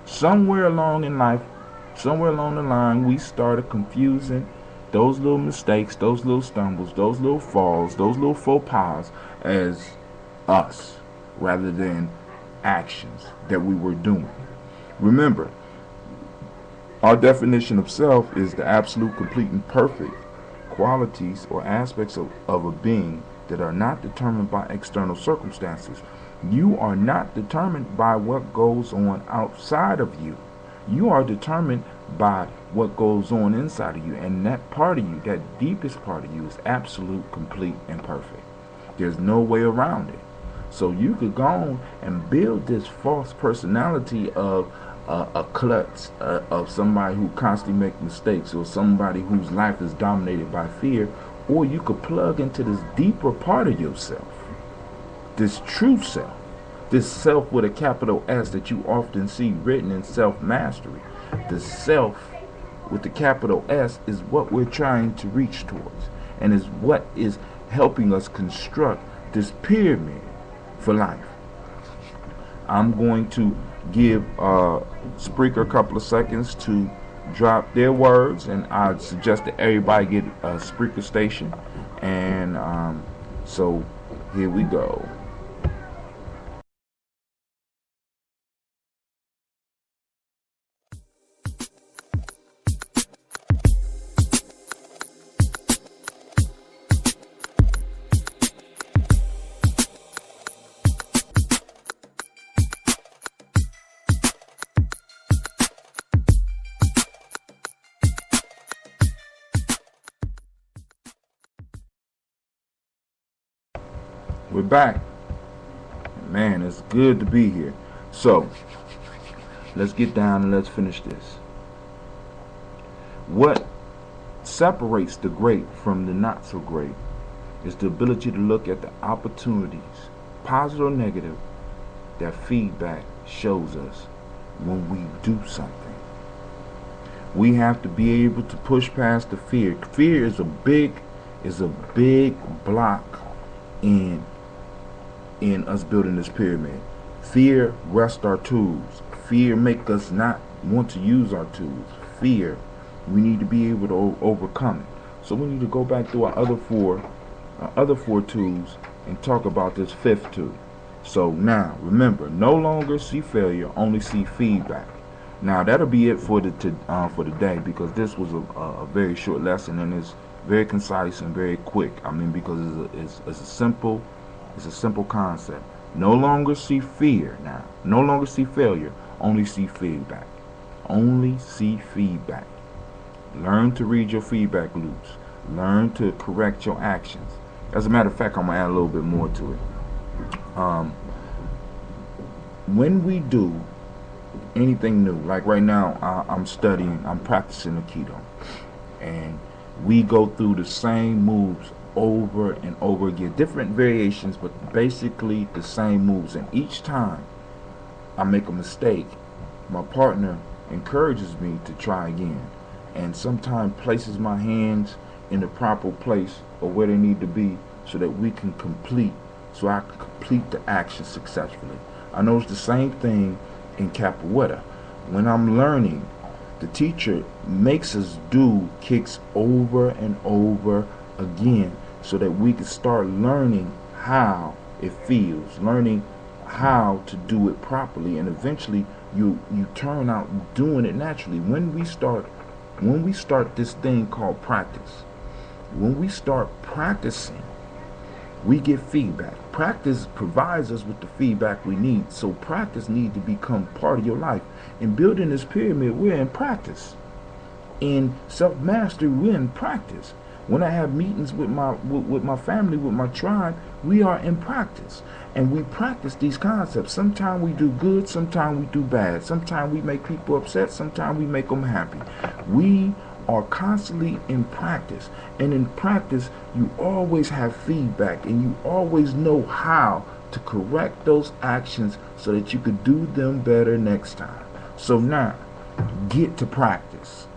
S11: Somewhere along in life, somewhere along the line, we started confusing those little mistakes, those little stumbles, those little falls, those little faux pas as us rather than actions that we were doing. Remember, our definition of self is the absolute, complete, and perfect qualities or aspects of a being that are not determined by external circumstances. You are not determined by what goes on outside of you. You are determined by what goes on inside of you, and that part of you, that deepest part of you, is absolute, complete, and perfect. There's no way around it. So you could go on and build this false personality of a klutz, of somebody who constantly makes mistakes, or somebody whose life is dominated by fear, or you could plug into this deeper part of yourself, this true self, this self with a capital S that you often see written in self-mastery. The self with the capital S is what we're trying to reach towards, and is what is helping us construct this pyramid for life. I'm going to give Spreaker a couple of seconds to drop their words, and I suggest that everybody get a Spreaker station. And so here we go. We're back. Man, it's good to be here. So, let's get down and let's finish this. What separates the great from the not so great It's the ability to look at the opportunities, positive or negative, that feedback shows us when we do something. We have to be able to push past the fear. Fear is a big block in us building this pyramid. Fear rests our tools. Fear make us not want to use our tools. Fear, we need to be able to overcome it. So we need to go back through our other four tools and talk about this fifth tool. So now, remember, no longer see failure, only see feedback. Now that'll be it for the day, because this was a very short lesson, and it's very concise and very quick. I mean, because it's a simple concept. No longer see fear now. No longer see failure, only see feedback. Only see feedback. Learn to read your feedback loops. Learn to correct your actions. As a matter of fact, I'm gonna add a little bit more to it. When we do anything new, like right now, I'm practicing Aikido, and we go through the same moves over and over again, different variations, but basically the same moves. And each time I make a mistake, my partner encourages me to try again, and sometimes places my hands in the proper place or where they need to be, so that I can complete the action successfully. I notice the same thing in capoeira. When I'm learning, the teacher makes us do kicks over and over again, so that we can start learning how it feels, learning how to do it properly, and eventually you turn out doing it naturally. When we start this thing called practice, when we start practicing, we get feedback. Practice provides us with the feedback we need. So practice needs to become part of your life. In building this pyramid, we're in practice. In self-mastery, we're in practice. When I have meetings with my family, with my tribe, we are in practice. And we practice these concepts. Sometimes we do good, sometimes we do bad. Sometimes we make people upset, sometimes we make them happy. We are constantly in practice, and in practice you always have feedback, and you always know how to correct those actions so that you could do them better next time. So now, get to practice.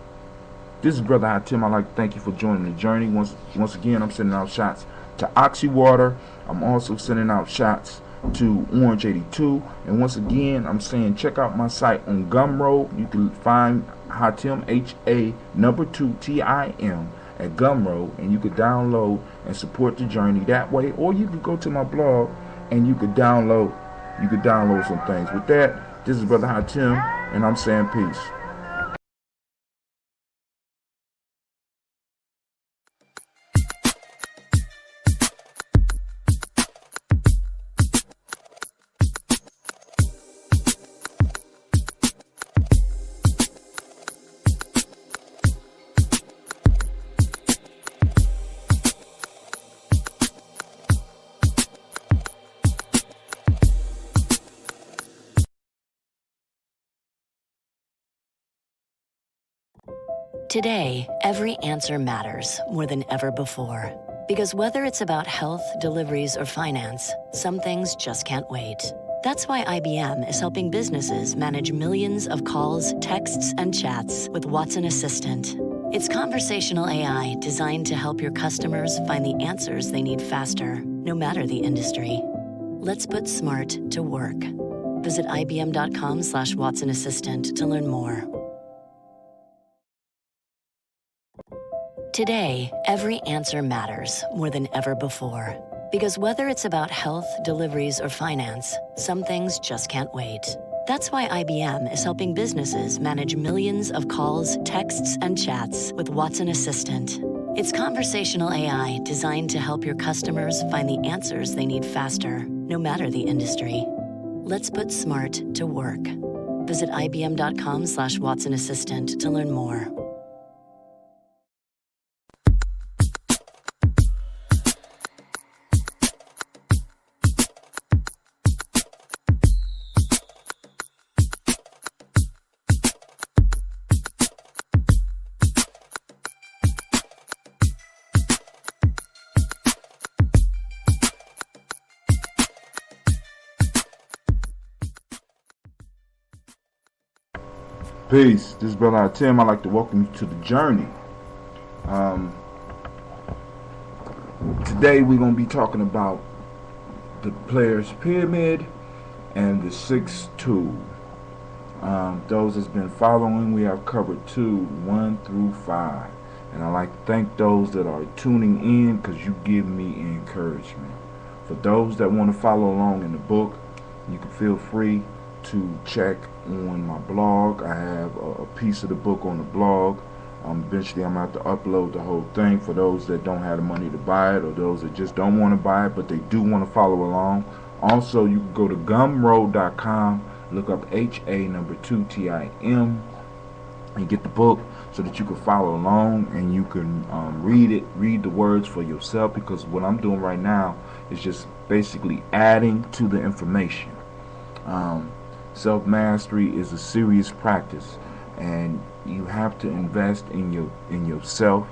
S11: This is Brother Tim. I'd like to thank you for joining the journey. Once again, I'm sending out shots to Oxy Water. I'm also sending out shots to Orange 82, and once again I'm saying check out my site on Gumroad. You can find Hatim, HA2TIM at Gumroad, and you could download and support the journey that way, or you could go to my blog and you could download some things. With that, this is Brother Hatim, and I'm saying peace.
S6: Today, every answer matters more than ever before. Because whether it's about health, deliveries, or finance, some things just can't wait. That's why IBM is helping businesses manage millions of calls, texts, and chats with Watson Assistant. It's conversational AI designed to help your customers find the answers they need faster, no matter the industry. Let's put smart to work. Visit ibm.com/Watson Assistant to learn more. Today, every answer matters more than ever before. Because whether it's about health, deliveries, or finance, some things just can't wait. That's why IBM is helping businesses manage millions of calls, texts, and chats with Watson Assistant. It's conversational AI designed to help your customers find the answers they need faster, no matter the industry. Let's put smart to work. Visit ibm.com/Watson Assistant to learn more.
S11: Peace. This is Brother Tim. I'd like to welcome you to the journey. Today we're going to be talking about the player's pyramid and the 6 tool. Those that's been following, we have covered 1 through 5. And I'd like to thank those that are tuning in because you give me encouragement. For those that want to follow along in the book, you can feel free to check on my blog. I have a piece of the book on the blog. Eventually I'm going to have to upload the whole thing for those that don't have the money to buy it, or those that just don't want to buy it but they do want to follow along. Also, you can go to gumroad.com, look up HA2TIM, and get the book so that you can follow along and you can read the words for yourself, because what I'm doing right now is just basically adding to the information. Self-mastery is a serious practice, and you have to invest in yourself,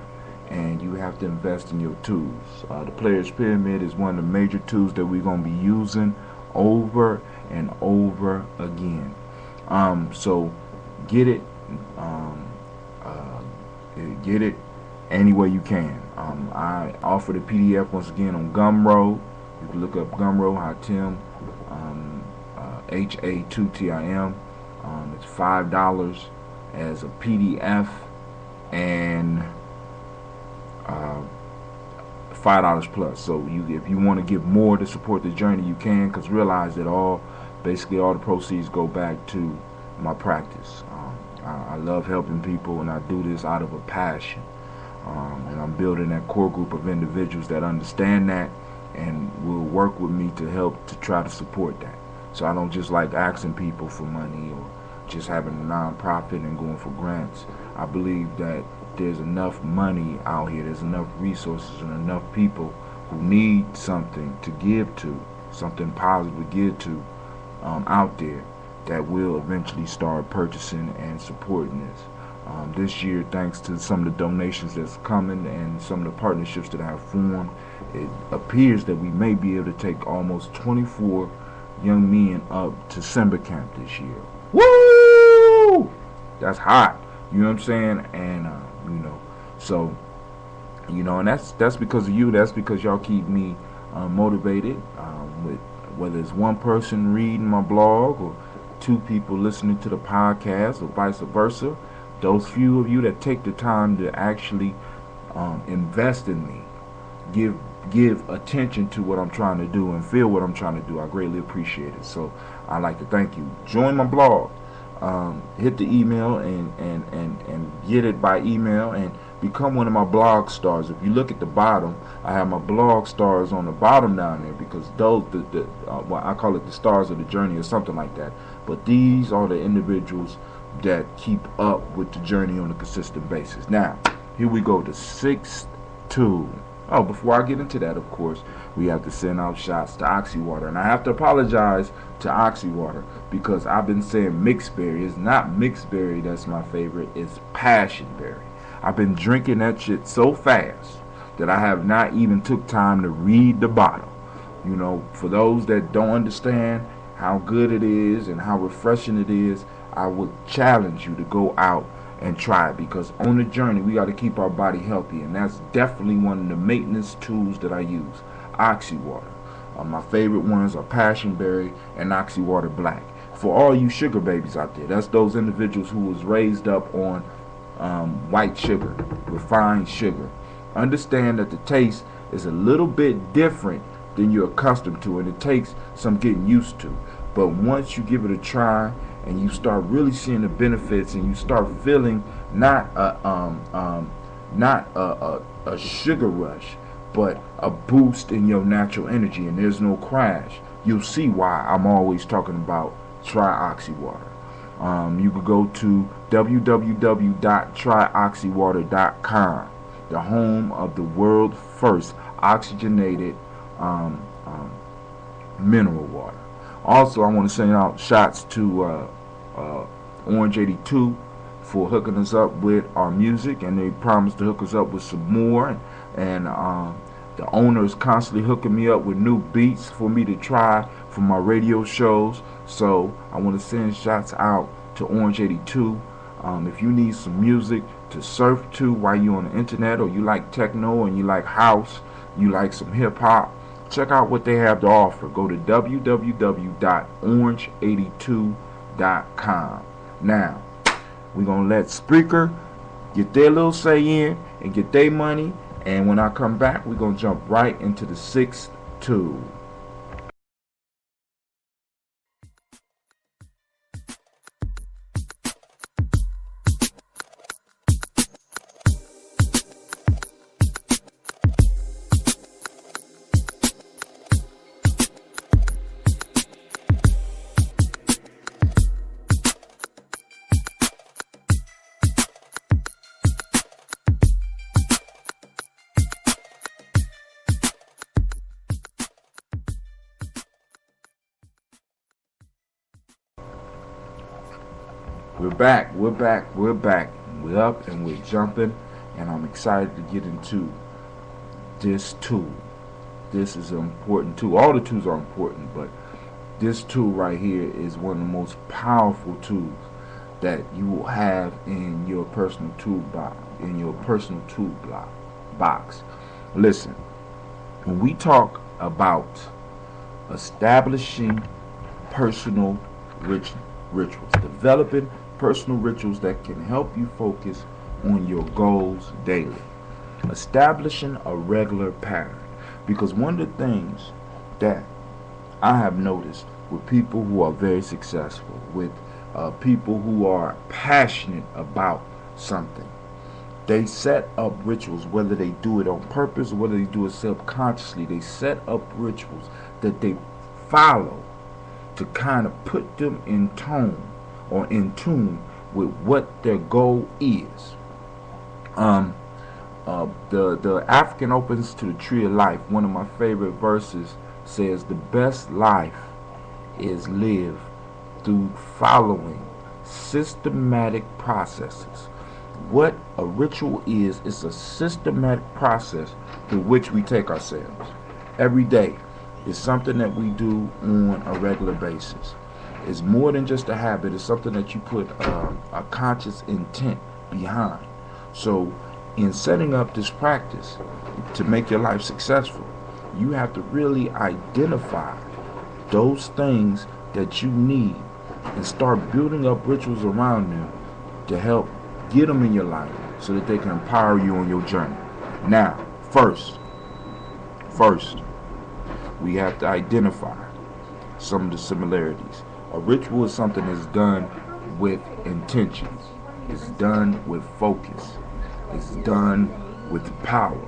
S11: and you have to invest in your tools. The player's pyramid is one of the major tools that we're going to be using over and over again. So get it any way you can. I offer the PDF once again on Gumroad. You can look up Gumroad, Hatim, HA2TIM. It's $5 as a PDF and $5 plus. So if you want to give more to support the journey, you can, because realize that basically all the proceeds go back to my practice. I love helping people, and I do this out of a passion. And I'm building that core group of individuals that understand that and will work with me to help to try to support that. So I don't just like asking people for money or just having a non-profit and going for grants. I believe that there's enough money out here, there's enough resources and enough people who need something to give to, something positive to give to out there, that will eventually start purchasing and supporting this. This year, thanks to some of the donations that's coming and some of the partnerships that I have formed, it appears that we may be able to take almost 24 young men up to Simba Camp this year. Woo! That's hot. You know what I'm saying? And so and that's because of you. That's because y'all keep me motivated. With whether it's one person reading my blog or 2 people listening to the podcast or vice versa, those few of you that take the time to actually invest in me, give attention to what I'm trying to do and feel what I'm trying to do, I greatly appreciate it. So I'd like to thank you. Join my blog. Hit the email and get it by email and become one of my blog stars. If you look at the bottom, I have my blog stars on the bottom down there, because those well, I call it the stars of the journey or something like that. But these are the individuals that keep up with the journey on a consistent basis. Now, here we go, the 6th tool. Oh, before I get into that, of course, we have to send out shots to Oxywater. And I have to apologize to Oxywater, because I've been saying mixed berry. It's not mixed berry that's my favorite, it's passion berry. I've been drinking that shit so fast that I have not even took time to read the bottle. For those that don't understand how good it is and how refreshing it is, I would challenge you to go out and try it, because on the journey we got to keep our body healthy, and that's definitely one of the maintenance tools that I use. Oxywater. My favorite ones are Passion Berry and Oxywater Black. For all you sugar babies out there, that's those individuals who was raised up on white sugar, refined sugar. Understand that the taste is a little bit different than you're accustomed to, and it takes some getting used to. But once you give it a try and you start really seeing the benefits, and you start feeling not a sugar rush, but a boost in your natural energy, and there's no crash, you'll see why I'm always talking about try Oxywater. You could go to www.tryoxywater.com, the home of the world's first oxygenated mineral water. Also, I want to send out shots to Orange 82 for hooking us up with our music, and they promised to hook us up with some more. And the owner is constantly hooking me up with new beats for me to try for my radio shows. So I want to send shots out to Orange 82. If you need some music to surf to while you're on the internet, or you like techno and you like house, you like some hip hop, check out what they have to offer. Go to www.orange82.com. Now, we're going to let Spreaker get their little say in and get their money. And when I come back, we're going to jump right into the 6th tube. We're back. We're up and we're jumping, and I'm excited to get into this tool. This is an important tool. All the tools are important, but this tool right here is one of the most powerful tools that you will have in your personal toolbox. Listen, when we talk about establishing personal rituals, developing personal rituals that can help you focus on your goals daily, establishing a regular pattern. Because one of the things that I have noticed with people who are very successful, with people who are passionate about something, they set up rituals, whether they do it on purpose or whether they do it subconsciously. They set up rituals that they follow to kind of put them in tone or in tune with what their goal is. The African opens to the tree of life. One of my favorite verses says, "The best life is lived through following systematic processes." What a ritual is a systematic process through which we take ourselves. Every day is something that we do on a regular basis. It's more than just a habit. It's something that you put a conscious intent behind. So in setting up this practice to make your life successful, you have to really identify those things that you need and start building up rituals around them to help get them in your life so that they can empower you on your journey. Now, first, we have to identify some of the similarities. A ritual is something that's done with intentions. It's done with focus. It's done with power.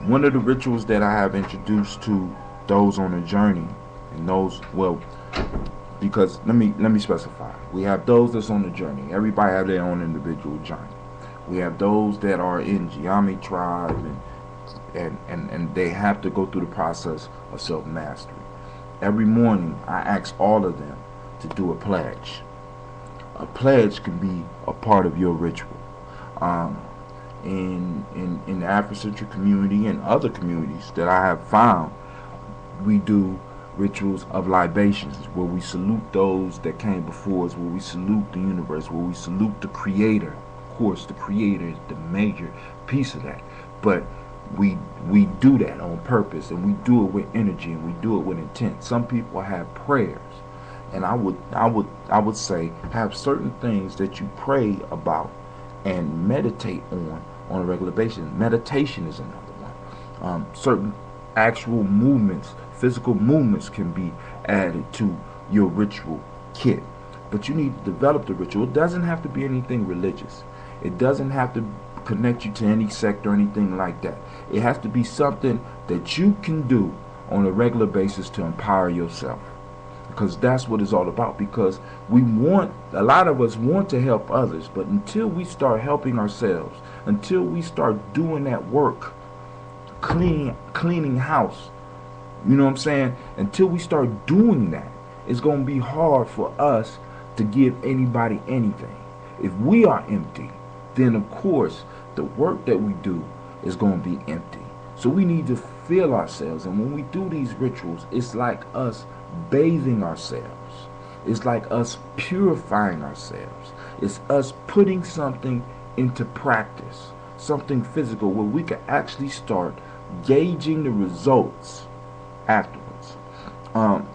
S11: One of the rituals that I have introduced to those on a journey, and those, well, because let me specify. We have those that's on the journey. Everybody have their own individual journey. We have those that are in Gye-Nyame tribe and they have to go through the process of self-mastery. Every morning I ask all of them to do a pledge. A pledge can be a part of your ritual. In the Afrocentric community and other communities that I have found, we do rituals of libations where we salute those that came before us, where we salute the universe, where we salute the creator. Of course, the creator is the major piece of that, but we do that on purpose, and we do it with energy, and we do it with intent. Some people have prayers, and I would say have certain things that you pray about and meditate on a regular basis. Meditation is another one. Certain actual movements, physical movements, can be added to your ritual kit. But you need to develop the ritual. It doesn't have to be anything religious. It doesn't have to connect you to any sect or anything like that. It has to be something that you can do on a regular basis to empower yourself. Because that's what it's all about. Because a lot of us want to help others, but until we start helping ourselves, until we start doing that work, cleaning house, you know what I'm saying? Until we start doing that, it's going to be hard for us to give anybody anything. If we are empty, then of course the work that we do is going to be empty. So we need to fill ourselves, and when we do these rituals, it's like us bathing ourselves. It's like us purifying ourselves. It's us putting something into practice, something physical where we can actually start gauging the results afterwards.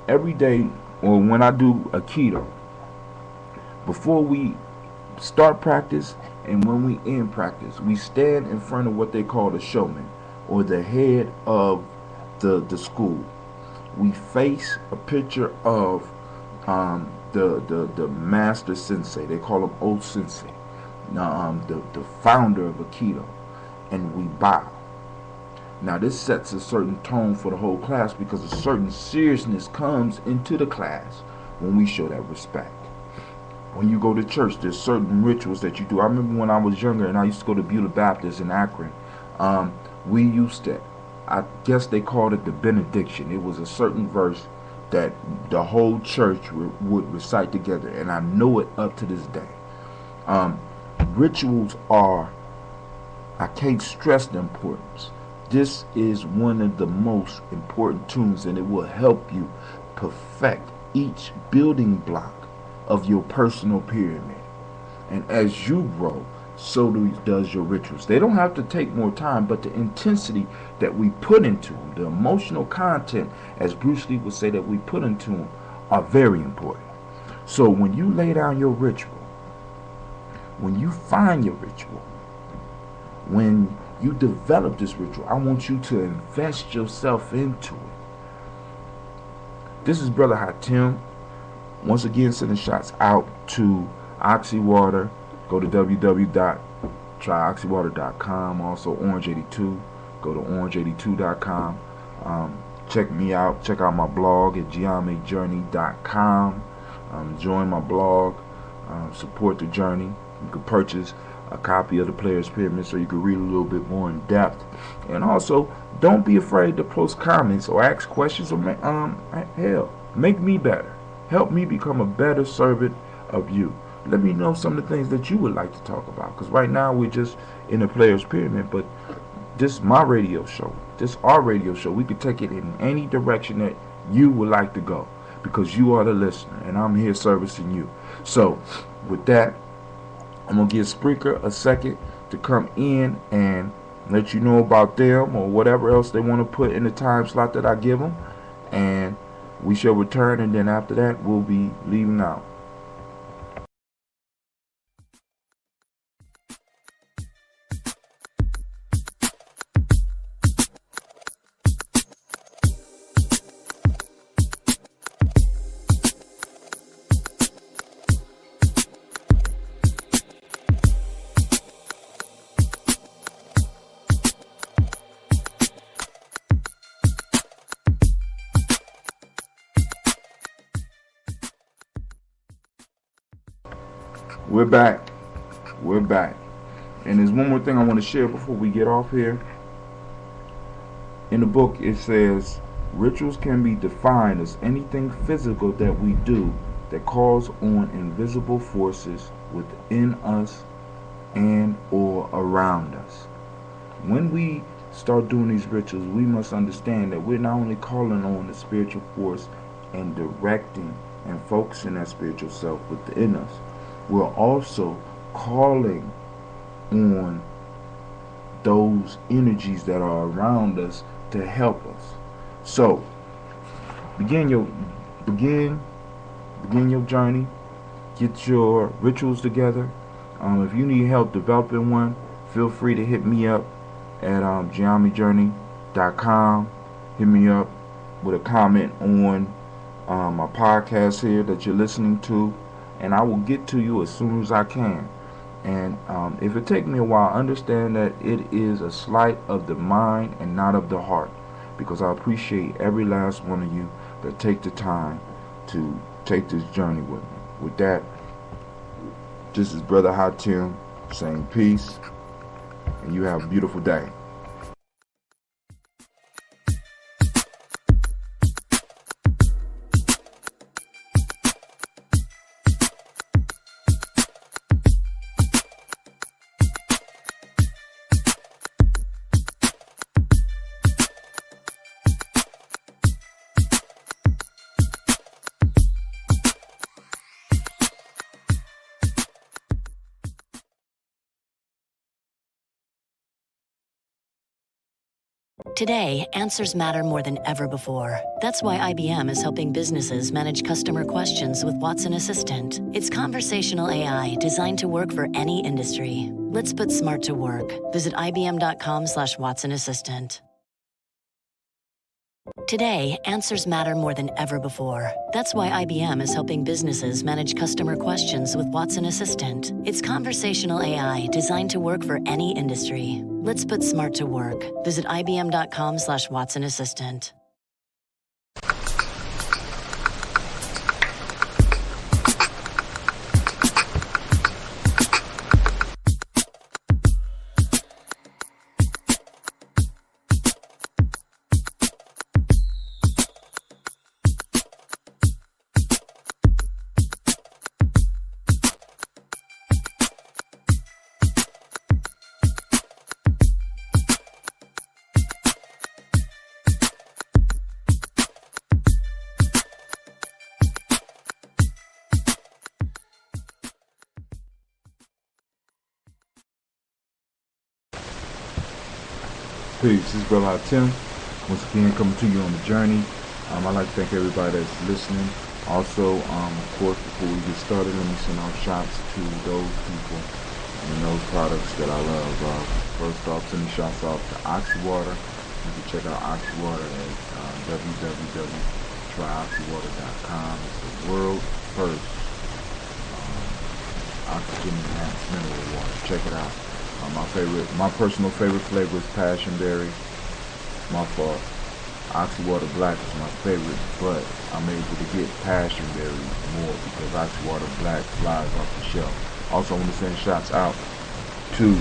S11: Every day, or when I do a keto, before we start practice and when we end practice, we stand in front of what they call the showman, or the head of the school. We face a picture of the master sensei. They call him old sensei, the founder of Aikido, and we bow. Now this sets a certain tone for the whole class, because a certain seriousness comes into the class when we show that respect. When you go to church, there's certain rituals that you do. I remember when I was younger and I used to go to Beulah Baptist in Akron. We used to, I guess they called it the benediction. It was a certain verse that the whole church would recite together, and I know it up to this day. Rituals are, I can't stress the importance. This is one of the most important tools, and it will help you perfect each building block of your personal pyramid. And as you grow, so does your rituals. They don't have to take more time, but the intensity that we put into them, the emotional content, as Bruce Lee would say, that we put into them, are very important. So when you lay down your ritual, when you find your ritual, when you develop this ritual, I want you to invest yourself into it. This is Brother Hatim. Once again, sending shots out to Oxy Water. Go to www.tryoxywater.com. Also Orange82. Go to orange82.com. Check me out. Check out my blog at GNJ.com. Join my blog. Support the journey. You can purchase a copy of the Player's Pyramid so you can read a little bit more in depth. And also, don't be afraid to post comments or ask questions, or hell, make me better. Help me become a better servant of you. Let me know some of the things that you would like to talk about, because right now we're just in the Player's Pyramid, but this is my radio show. This is our radio show. We could take it in any direction that you would like to go, because you are the listener and I'm here servicing you. So with that, I'm going to give Spreaker a second to come in and let you know about them or whatever else they want to put in the time slot that I give them. And we shall return, and then after that, we'll be leaving out. We're back. We're back. And there's one more thing I want to share before we get off here. In the book, it says, rituals can be defined as anything physical that we do that calls on invisible forces within us and or around us. When we start doing these rituals, we must understand that we're not only calling on the spiritual force and directing and focusing that spiritual self within us, we're also calling on those energies that are around us to help us. So begin your journey. Get your rituals together. If you need help developing one, feel free to hit me up at GyeNyameJourney.com. Hit me up with a comment on my podcast here that you're listening to, and I will get to you as soon as I can. And if it takes me a while, understand that it is a sleight of the mind and not of the heart, because I appreciate every last one of you that take the time to take this journey with me. With that, this is Brother Hatim saying peace, and you have a beautiful day.
S6: Today, answers matter more than ever before. That's why IBM is helping businesses manage customer questions with Watson Assistant. It's conversational AI designed to work for any industry. Let's put smart to work. Visit ibm.com/Watson Assistant. Today, answers matter more than ever before. That's why IBM is helping businesses manage customer questions with Watson Assistant. It's conversational AI designed to work for any industry. Let's put smart to work. Visit ibm.com/Watson Assistant.
S11: Peace, this is Brother Tim. Once again, coming to you on the journey. I'd like to thank everybody that's listening. Also, of course, before we get started, let me send out shots to those people and those products that I love. First off, sending shots off to Oxywater. You can check out Oxywater at www.tryoxywater.com. It's the world's first oxygen enhanced mineral water. Check it out. My personal favorite flavor is passion berry. My fault. Oxywater Black is my favorite, but I'm able to get passion berry more because Oxywater Black flies off the shelf. Also, I want to send shots out to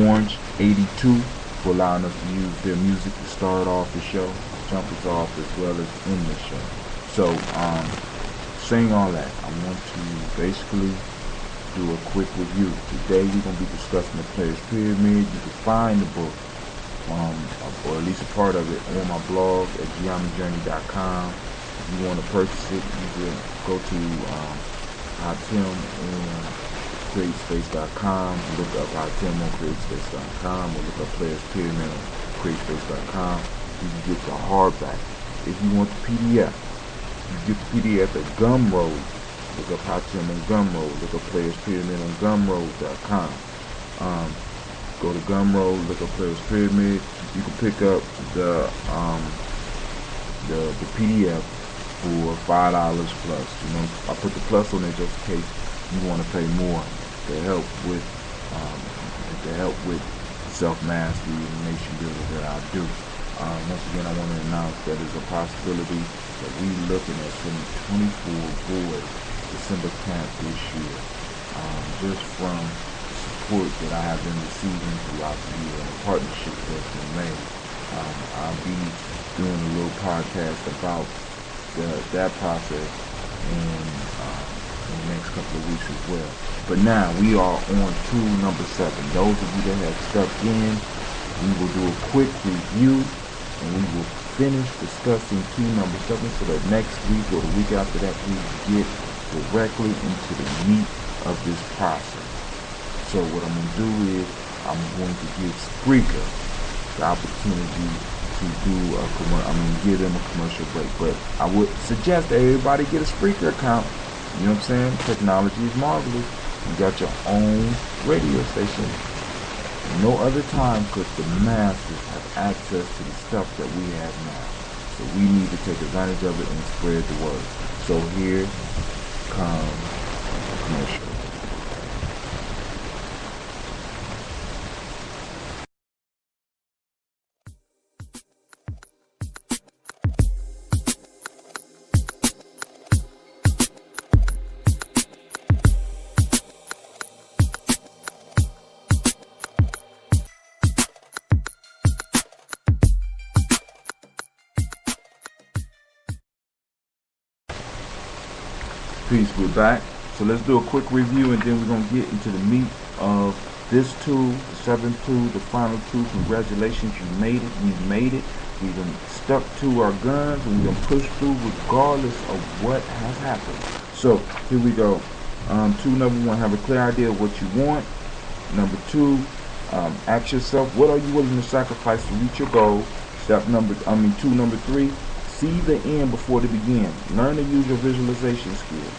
S11: Orange 82 for allowing us to use their music to start off the show, jump us off, as well as end the show. So, saying all that, I want to basically do a quick review. Today we're going to be discussing the Player's Pyramid. You can find the book, or at least a part of it, on my blog at GNJ.com. If you want to purchase it, you can go to Tim on CreateSpace.com, look up Tim on CreateSpace.com, or look up Player's Pyramid on CreateSpace.com. You can get the hardback. If you want the PDF, you get the PDF at Gumroad. Look up Tim on Gumroad. Look up Players Pyramid on Gumroad.com. Go to Gumroad, look up Players Pyramid. You can pick up the PDF for $5 plus. You know, I put the plus on there just in case you want to pay more to help with self-mastery and nation building that I do. Once again, I want to announce that there's a possibility that we're looking at sending 24 boys December camp this year, just from the support that I have been receiving throughout the year and the partnership that's been made. I'll be doing a little podcast about that process in the next couple of weeks as well. But now we are on tool number 7. Those of you that have stuck in, we will do a quick review and we will finish discussing tool number 7 so that next week or the week after that we get directly into the meat of this process. So what I'm going to do is I'm going to give Spreaker the opportunity to give them a commercial break. But I would suggest that everybody get a Spreaker account. You know what I'm saying? Technology is marvelous. You got your own radio station. No other time could the masses have access to the stuff that we have now. So we need to take advantage of it and spread the word. So here comes commercial. Peace, we're back. So let's do a quick review and then we're going to get into the meat of this tool, the 7th tool, the final tool. Congratulations, you made it. We've made it. We've been stuck to our guns and we've been pushed through regardless of what has happened. So here we go. Tool number 1, have a clear idea of what you want. Number 2, Ask yourself, what are you willing to sacrifice to reach your goal? Number 3, see the end before the begin. Learn to use your visualization skills.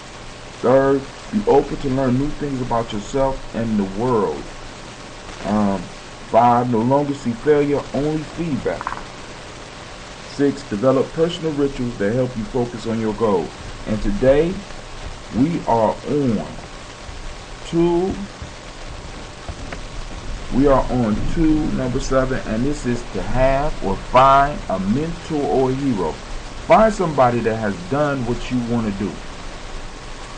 S11: 3rd, be open to learn new things about yourself and the world. 5, no longer see failure, only feedback. 6, develop personal rituals that help you focus on your goals. And today, we are on number 7, and this is to have or find a mentor or a hero. Find somebody that has done what you want to do.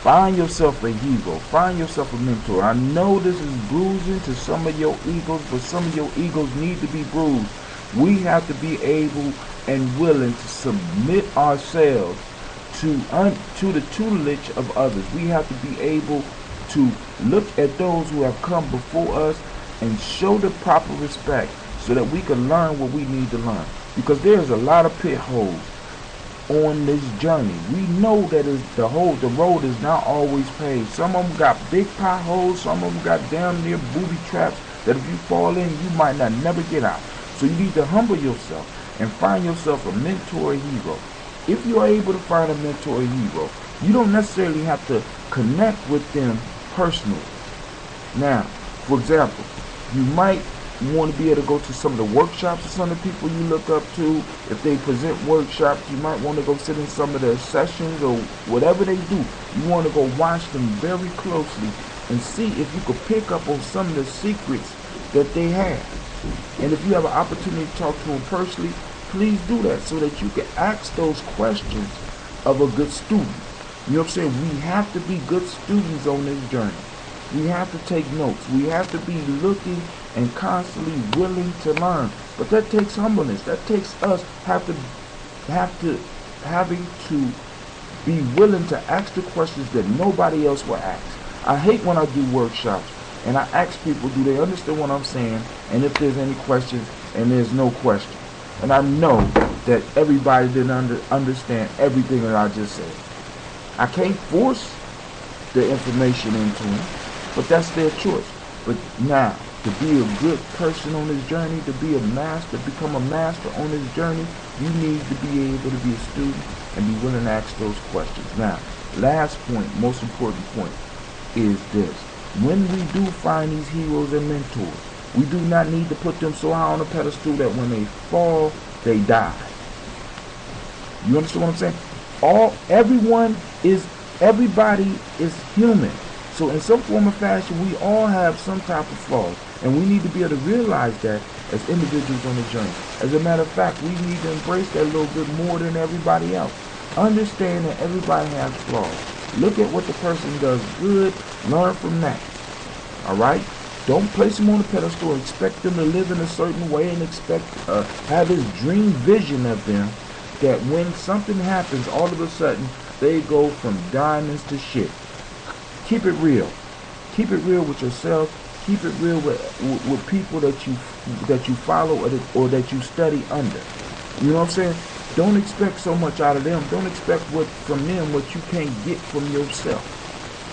S11: Find yourself a hero. Find yourself a mentor. I know this is bruising to some of your egos, but some of your egos need to be bruised. We have to be able and willing to submit ourselves to the tutelage of others. We have to be able to look at those who have come before us and show the proper respect so that we can learn what we need to learn. Because there's a lot of pit holes on this journey. We know that the road is not always paved. Some of them got big potholes, some of them got damn near booby traps that if you fall in, you might not never get out. So you need to humble yourself and find yourself a mentor or hero. If you are able to find a mentor or hero, you don't necessarily have to connect with them personally. Now, for example, you might want to be able to go to some of the workshops of some of the people you look up to. If they present workshops, you might want to go sit in some of their sessions or whatever they do. You want to go watch them very closely and see if you could pick up on some of the secrets that they have. And if you have an opportunity to talk to them personally, please do that so that you can ask those questions of a good student. You know what I'm saying? We have to be good students on this journey. We have to take notes. We have to be looking and constantly willing to learn. But that takes humbleness. That takes us having to be willing to ask the questions that nobody else will ask. I hate when I do workshops and I ask people, do they understand what I'm saying? And if there's any questions, and there's no question. And I know that everybody didn't understand everything that I just said. I can't force the information into them, but that's their choice. But now, to be a good person on this journey, to be a master, become a master on this journey, you need to be able to be a student and be willing to ask those questions. Now, last point, most important point, is this. When we do find these heroes and mentors, we do not need to put them so high on a pedestal that when they fall, they die. You understand what I'm saying? Everybody is human. So in some form or fashion, we all have some type of flaws. And we need to be able to realize that as individuals on the journey. As a matter of fact, we need to embrace that a little bit more than everybody else. Understand that everybody has flaws. Look at what the person does good. Learn from that. Alright? Don't place them on a pedestal and expect them to live in a certain way and have this dream vision of them that when something happens, all of a sudden, they go from diamonds to shit. Keep it real. Keep it real with yourself. Keep it real with people that you follow or that you study under. You know what I'm saying? Don't expect so much out of them. Don't expect from them what you can't get from yourself.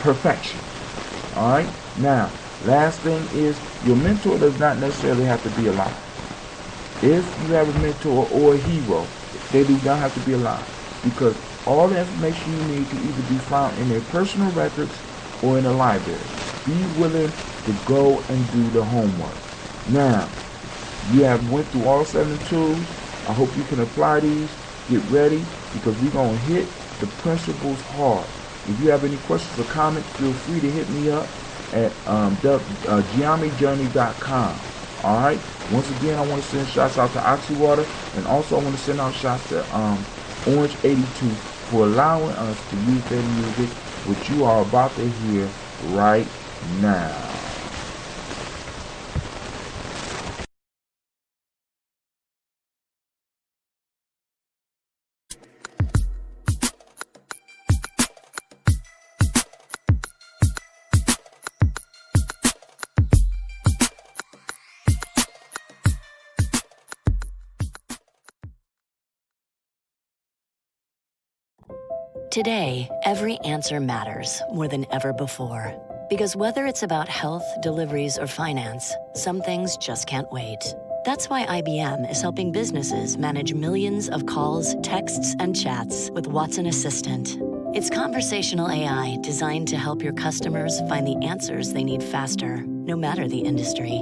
S11: Perfection. Alright? Now, last thing is, your mentor does not necessarily have to be alive. If you have a mentor or a hero, they do not have to be alive. Because all the information you need can either be found in their personal records or in a library. Be willing to go and do the homework. Now, you have went through all 7 tools. I hope you can apply these. Get ready, because we're going to hit the principles hard. If you have any questions or comments, feel free to hit me up at GyeNyameJourney.com. Alright? Once again, I want to send shouts out to Oxywater, and also I want to send out shouts to Orange 82 for allowing us to use their music, which you are about to hear right now.
S6: Today, every answer matters more than ever before. Because whether it's about health, deliveries, or finance, some things just can't wait. That's why IBM is helping businesses manage millions of calls, texts, and chats with Watson Assistant. It's conversational AI designed to help your customers find the answers they need faster, no matter the industry.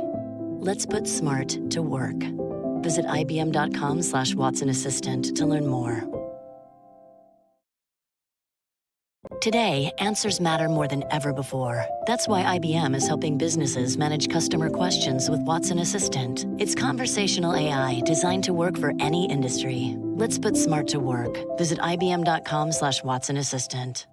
S6: Let's put smart to work. Visit ibm.com/Watson Assistant to learn more. Today, answers matter more than ever before. That's why IBM is helping businesses manage customer questions with Watson Assistant. It's conversational AI designed to work for any industry. Let's put smart to work. Visit ibm.com/Watson Assistant.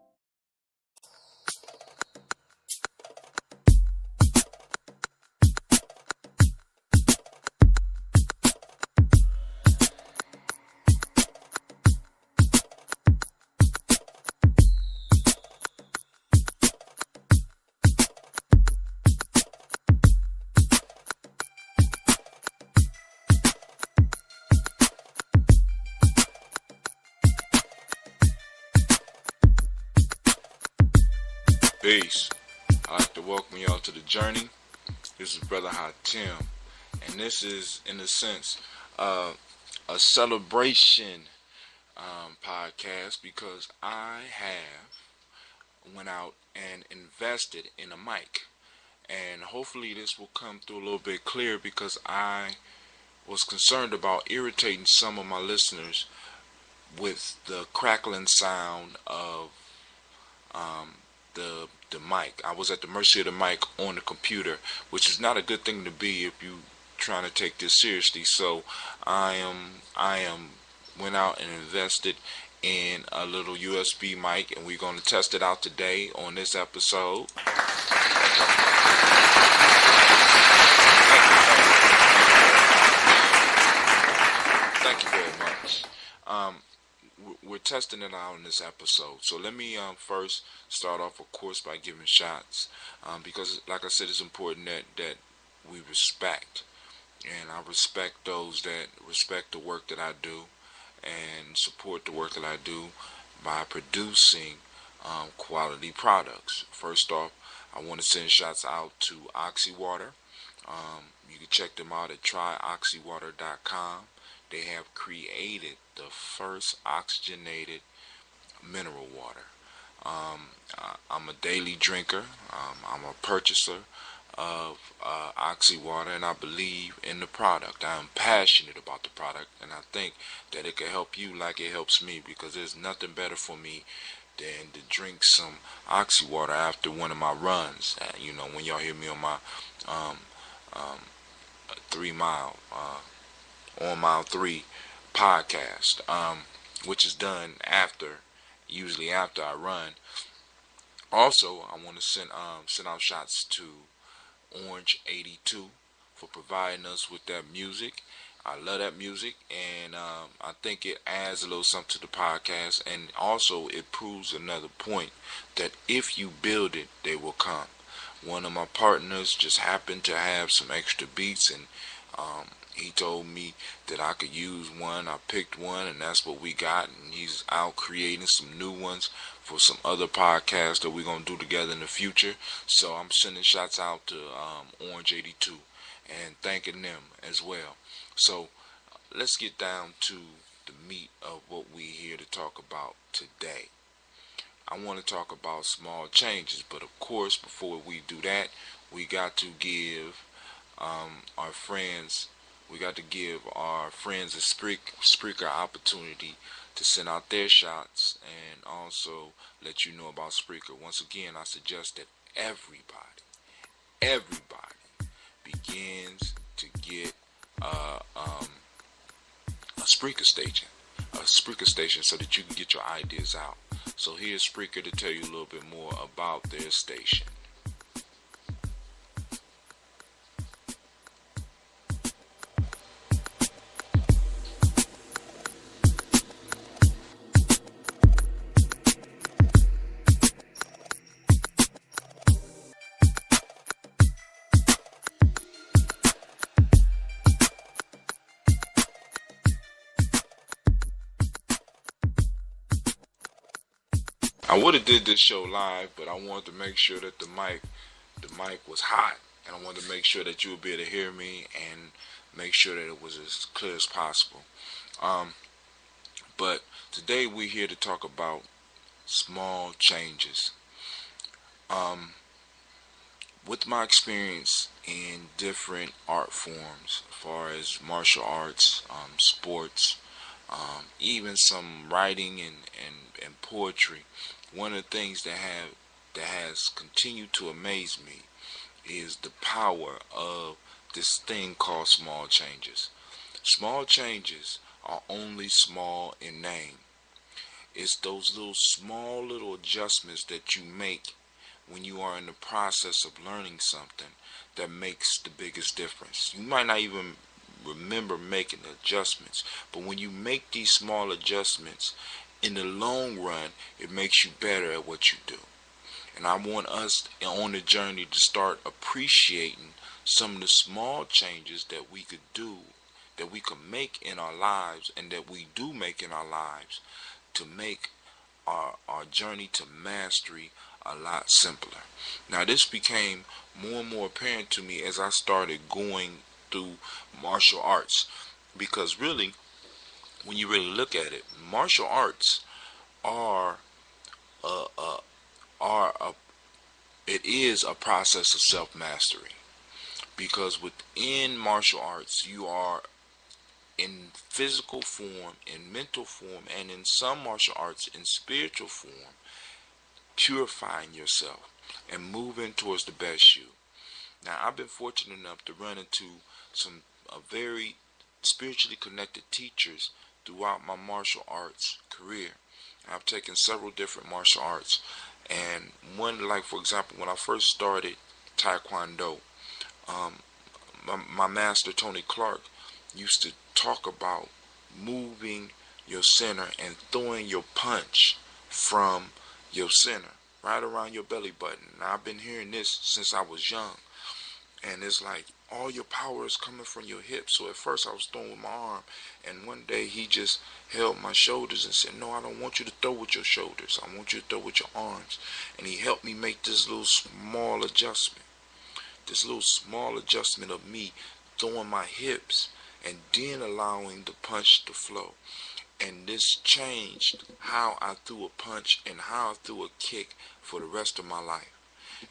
S1: Peace. I'd like to welcome y'all to the journey. This is Brother Hot Tim, and this is, in a sense, a celebration podcast because I have went out and invested in a mic, and hopefully this will come through a little bit clear because I was concerned about irritating some of my listeners with the crackling sound of the mic. I was at the mercy of the mic on the computer, which is not a good thing to be if you trying to take this seriously. So I went out and invested in a little USB mic, and we're going to test it out today on this episode. Thank you very much. We're testing it out in this episode. So let me first start off, of course, by giving shots. Because, like I said, it's important that we respect. And I respect those that respect the work that I do and support the work that I do by producing quality products. First off, I want to send shots out to Oxy Water. You can check them out at tryoxywater.com. They have created the first oxygenated mineral water. I'm a daily drinker. I'm a purchaser of Oxy Water, and I believe in the product. I'm passionate about the product, and I think that it can help you like it helps me, because there's nothing better for me than to drink some Oxy Water after one of my runs. You know, when y'all hear me on my 3 mile on mile 3 podcast, which is done usually after I run. Also, I want to send out shots to Orange 82 for providing us with that music. I love that music, and I think it adds a little something to the podcast, and also it proves another point that if you build it, they will come. One of my partners just happened to have some extra beats, and he told me that I could use one. I picked one, and that's what we got. And he's out creating some new ones for some other podcasts that we're going to do together in the future. So I'm sending shots out to Orange 82 and thanking them as well. So let's get down to the meat of what we're here to talk about today. I want to talk about small changes, but of course, before we do that, we got to give our friends a Spreaker opportunity to send out their shots and also let you know about Spreaker. Once again, I suggest that everybody begins to get a Spreaker station so that you can get your ideas out. So here's Spreaker to tell you a little bit more about their station. I would have did this show live, but I wanted to make sure that the mic was hot, and I wanted to make sure that you would be able to hear me and make sure that it was as clear as possible. But today we're here to talk about small changes. With my experience in different art forms, as far as martial arts, sports, even some writing and poetry, one of the things that has continued to amaze me is the power of this thing called small changes. Small changes are only small in name. It's those little adjustments that you make when you are in the process of learning something that makes the biggest difference. You might not even remember making the adjustments, but when you make these small adjustments, in the long run, it makes you better at what you do. And I want us on the journey to start appreciating some of the small changes that we could do, that we could make in our lives, and that we do make in our lives to make our journey to mastery a lot simpler. Now, this became more and more apparent to me as I started going through martial arts, because really, when you really look at it, martial arts are it is a process of self-mastery, because within martial arts you are in physical form, in mental form, and in some martial arts in spiritual form, purifying yourself and moving towards the best you. Now, I've been fortunate enough to run into some very spiritually connected teachers throughout my martial arts career. I've taken several different martial arts, and one, like for example, when I first started Taekwondo, my master Tony Clark used to talk about moving your center and throwing your punch from your center right around your belly button. Now, I've been hearing this since I was young, and it's like all your power is coming from your hips. So at first I was throwing with my arm, and one day he just held my shoulders and said, "No, I don't want you to throw with your shoulders. I want you to throw with your arms." And he helped me make this little small adjustment. This little small adjustment of me throwing my hips and then allowing the punch to flow. And this changed how I threw a punch and how I threw a kick for the rest of my life.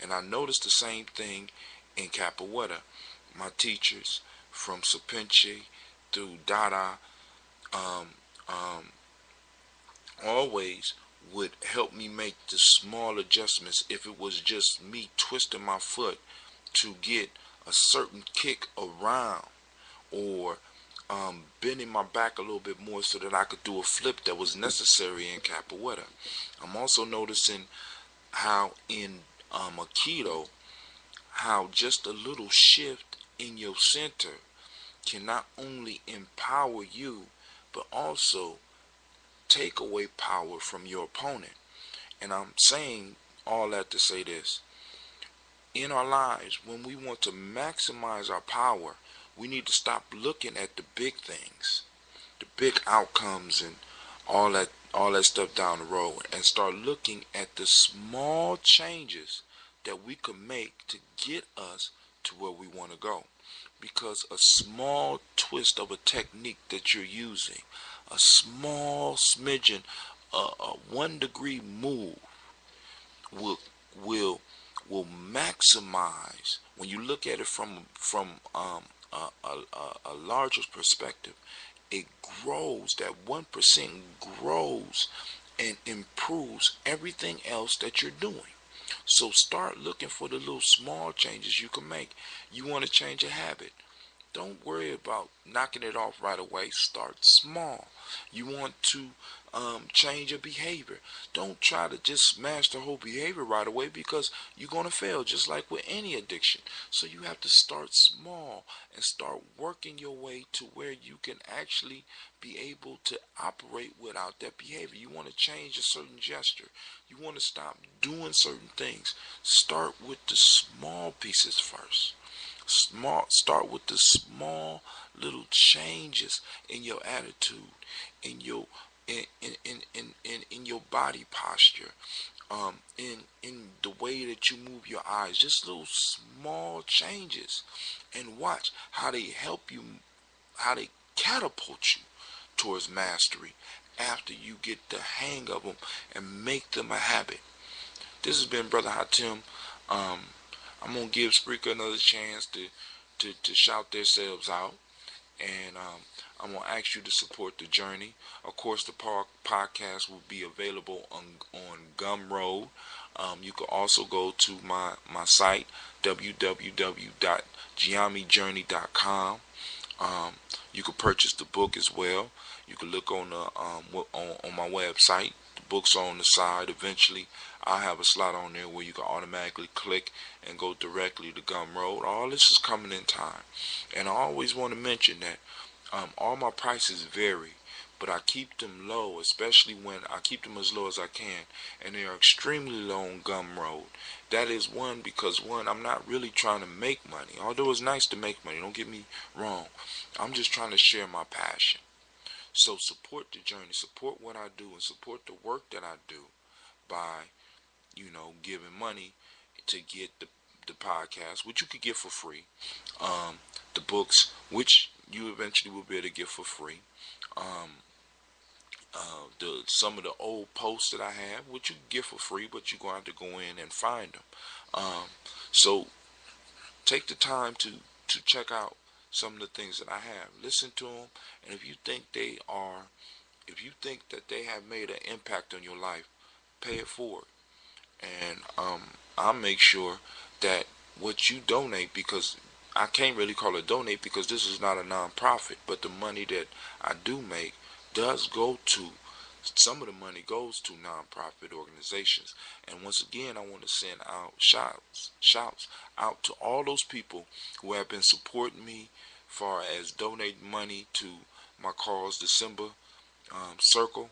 S1: And I noticed the same thing in capoeira. My teachers from Serpente through Dada always would help me make the small adjustments. If it was just me twisting my foot to get a certain kick around, or bending my back a little bit more so that I could do a flip that was necessary in capoeira. I'm also noticing how in Aikido, how just a little shift in your center can not only empower you, but also take away power from your opponent. And I'm saying all that to say this. In our lives, when we want to maximize our power, we need to stop looking at the big things, the big outcomes and all that stuff down the road, and start looking at the small changes that we can make to get us to where we want to go. Because a small twist of a technique that you're using, a small smidgen, a 1 degree move will maximize. When you look at it from a larger perspective, it grows. That 1% grows and improves everything else that you're doing. So start looking for the little small changes you can make. You want to change a habit. Don't worry about knocking it off right away. Start small. You want to change your behavior. Don't try to just smash the whole behavior right away, because you're going to fail, just like with any addiction. So you have to start small and start working your way to where you can actually be able to operate without that behavior. You want to change a certain gesture. You want to stop doing certain things. Start with the small pieces first. Start with the small little changes in your attitude, in your in your body posture, in the way that you move your eyes, just little small changes, and watch how they help you, how they catapult you towards mastery after you get the hang of them and make them a habit. This has been Brother Hatim. I'm gonna give Spreaker another chance to shout themselves out, and I'm gonna ask you to support the journey. Of course, the podcast will be available on Gumroad. You can also go to my site, www.GyeNyameJourney.com. You can purchase the book as well. You can look on the on my website. The book's on the side. Eventually, I'll have a slot on there where you can automatically click and go directly to Gumroad. All this is coming in time, and I always want to mention that all my prices vary, but I keep them low, especially when I keep them as low as I can, and they are extremely low on Gumroad. That is because I'm not really trying to make money, although it's nice to make money, don't get me wrong. I'm just trying to share my passion. So support the journey, support what I do, and support the work that I do by, giving money to get the podcast, which you could get for free, the books, which you eventually will be able to get for free, some of the old posts that I have, which you can get for free, but you're going to have to go in and find them. So take the time to check out some of the things that I have. Listen to them, and if you think that they have made an impact on your life, pay it forward. And I'll make sure that what you donate, because I can't really call it donate because this is not a non-profit, but the money that I do make does go to, some of the money goes to non-profit organizations. And once again, I want to send out shouts out to all those people who have been supporting me far as donating money to my cause, December Circle,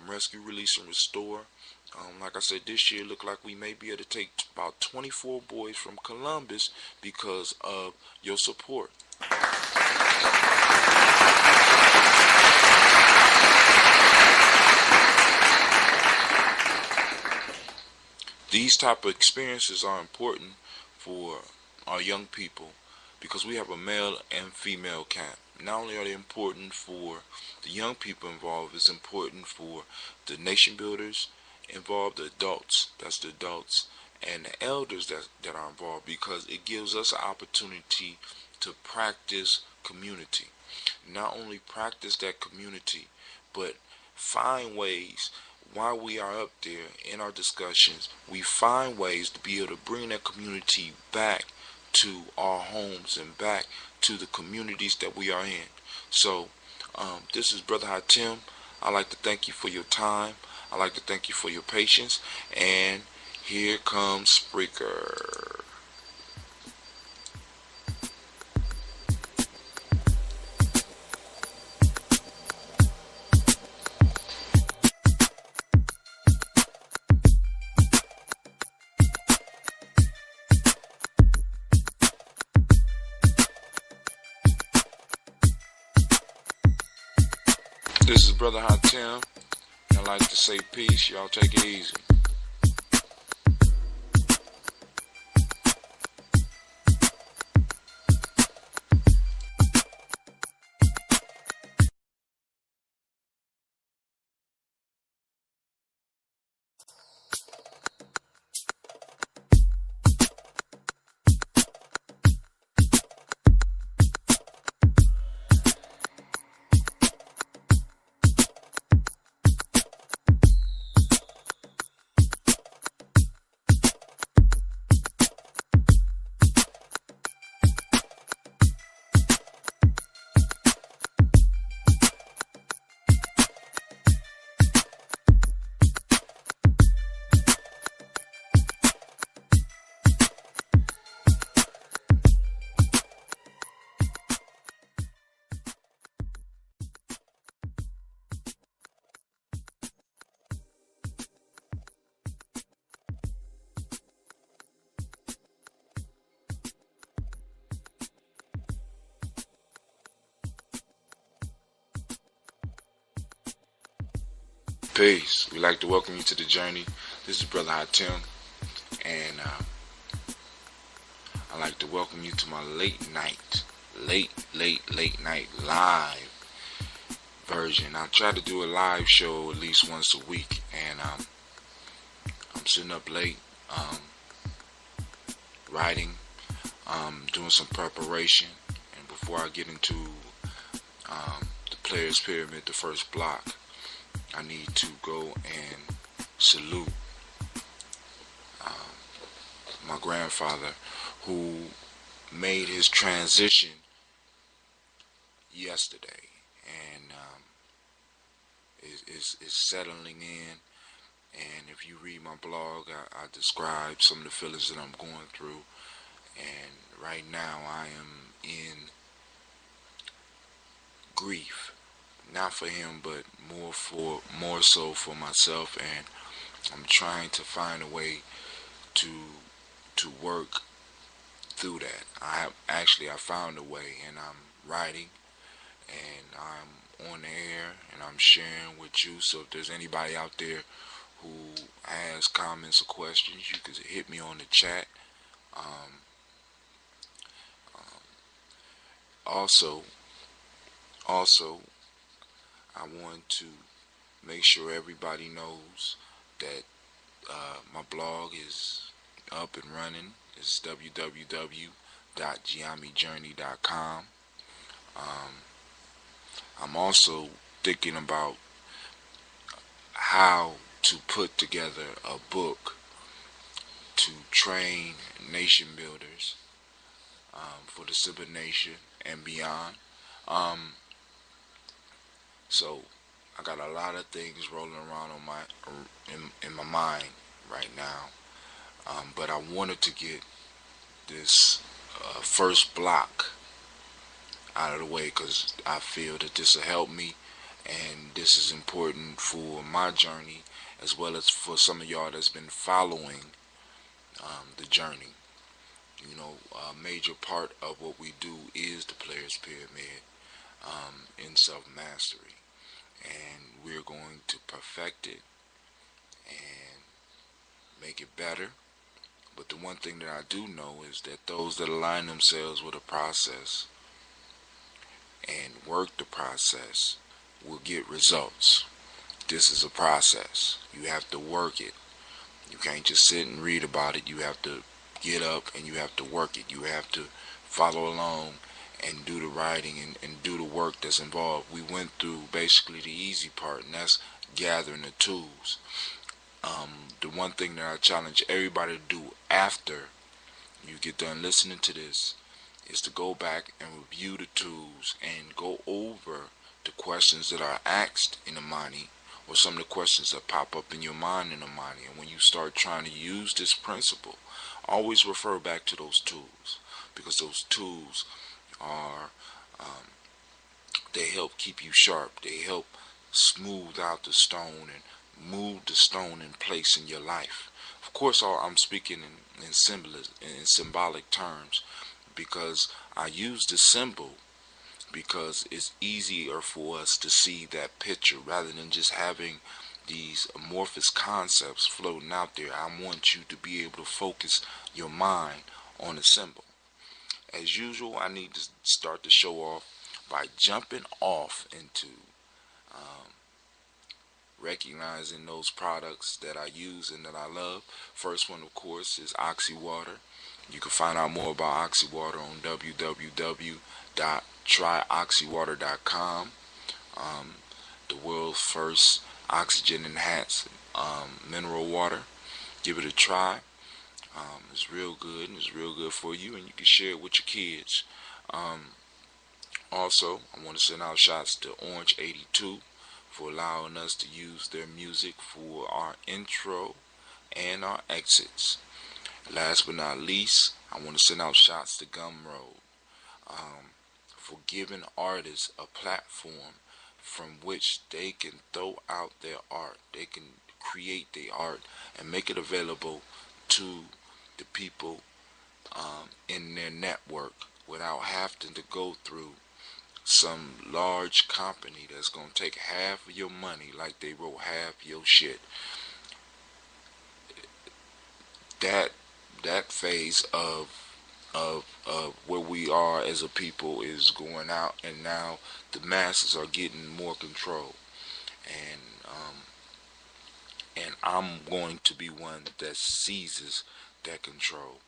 S1: Rescue, Release, and Restore. Like I said, this year look like we may be able to take about 24 boys from Columbus because of your support. These type of experiences are important for our young people because we have a male and female camp. Not only are they important for the young people involved, it's important for the nation builders involved, the adults, that's the adults, and the elders that are involved, because it gives us an opportunity to practice community. Not only practice that community, but find ways, while we are up there in our discussions, we find ways to be able to bring that community back to our homes and back to the communities that we are in. So this is Brother Hatim. I'd like to thank you for your time. I'd like to thank you for your patience. And here comes Spreaker. This is Brother Hatim. I'd like to say peace. Y'all take it easy. Peace. We'd like to welcome you to the journey. This is Brother Hatim, and I'd like to welcome you to my late night live version. I try to do a live show at least once a week, and I'm sitting up late, writing, doing some preparation, and before I get into the Players Pyramid, the first block, I need to go and salute my grandfather, who made his transition yesterday, and is settling in. And if you read my blog, I describe some of the feelings that I'm going through, and right now I am in grief. Not for him, but more so for myself, and I'm trying to find a way to work through that. I found a way, and I'm writing, and I'm on the air, and I'm sharing with you. So if there's anybody out there who has comments or questions, you can hit me on the chat. Also, I want to make sure everybody knows that my blog is up and running. It's www.GyeNyameJourney.com. I'm also thinking about how to put together a book to train nation builders for the Siba Nation and beyond. So I got a lot of things rolling around on in my mind right now, but I wanted to get this first block out of the way because I feel that this will help me, and this is important for my journey as well as for some of y'all that's been following the journey. You know, a major part of what we do is the Players Pyramid in self-mastery, and we're going to perfect it and make it better. But the one thing that I do know is that those that align themselves with a process and work the process will get results. This is a process. You have to work it. You can't just sit and read about it. You have to get up and you have to work it. You have to follow along and do the writing and do the work that's involved. We went through basically the easy part, and that's gathering the tools. The one thing that I challenge everybody to do after you get done listening to this is to go back and review the tools and go over the questions that are asked in Imani, or some of the questions that pop up in your mind in Imani. And when you start trying to use this principle, always refer back to those tools, because those tools are they help keep you sharp. They help smooth out the stone and move the stone in place in your life. Of course, I'm speaking in symbolic terms, because I use the symbol because it's easier for us to see that picture rather than just having these amorphous concepts floating out there. I want you to be able to focus your mind on the symbol. As usual, I need to start the show off by jumping off into recognizing those products that I use and that I love. First one, of course, is Oxy Water. You can find out more about Oxy Water on www.tryoxywater.com. The world's first oxygen enhanced mineral water. Give it a try. It's real good, and it's real good for you, and you can share it with your kids. Also, I want to send out shots to Orange 82 for allowing us to use their music for our intro and our exits. Last but not least, I want to send out shots to Gumroad for giving artists a platform from which they can throw out their art. They can create their art and make it available to the people in their network without having to go through some large company that's gonna take half of your money, like they wrote half your shit. That phase of where we are as a people is going out, and now the masses are getting more control, and I'm going to be one that seizes that control.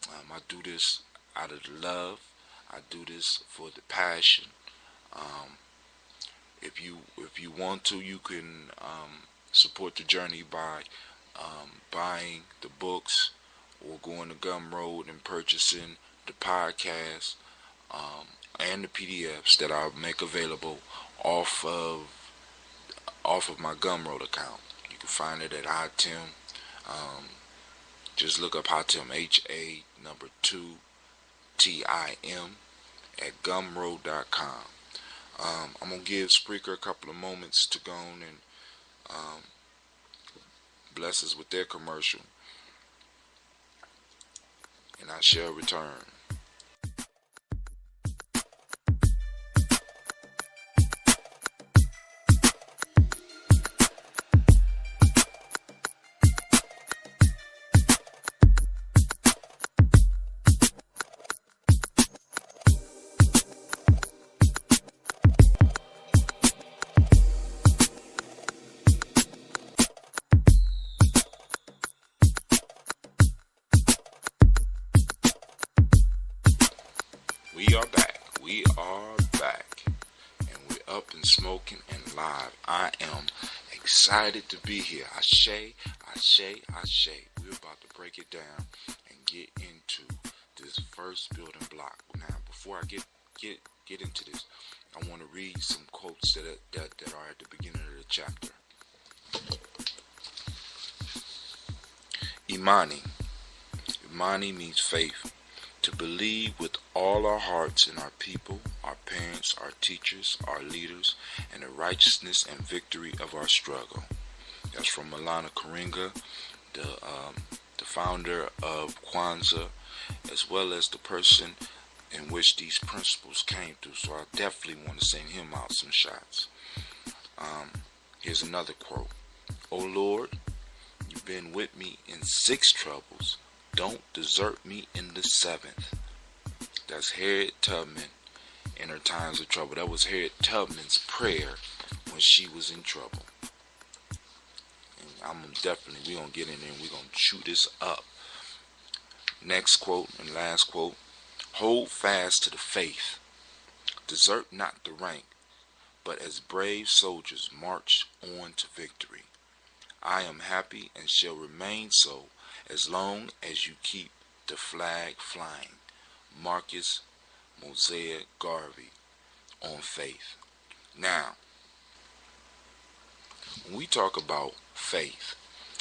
S1: I do this out of the love. I do this for the passion. If you want to, you can support the journey by buying the books, or going to Gumroad and purchasing the podcast and the PDFs that I'll make available off of my Gumroad account. You can find it at HiTim. Just look up HiTim, HA2TIM at Gumroad.com. I'm gonna give Spreaker a couple of moments to go on and bless us with their commercial, and I shall return. We are back, and we're up and smoking and live. I am excited to be here. Ashe. We're about to break it down and get into this first building block. Now, before I get into this, I want to read some quotes that are at the beginning of the chapter. Imani means faith. To believe with all our hearts in our people, our parents, our teachers, our leaders, and the righteousness and victory of our struggle. That's from Malana Karinga, the founder of Kwanzaa, as well as the person in which these principles came through. So I definitely want to send him out some shots. Here's another quote. "O Lord, you've been with me in 6 troubles. Don't desert me in the 7th. That's Harriet Tubman in her times of trouble. That was Harriet Tubman's prayer when she was in trouble. And we're going to get in there and we're going to chew this up. Next quote and last quote. "Hold fast to the faith. Desert not the rank, but as brave soldiers march on to victory. I am happy and shall remain so as long as you keep the flag flying." Marcus Mosiah Garvey on faith. Now, when we talk about faith,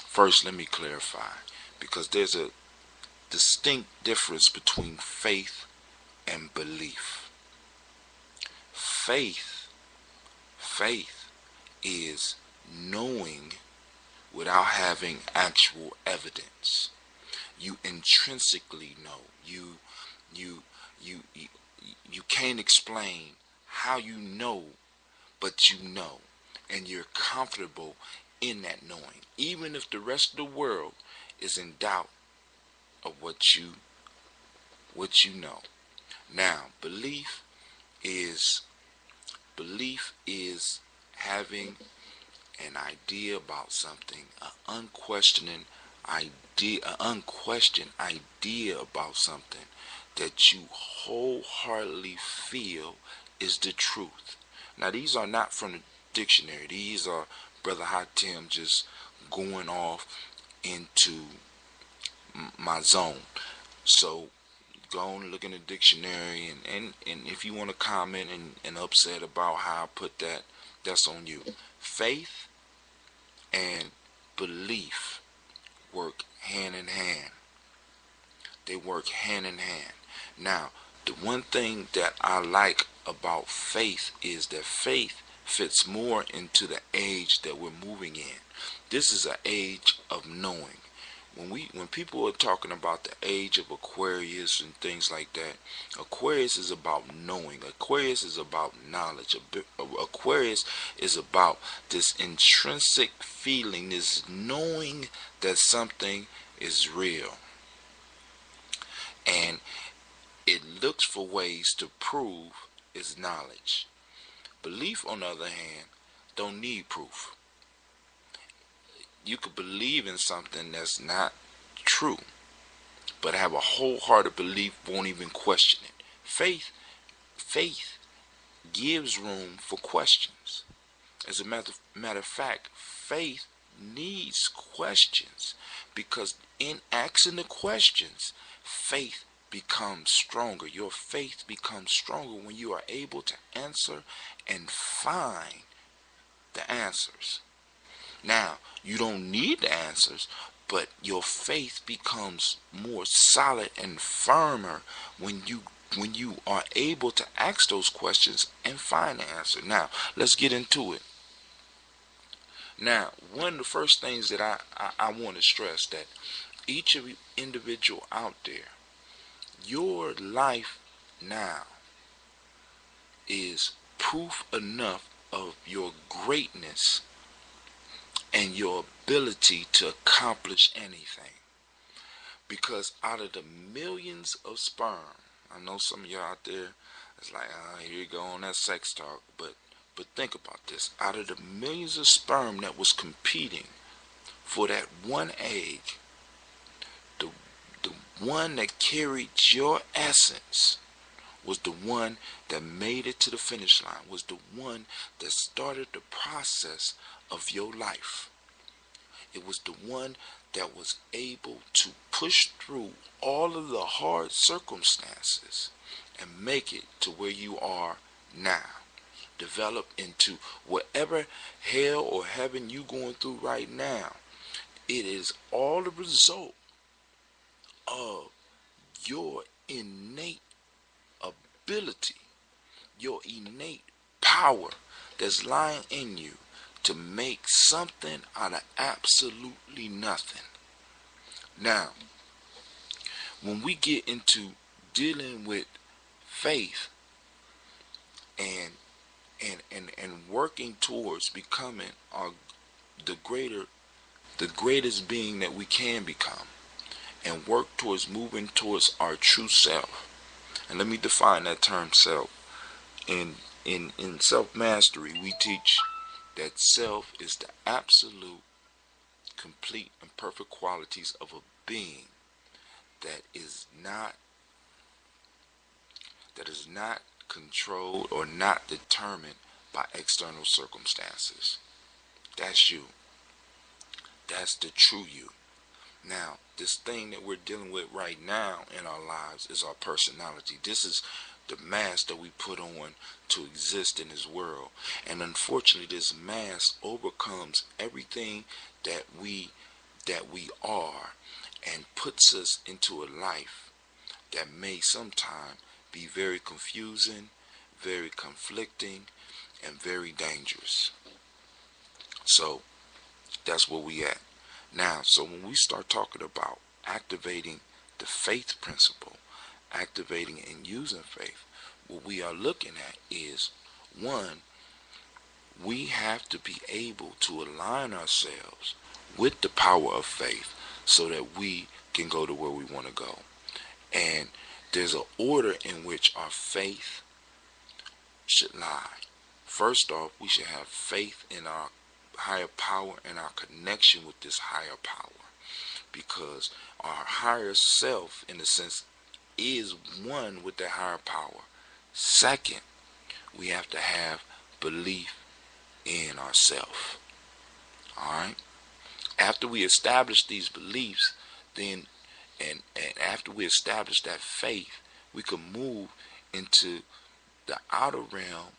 S1: first let me clarify, because there's a distinct difference between faith and belief. Faith is knowing without having actual evidence. You intrinsically know. You can't explain how you know, but you know, and you're comfortable in that knowing, even if the rest of the world is in doubt of what you know. Now, belief is having an idea about something, an unquestioned idea about something that you wholeheartedly feel is the truth. Now, these are not from the dictionary. These are Brother HiTim just going off into my zone. So go and look in the dictionary, and if you want to comment and upset about how I put that, that's on you. Faith and belief work hand in hand. They work hand in hand. Now, the one thing that I like about faith is that faith fits more into the age that we're moving in. This is an age of knowing. when people are talking about the age of Aquarius and things like that, Aquarius is about knowing. Aquarius is about knowledge. Aquarius is about this intrinsic feeling, this knowing that something is real. And it looks for ways to prove its knowledge. Belief, on the other hand, don't need proof. You could believe in something that's not true, but have a wholehearted belief, won't even question it. Faith gives room for questions. As a matter of fact, faith needs questions, because in asking the questions, faith becomes stronger. Your faith becomes stronger when you are able to answer and find the answers. Now, you don't need the answers, but your faith becomes more solid and firmer when you are able to ask those questions and find the answer. Now, let's get into it. Now, one of the first things that I want to stress, that each of you individual out there, your life now is proof enough of your greatness and your ability to accomplish anything. Because out of the millions of sperm, I know some of y'all out there, it's like, here you go on that sex talk, but think about this. Out of the millions of sperm that was competing for that one egg, the one that carried your essence was the one that made it to the finish line, was the one that started the process of your life. It was the one that was able to push through all of the hard circumstances and make it to where you are now. Develop into whatever hell or heaven you going through right now. It is all the result of your innate ability, your innate power that's lying in you to make something out of absolutely nothing. Now, when we get into dealing with faith and working towards becoming the greatest being that we can become, and work towards moving towards our true self. And let me define that term self. In self-mastery, we teach that self is the absolute, complete, and perfect qualities of a being that is not controlled or not determined by external circumstances. That's you. That's the true you. Now, this thing that we're dealing with right now in our lives is our personality. This is the mask that we put on to exist in this world. And unfortunately, this mask overcomes everything that we are and puts us into a life that may sometimes be very confusing, very conflicting, and very dangerous. So that's where we at. Now, so when we start talking about activating the faith principle, activating and using faith, what we are looking at is, one, we have to be able to align ourselves with the power of faith so that we can go to where we want to go. And there's an order in which our faith should lie. First off, we should have faith in our higher power and our connection with this higher power, because our higher self, in a sense, is one with the higher power. Second, we have to have belief in ourselves. Alright? After we establish these beliefs, then and after we establish that faith, we can move into the outer realm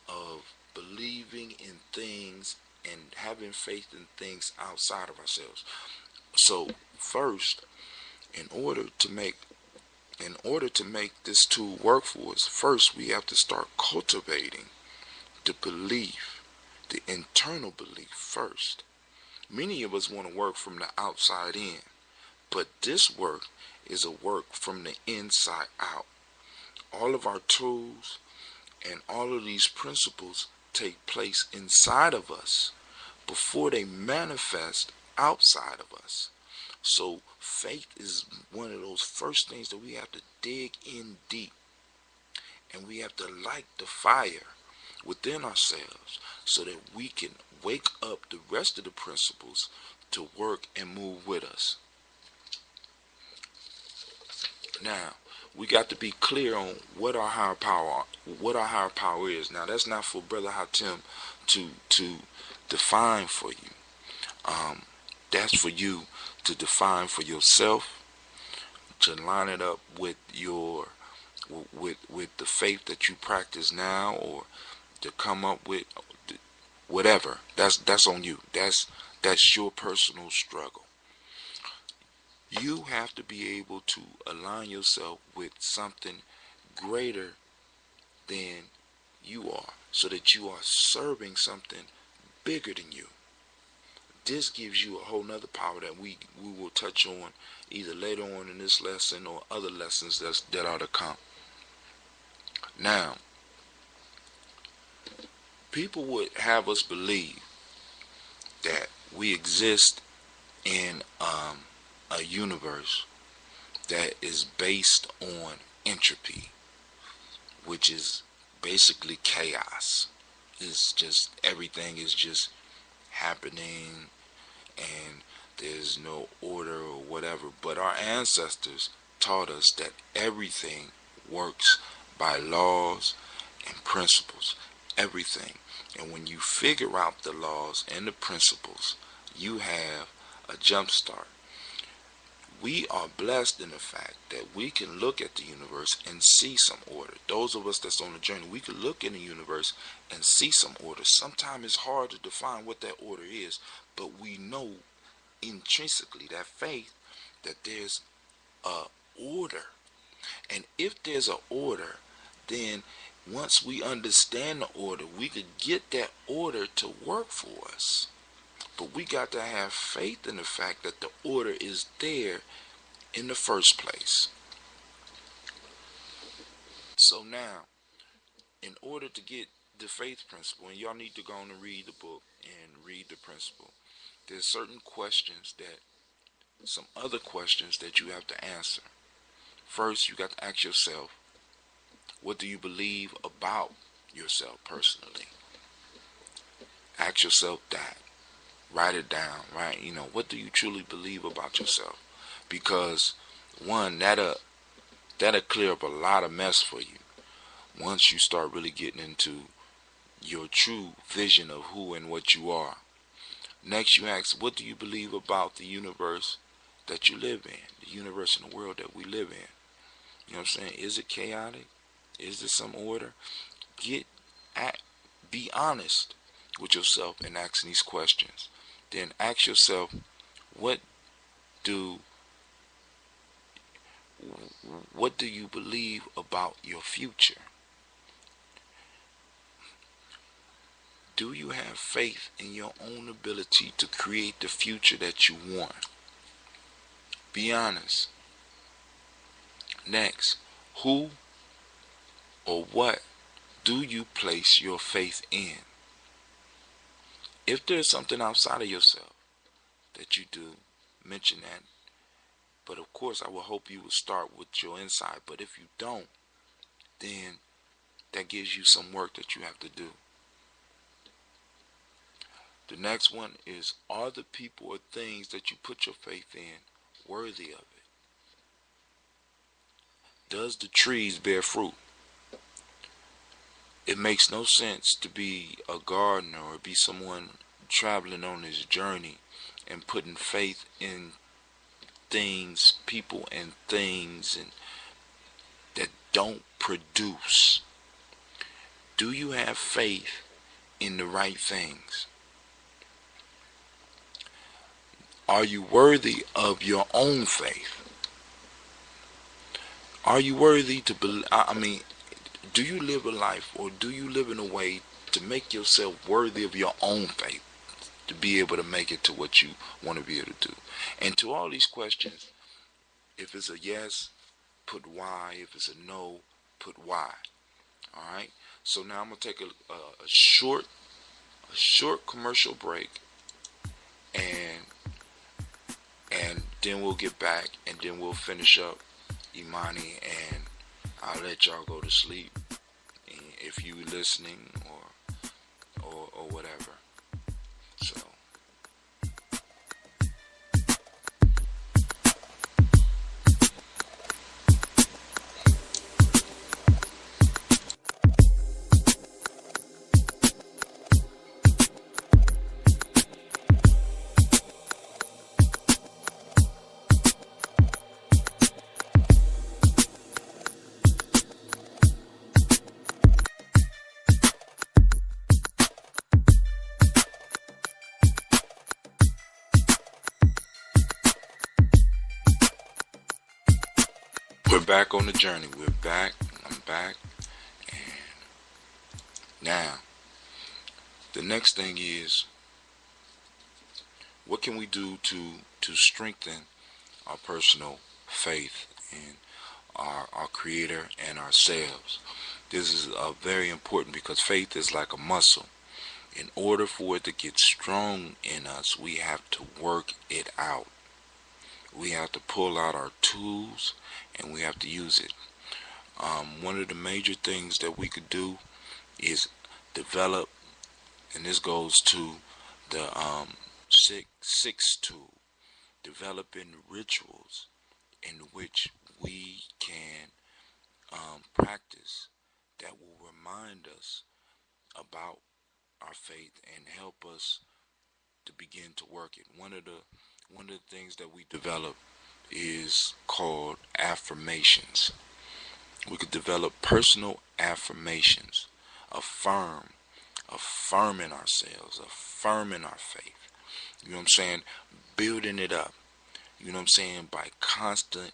S1: of believing in things and having faith in things outside of ourselves. So first, in order to make this tool work for us, first we have to start cultivating the belief, the internal belief first. Many of us want to work from the outside in. But this work is a work from the inside out. All of our tools and all of these principles take place inside of us before they manifest outside of us. So faith is one of those first things that we have to dig in deep. And we have to light the fire within ourselves so that we can wake up the rest of the principles to work and move with us. Now, we got to be clear on what our higher power is. Now, that's not for Brother Hatem to define for you. That's for you to define for yourself, to line it up with your with the faith that you practice now, or to come up with whatever. That's on you. That's your personal struggle. You have to be able to align yourself with something greater than you are, so that you are serving something bigger than you. This gives you a whole nother power that we will touch on either later on in this lesson or other lessons that are to come. Now, people would have us believe that we exist in a universe that is based on entropy, which is basically chaos. It's just everything is just happening and there's no order or whatever. But our ancestors taught us that everything works by laws and principles. Everything. And when you figure out the laws and the principles, you have a jump start. We are blessed in the fact that we can look at the universe and see some order. Those of us that's on the journey, we can look in the universe and see some order. Sometimes it's hard to define what that order is, but we know intrinsically, that faith, that there's a order. And if there's an order, then once we understand the order, we could get that order to work for us. But we got to have faith in the fact that the order is there in the first place. So now, in order to get the faith principle, and y'all need to go on and read the book and read the principle, there's certain questions some other questions that you have to answer. First, you got to ask yourself, what do you believe about yourself personally? Ask yourself that. Write it down, right? What do you truly believe about yourself? Because one, that'll clear up a lot of mess for you once you start really getting into your true vision of who and what you are. Next, you ask, what do you believe about the universe that you live in, the universe and the world that we live in? You know what I'm saying? Is it chaotic? Is there some order? Be honest with yourself in asking these questions. Then ask yourself, what do you believe about your future? Do you have faith in your own ability to create the future that you want? Be honest. Next, who or what do you place your faith in? If there's something outside of yourself that you do, mention that. But of course, I will hope you will start with your inside. But if you don't, then that gives you some work that you have to do. The next one is, are the people or things that you put your faith in worthy of it? Does the trees bear fruit? It makes no sense to be a gardener or be someone traveling on this journey and putting faith in things, people and things that don't produce. Do you have faith in the right things? Are you worthy of your own faith? Are you worthy to believe? Do you live a life, or do you live in a way to make yourself worthy of your own faith, to be able to make it to what you want to be able to do? And to all these questions, If it's a yes, put Y. If it's a no, put Y. All right. So now I'm gonna take a short commercial break, and then we'll get back, and then we'll finish up Imani, and I'll let y'all go to sleep if you listening or whatever. So. We're back on the journey. We're back. I'm back. And now, the next thing is, what can we do to strengthen our personal faith in our Creator and ourselves? This is very important, because faith is like a muscle. In order for it to get strong in us, we have to work it out. We have to pull out our tools, and we have to use it. One of the major things that we could do is develop, and this goes to the six tool, developing rituals in which we can practice that will remind us about our faith and help us to begin to work it. One of the things that we develop is called affirmations. We could develop personal affirmations, affirming ourselves, affirming our faith. You know what I'm saying? Building it up. You know what I'm saying? By constant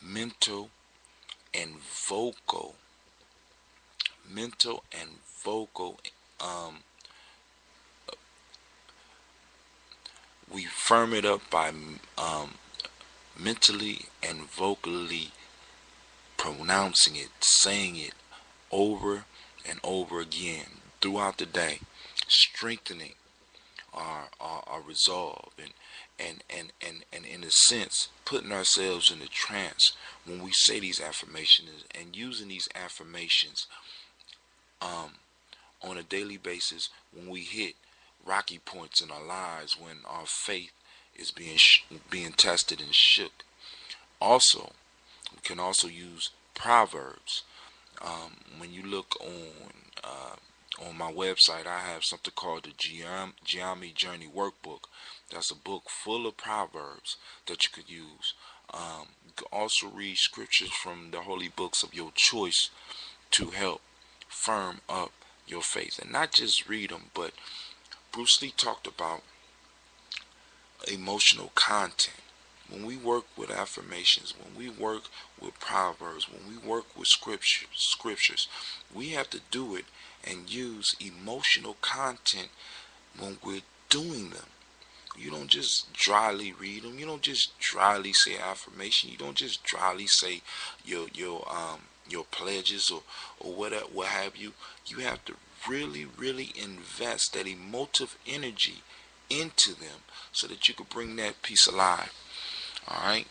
S1: mental and vocal we firm it up by mentally and vocally pronouncing it, saying it over and over again throughout the day, strengthening our resolve and in a sense putting ourselves in a trance when we say these affirmations, and using these affirmations on a daily basis when we hit rocky points in our lives, when our faith is being tested and shook. Also, we can also use proverbs. When you look on my website, I have something called the Gye-Nyame Journey Workbook. That's a book full of proverbs that you could use. You can also read scriptures from the holy books of your choice to help firm up your faith. And not just read them, but Bruce Lee talked about emotional content. When we work with affirmations, when we work with proverbs, when we work with scriptures, we have to do it and use emotional content when we're doing them. You don't just dryly read them. You don't just dryly say affirmation. You don't just dryly say your pledges or what have you. You have to really invest that emotive energy into them so that you can bring that piece alive. Alright.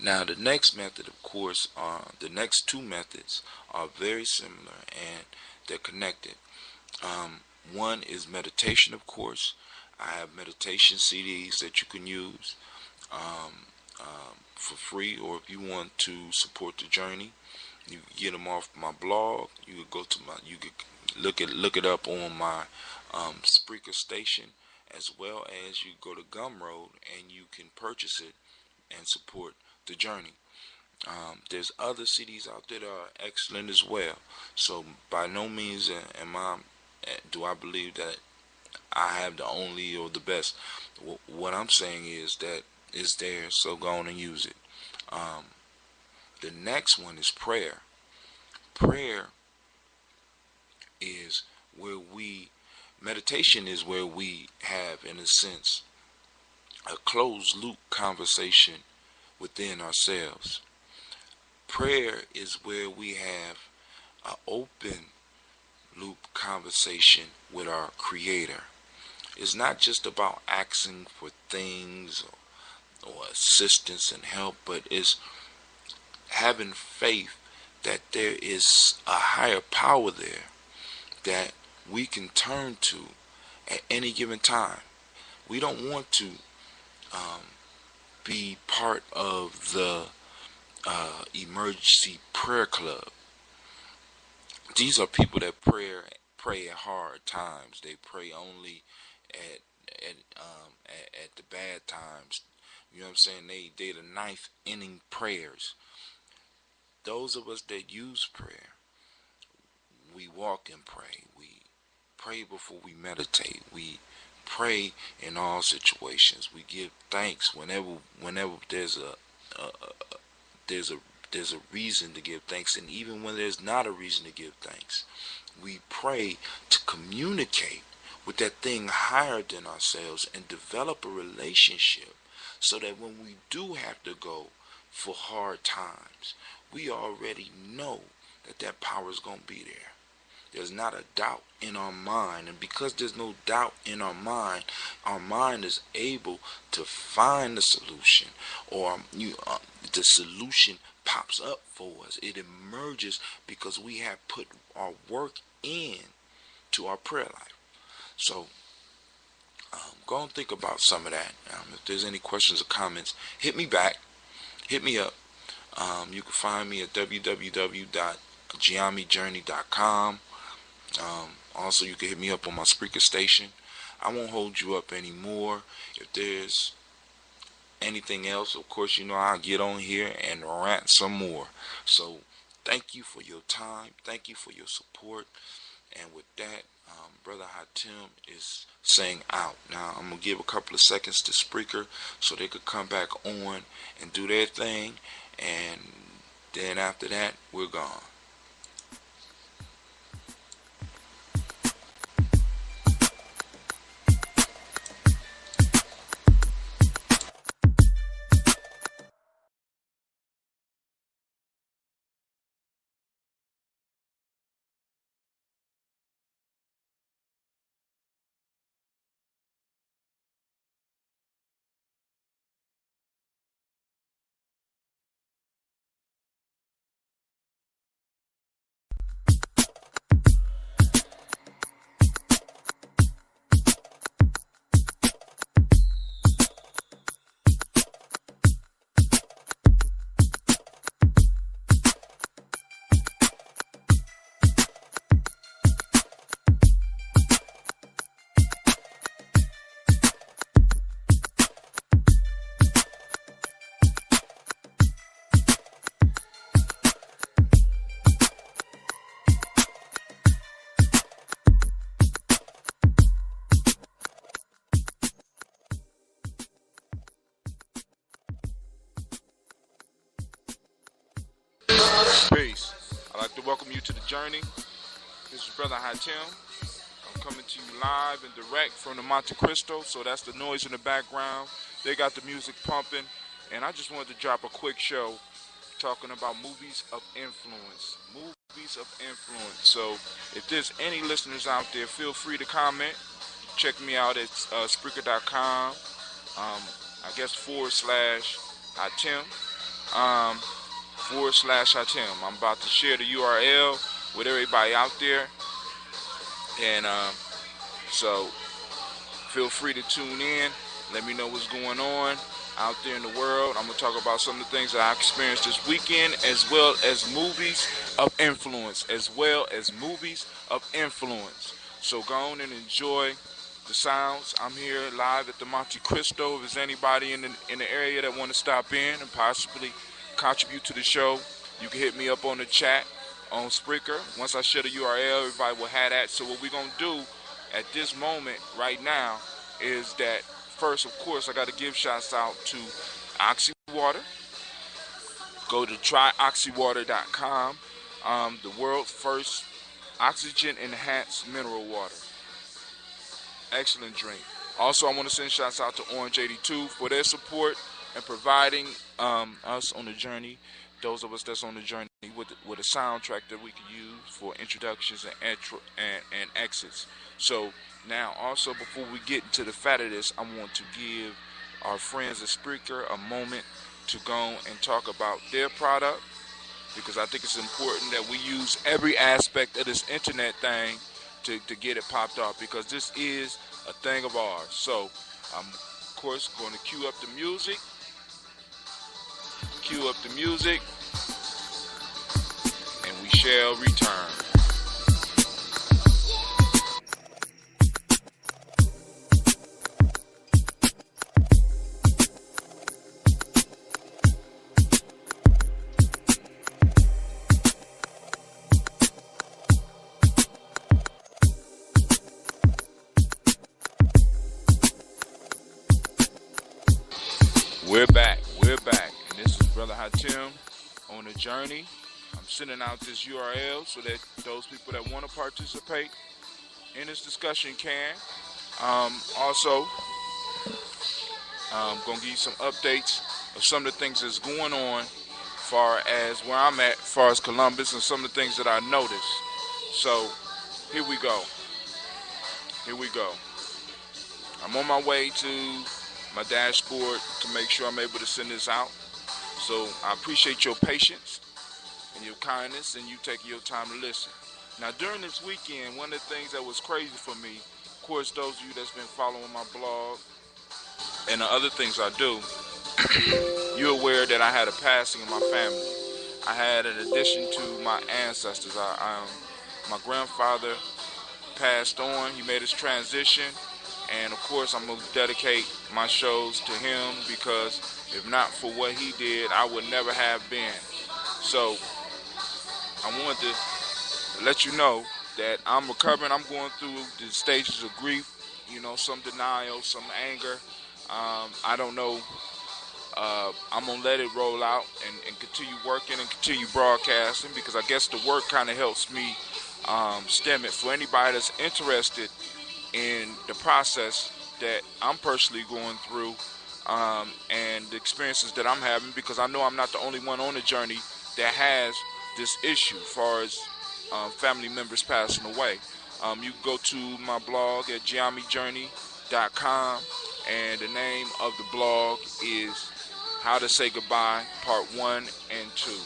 S1: Now the next method, of course, the next two methods are very similar and they're connected. One is meditation, of course. I have meditation CDs that you can use for free, or if you want to support the journey, you can get them off my blog. You could go to you could look it up on my Spreaker station, as well as you go to Gumroad and you can purchase it and support the journey. There's other CDs out there that are excellent as well. So by no means do I believe that I have the only or the best. What I'm saying is that it's there, so go on and use it. The next one is prayer. Prayer is where meditation is where we have, in a sense, a closed loop conversation
S12: within ourselves. Prayer is where we have an open loop conversation with our Creator. It's not just about asking for things or assistance and help, but it's having faith that there is a higher power there that we can turn to at any given time. We don't want to be part of the emergency prayer club. These are people that pray at hard times. They pray only at the bad times. You know what I'm saying? They the ninth inning prayers. Those of us that use prayer, we walk and pray. We pray before we meditate. We pray in all situations. We give thanks whenever there's a reason to give thanks, and even when there's not a reason to give thanks. We pray to communicate with that thing higher than ourselves and develop a relationship so that when we do have to go for hard times, we already know that power is going to be there. There's not a doubt in our mind, and because there's no doubt in our mind is able to find the solution, or the solution pops up for us. It emerges because we have put our work in to our prayer life. So go and think about some of that. If there's any questions or comments, hit me back, hit me up. You can find me at www.GyeNyameJourney.com. Also, you can hit me up on my Spreaker station. I won't hold you up anymore. If there's anything else, of course, I'll get on here and rant some more. So thank you for your time. Thank you for your support. And with that, Brother Hatim is saying out. Now, I'm going to give a couple of seconds to Spreaker so they could come back on and do their thing. And then after that, we're gone. Peace. I'd like to welcome you to the journey. This is Brother Hatim. I'm coming to you live and direct from the Monte Cristo, so that's the noise in the background. They got the music pumping, and I just wanted to drop a quick show talking about movies of influence. Movies of influence. So if there's any listeners out there, feel free to comment. Check me out at Spreaker.com. I guess /Hatim. /Hatim. I'm about to share the URL with everybody out there, and so feel free to tune in. Let me know what's going on out there in the world. I'm gonna talk about some of the things that I experienced this weekend, as well as movies of influence, So go on and enjoy the sounds. I'm here live at the Monte Cristo. If there's anybody in the area that want to stop in and possibly contribute to the show, you can hit me up on the chat on Spreaker. Once I share the URL, everybody will have that. So what we're going to do at this moment right now is that first, of course, I got to give shouts out to Oxy Water. Go to tryoxywater.com. The world's first oxygen enhanced mineral water. Excellent drink. Also, I want to send shouts out to Orange 82 for their support and providing us on the journey, those of us that's on the journey, with a soundtrack that we can use for introductions and exits. So now, also before we get into the fat of this, I want to give our friends at Spreaker a moment to go and talk about their product, because I think it's important that we use every aspect of this internet thing to get it popped off, because this is a thing of ours. So I'm, of course, going to cue up the music. Cue up the music, and we shall return. We're back, and this is Brother Hatim on a journey. I'm sending out this URL so that those people that want to participate in this discussion can. Also, I'm going to give you some updates of some of the things that's going on far as where I'm at, far as Columbus, and some of the things that I noticed. So, here we go. I'm on my way to my dashboard to make sure I'm able to send this out. So I appreciate your patience and your kindness and you taking your time to listen. Now during this weekend, one of the things that was crazy for me, of course those of you that's been following my blog and the other things I do, you're aware that I had a passing in my family. I had, in addition to my ancestors, my grandfather passed on. He made his transition. And of course, I'm going to dedicate my shows to him, because if not for what he did, I would never have been. So I wanted to let you know that I'm recovering. I'm going through the stages of grief, some denial, some anger. I don't know. I'm going to let it roll out and continue working and continue broadcasting, because I guess the work kind of helps me stem it. For anybody that's interested in the process that I'm personally going through and the experiences that I'm having, because I know I'm not the only one on the journey that has this issue as far as family members passing away. You can go to my blog at GyeNyameJourney.com, and the name of the blog is How to Say Goodbye, Part 1 and 2.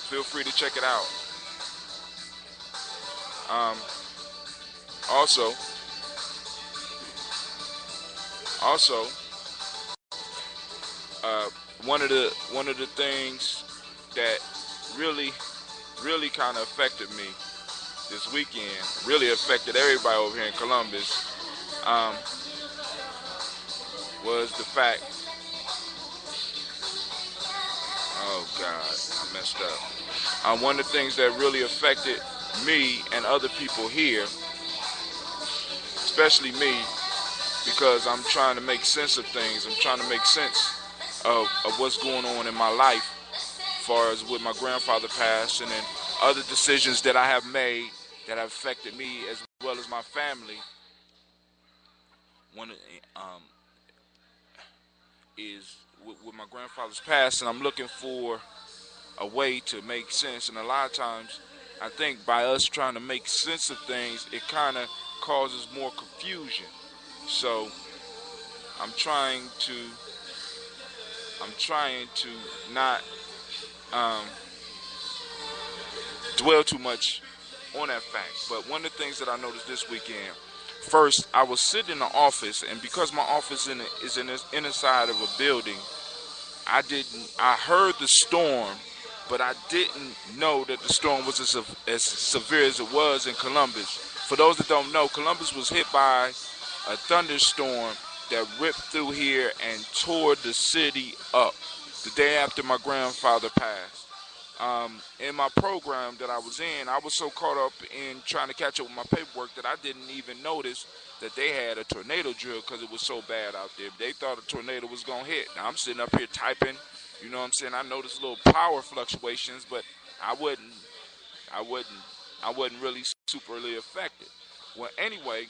S12: Feel free to check it out. Also, one of the things that really kind of affected me this weekend, really affected everybody over here in Columbus, was the fact. Oh God, I messed up. One of the things that really affected me and other people here, especially me, because I'm trying to make sense of things. I'm trying to make sense of what's going on in my life, as far as with my grandfather passed, and then other decisions that I have made that have affected me as well as my family. One is with my grandfather's past, and I'm looking for a way to make sense. And a lot of times, I think by us trying to make sense of things, it kind of causes more confusion. So I'm trying to not dwell too much on that fact. But one of the things that I noticed this weekend, first, I was sitting in the office, and because my office is in the inner side of a building, I heard the storm, but I didn't know that the storm was as severe as it was in Columbus. For those that don't know, Columbus was hit by a thunderstorm that ripped through here and tore the city up the day after my grandfather passed. In my program that I was in, I was so caught up in trying to catch up with my paperwork that I didn't even notice that they had a tornado drill, because it was so bad out there. They thought a tornado was going to hit. Now I'm sitting up here typing, you know what I'm saying? I noticed little power fluctuations, but I wasn't really superly affected. Well, anyway,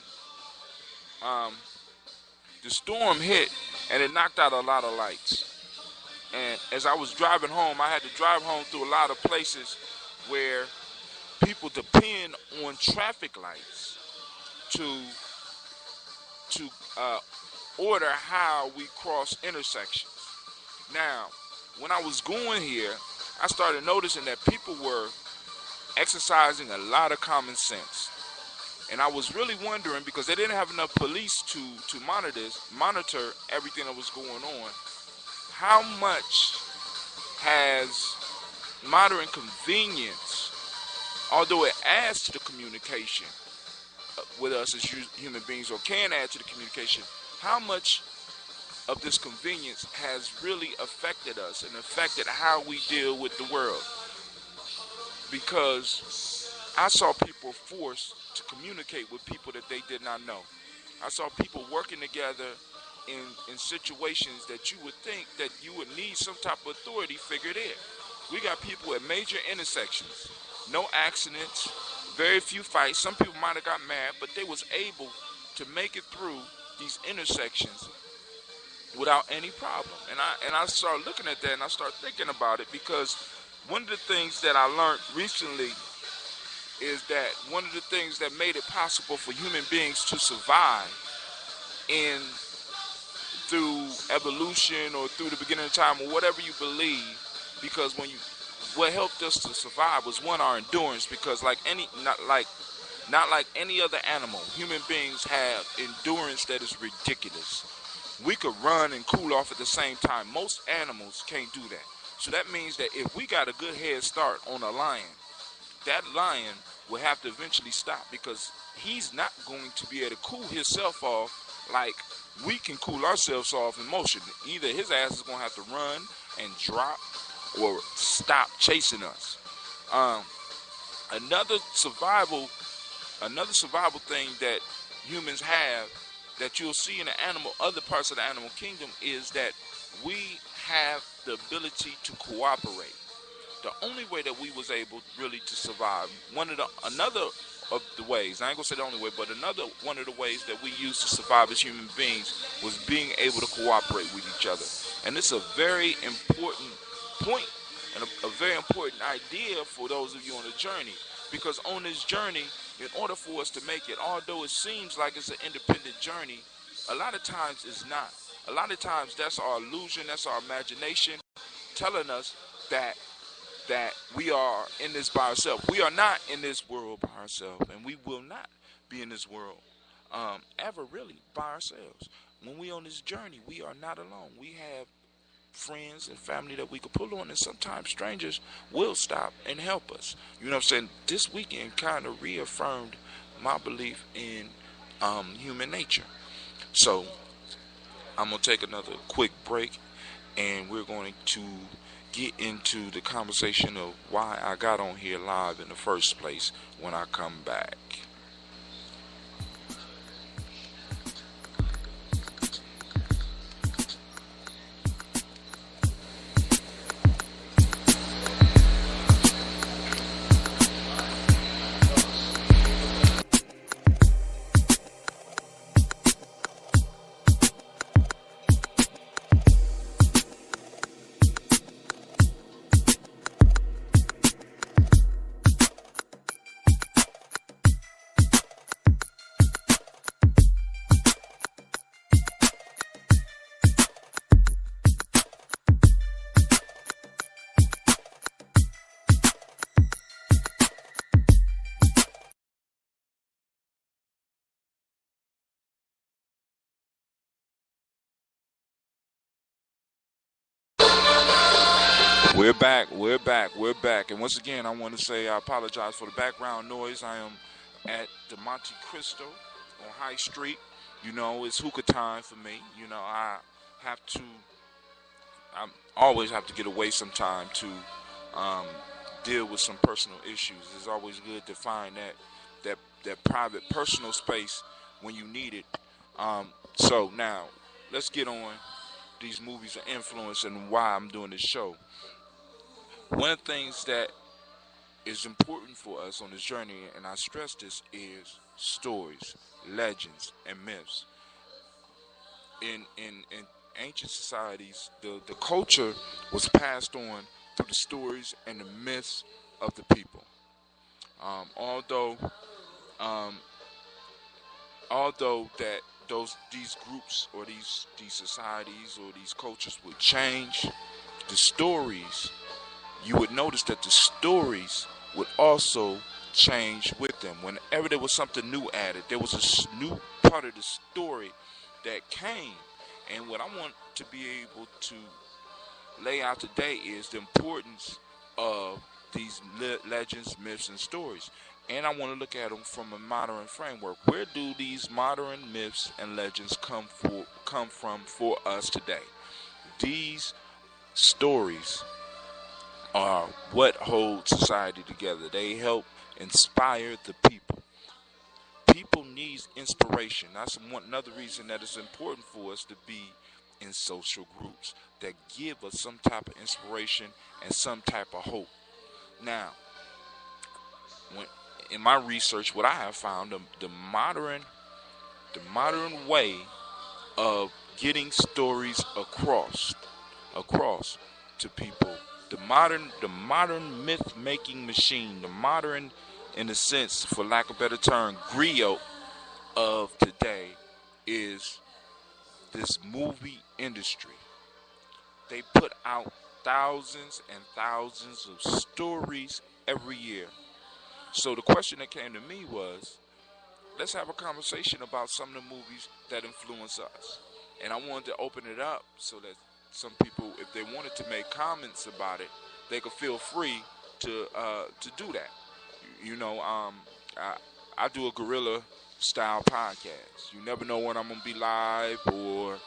S12: the storm hit, and it knocked out a lot of lights. And as I was driving home, I had to drive home through a lot of places where people depend on traffic lights to order how we cross intersections. Now, when I was going here, I started noticing that people were exercising a lot of common sense. And I was really wondering, because they didn't have enough police to monitor everything that was going on, how much has modern convenience, although it adds to the communication with us as human beings, or can add to the communication, how much of this convenience has really affected us and affected how we deal with the world. Because I saw people forced to communicate with people that they did not know. I saw people working together in situations that you would think that you would need some type of authority figured in. We got people at major intersections, no accidents, very few fights. Some people might have got mad, but they was able to make it through these intersections without any problem. And I started looking at that, and I started thinking about it, because one of the things that I learned recently is that one of the things that made it possible for human beings to survive in through evolution or through the beginning of time or whatever you believe, because what helped us to survive was, one, our endurance, because not like any other animal, human beings have endurance that is ridiculous. We could run and cool off at the same time. Most animals can't do that. So that means that if we got a good head start on a lion, that lion will have to eventually stop, because he's not going to be able to cool himself off like we can cool ourselves off in motion. Either his ass is going to have to run and drop or stop chasing us. Another survival thing that humans have that you'll see in the other parts of the animal kingdom, is that we have the ability to cooperate. The only way that we was able really to survive, another of the ways, I ain't gonna say the only way, but one of the ways that we used to survive as human beings was being able to cooperate with each other. And it's a very important point and a very important idea for those of you on the journey, because on this journey, in order for us to make it, although it seems like it's an independent journey, a lot of times it's not. A lot of times that's our illusion, that's our imagination telling us that we are in this by ourselves. We are not in this world by ourselves, and we will not be in this world ever really by ourselves. When we on this journey, we are not alone. We have friends and family that we could pull on, and sometimes strangers will stop and help us. You know what I'm saying? This weekend kind of reaffirmed my belief in human nature. So I'm going to take another quick break, and we're going to get into the conversation of why I got on here live in the first place when I come back. We're back. And once again, I want to say I apologize for the background noise. I am at the Monte Cristo on High Street. You know, it's hookah time for me. You know, I always have to get away sometime to deal with some personal issues. It's always good to find that private personal space when you need it. So now, let's get on these movies of influence and why I'm doing this show. One of the things that is important for us on this journey, and I stress this, is stories, legends, and myths. ancient societies, the culture was passed on through the stories and the myths of the people. Um, although that these groups or these societies or these cultures would change, the stories, you would notice that the stories would also change with them. Whenever there was something new added, there was a new part of the story that came. And what I want to be able to lay out today is the importance of these legends, myths, and stories. And I want to look at them from a modern framework. Where do these modern myths and legends come from for us today? These stories are what holds society together. They help inspire the people. People need inspiration. That's another reason that it's important for us to be in social groups that give us some type of inspiration and some type of hope. Now, in my research, what I have found, the modern way of getting stories across to people, the modern myth making machine, the modern, in a sense, for lack of a better term, griot of today is this movie industry. They put out thousands and thousands of stories every year. So the question that came to me was, let's have a conversation about some of the movies that influence us. And I wanted to open it up so that some people, if they wanted to make comments about it, they could feel free to do that. I do a guerrilla style podcast. You never know when I'm gonna be live or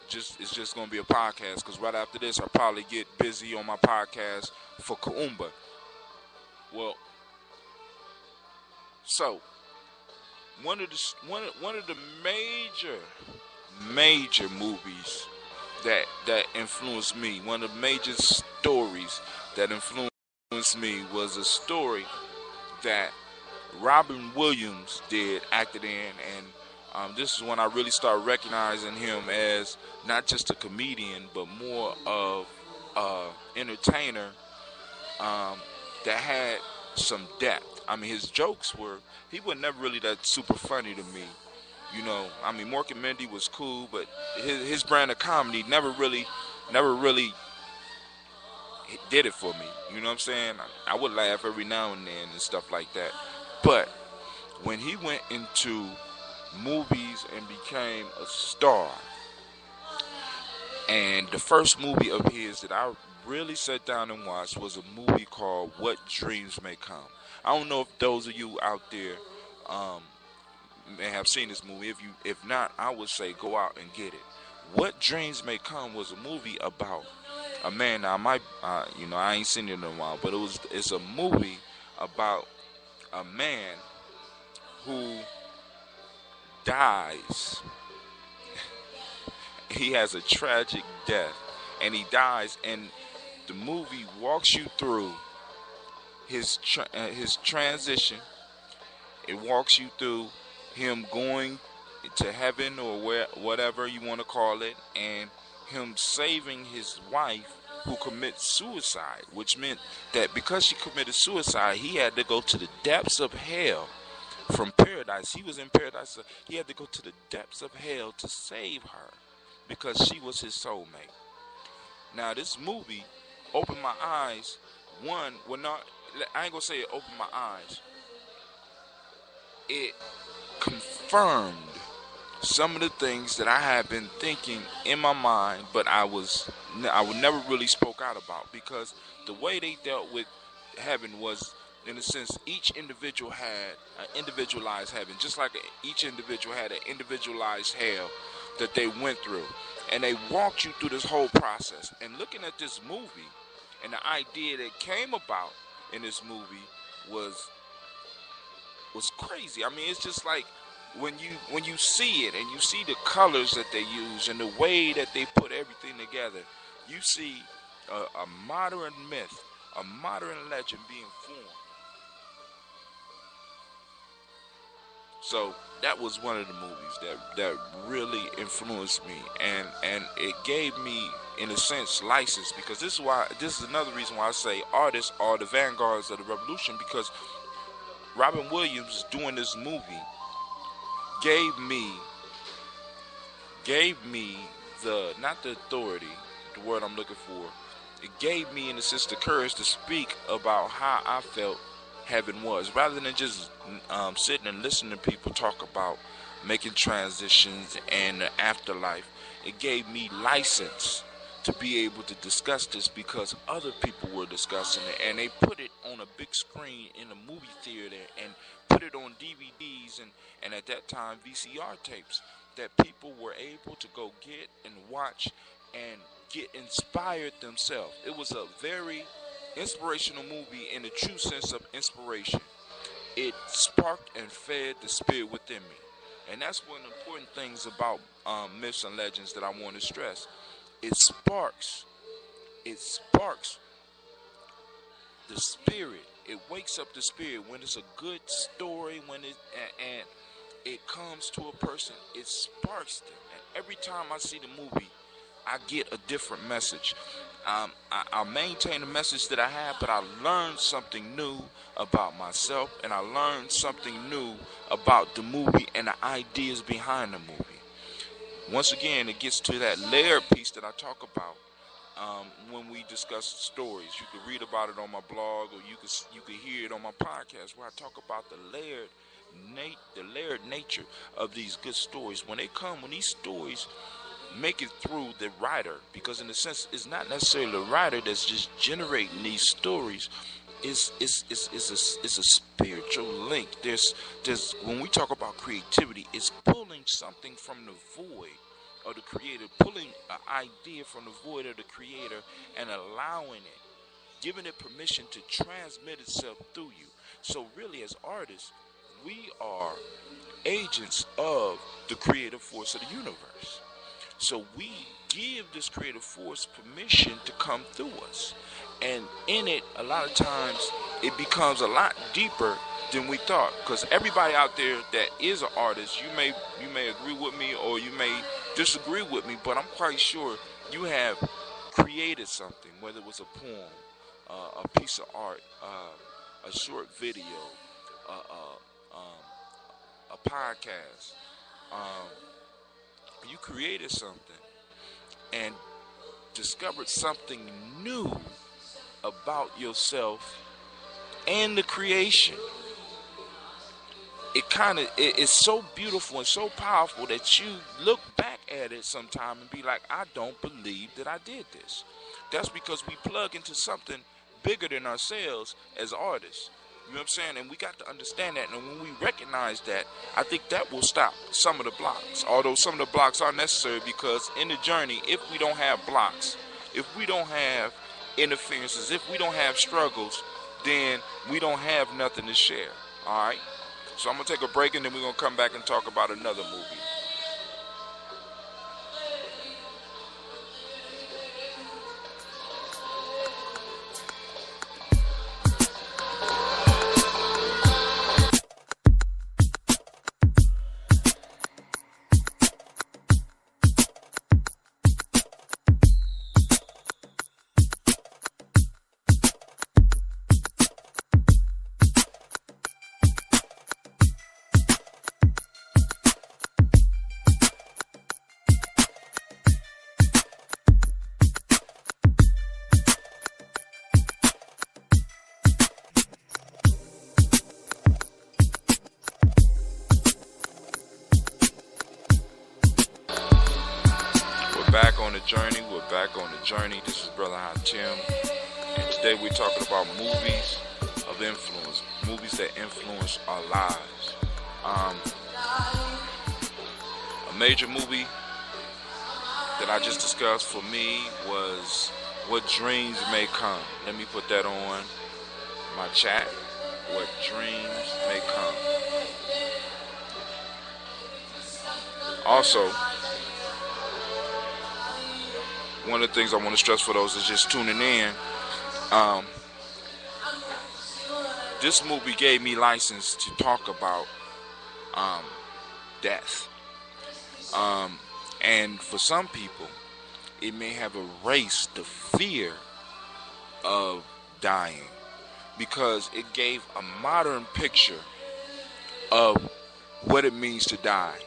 S12: it's just gonna be a podcast. Because right after this, I'll probably get busy on my podcast for Kaumba. Well, so one of the major movies that influenced me, one of the major stories that influenced me was a story that Robin Williams acted in, and this is when I really started recognizing him as not just a comedian, but more of entertainer that had some depth. I mean, his jokes he was never really that super funny to me. Mork and Mindy was cool, but his brand of comedy never really did it for me. You know what I'm saying? I would laugh every now and then and stuff like that. But when he went into movies and became a star, and the first movie of his that I really sat down and watched was a movie called What Dreams May Come. I don't know if those of you out there may have seen this movie. If not, I would say go out and get it. What Dreams May Come was a movie about a man. Now, I ain't seen it in a while, but it's a movie about a man who dies. He has a tragic death, and he dies, and the movie walks you through his transition. It walks you through him going to heaven or whatever you want to call it, and him saving his wife who commits suicide, which meant that because she committed suicide, he had to go to the depths of hell from paradise. He was in paradise, so he had to go to the depths of hell to save her because she was his soulmate. Now, this movie opened my eyes. I ain't gonna say it opened my eyes. It confirmed some of the things that I had been thinking in my mind, but I would never really spoke out about, because the way they dealt with heaven was, in a sense, each individual had an individualized heaven, just like each individual had an individualized hell that they went through, and they walked you through this whole process. And looking at this movie, and the idea that came about in this movie was crazy. I mean, it's just like when you see it and you see the colors that they use and the way that they put everything together, you see a modern myth, a modern legend being formed. So that was one of the movies that really influenced me, and it gave me, in a sense, license, because this is another reason why I say artists are the vanguards of the revolution, because Robin Williams doing this movie gave me the, not the authority, the word I'm looking for, it gave me, in a sense, the courage to speak about how I felt heaven was, rather than just sitting and listening to people talk about making transitions and the afterlife. It gave me license to be able to discuss this, because other people were discussing it, and they put it on a big screen in a movie theater and put it on DVDs and at that time VCR tapes, that people were able to go get and watch and get inspired themselves. It was a very inspirational movie in the true sense of inspiration. It sparked and fed the spirit within me. And that's one of the important things about myths and legends that I want to stress. It sparks the spirit. It wakes up the spirit when it's a good story, when it comes to a person, it sparks them. And every time I see the movie, I get a different message. I maintain the message that I have, but I learned something new about myself, and I learned something new about the movie and the ideas behind the movie. Once again, it gets to that layered piece that I talk about when we discuss stories. You can read about it on my blog, or you can hear it on my podcast, where I talk about the layered nature of these good stories. When these stories make it through the writer, because in a sense, it's not necessarily the writer that's just generating these stories. It's a spiritual link. There's when we talk about creativity, it's pulling something from the void of the creator, pulling an idea from the void of the creator and allowing it, giving it permission to transmit itself through you. So really, as artists, we are agents of the creative force of the universe. So we give this creative force permission to come through us. And in it, a lot of times, it becomes a lot deeper than we thought. Because everybody out there that is an artist, you may agree with me or you may disagree with me, but I'm quite sure you have created something, whether it was a poem, a piece of art, a short video, a podcast. You created something and discovered something new about yourself and the creation. It's so beautiful and so powerful that you look back at it sometime and be like, I don't believe that I did this. That's because we plug into something bigger than ourselves as artists. You know what I'm saying? And we got to understand that. And when we recognize that, I think that will stop some of the blocks. Although some of the blocks are necessary, because in the journey, if we don't have blocks, if we don't have interferences, if we don't have struggles, then we don't have nothing to share. All right? So I'm going to take a break, and then we're going to come back and talk about another movie. We're back on the journey. This is Brother Hatim, and today we're talking about movies of influence, movies that influence our lives. A major movie that I just discussed for me was What Dreams May Come. Let me put that on my chat. What Dreams May Come. Also, one of the things I want to stress for those is just tuning in. This movie gave me license to talk about death. And for some people, it may have erased the fear of dying, because it gave a modern picture of what it means to die.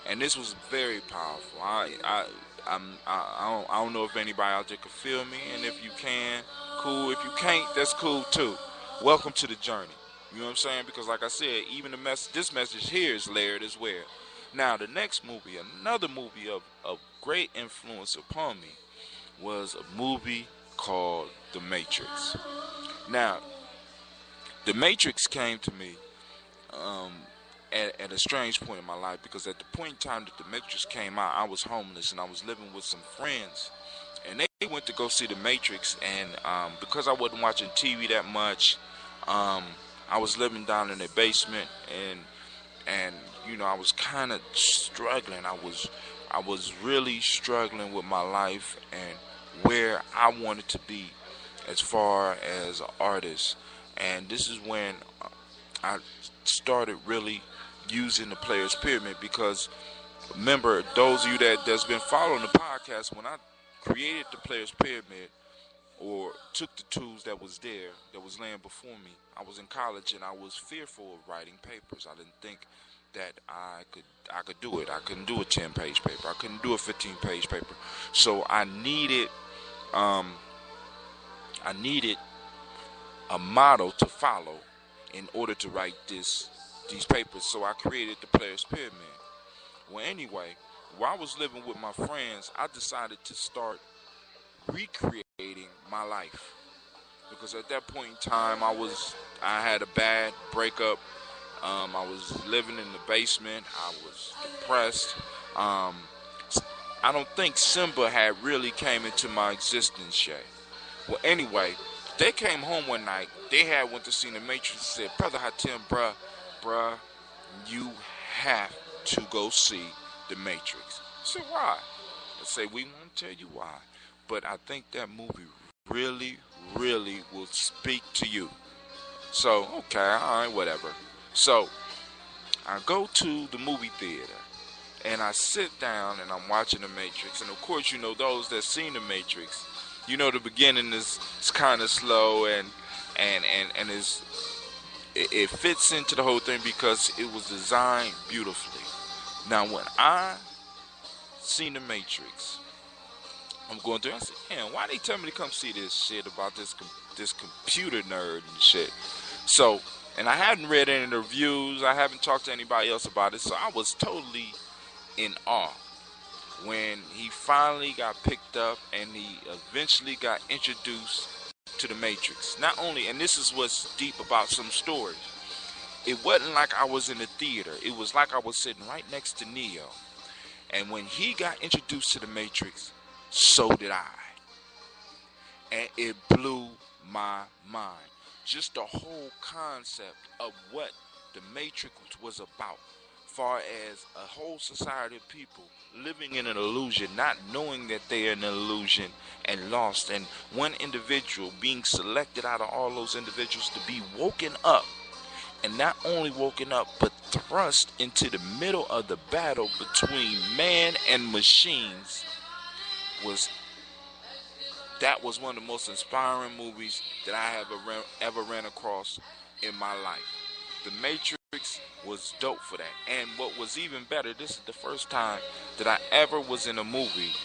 S12: And this was very powerful. I don't know if anybody out there can feel me, and if you can, cool. If you can't, that's cool too. Welcome to the journey. You know what I'm saying? Because like I said, even this message here is layered as well. Now, the next movie, another movie of great influence upon me, was a movie called The Matrix. Now, The Matrix came to me at a strange point in my life, because at the point in time that The Matrix came out, I was homeless and I was living with some friends, and they went to go see The Matrix, and because I wasn't watching TV that much, I was living down in the basement, and you know, I was kind of struggling. I was really struggling with my life and where I wanted to be as far as an artist. And this is when I started really using the Players Pyramid, because remember, those of you that's been following the podcast, when I created the Players Pyramid, or took the tools that was there, that was laying before me, I was in college and I was fearful of writing papers. I didn't think that I could do it. I couldn't do a 10-page paper. I couldn't do a 15-page paper. So I needed a model to follow in order to write these papers. So I created the Players Pyramid. Well, anyway, while I was living with my friends, I decided to start recreating my life, because at that point in time I had a bad breakup. I was living in the basement. I was depressed. I don't think Simba had really came into my existence yet. Well, anyway, they came home one night. They had went to see The Matrix and said, "Brother Hatem, bruh, you have to go see The Matrix." I said, "Why?" I said, "We won't tell you why, but I think that movie really, really will speak to you." So, okay, all right, whatever. So, I go to the movie theater, and I sit down, and I'm watching The Matrix. And, of course, you know, those that seen The Matrix, you know the beginning is kind of slow, and it fits into the whole thing because it was designed beautifully. Now, when I seen The Matrix, I'm going through, I said, "Man, why they tell me to come see this shit about this computer nerd and shit?" So, and I hadn't read any of the reviews. I haven't talked to anybody else about it. So I was totally in awe when he finally got picked up and he eventually got introduced to the Matrix. Not only, and this is what's deep about some stories, it wasn't like I was in the theater. It was like I was sitting right next to Neo. And when he got introduced to the Matrix, so did I. And it blew my mind. Just the whole concept of what the Matrix was about, far as a whole society of people living in an illusion, not knowing that they are in an illusion and lost, and one individual being selected out of all those individuals to be woken up, and not only woken up, but thrust into the middle of the battle between man and machines. That was one of the most inspiring movies that I have ever ran across in my life. The Matrix was dope for that. And what was even better, this is the first time that I ever was in a movie,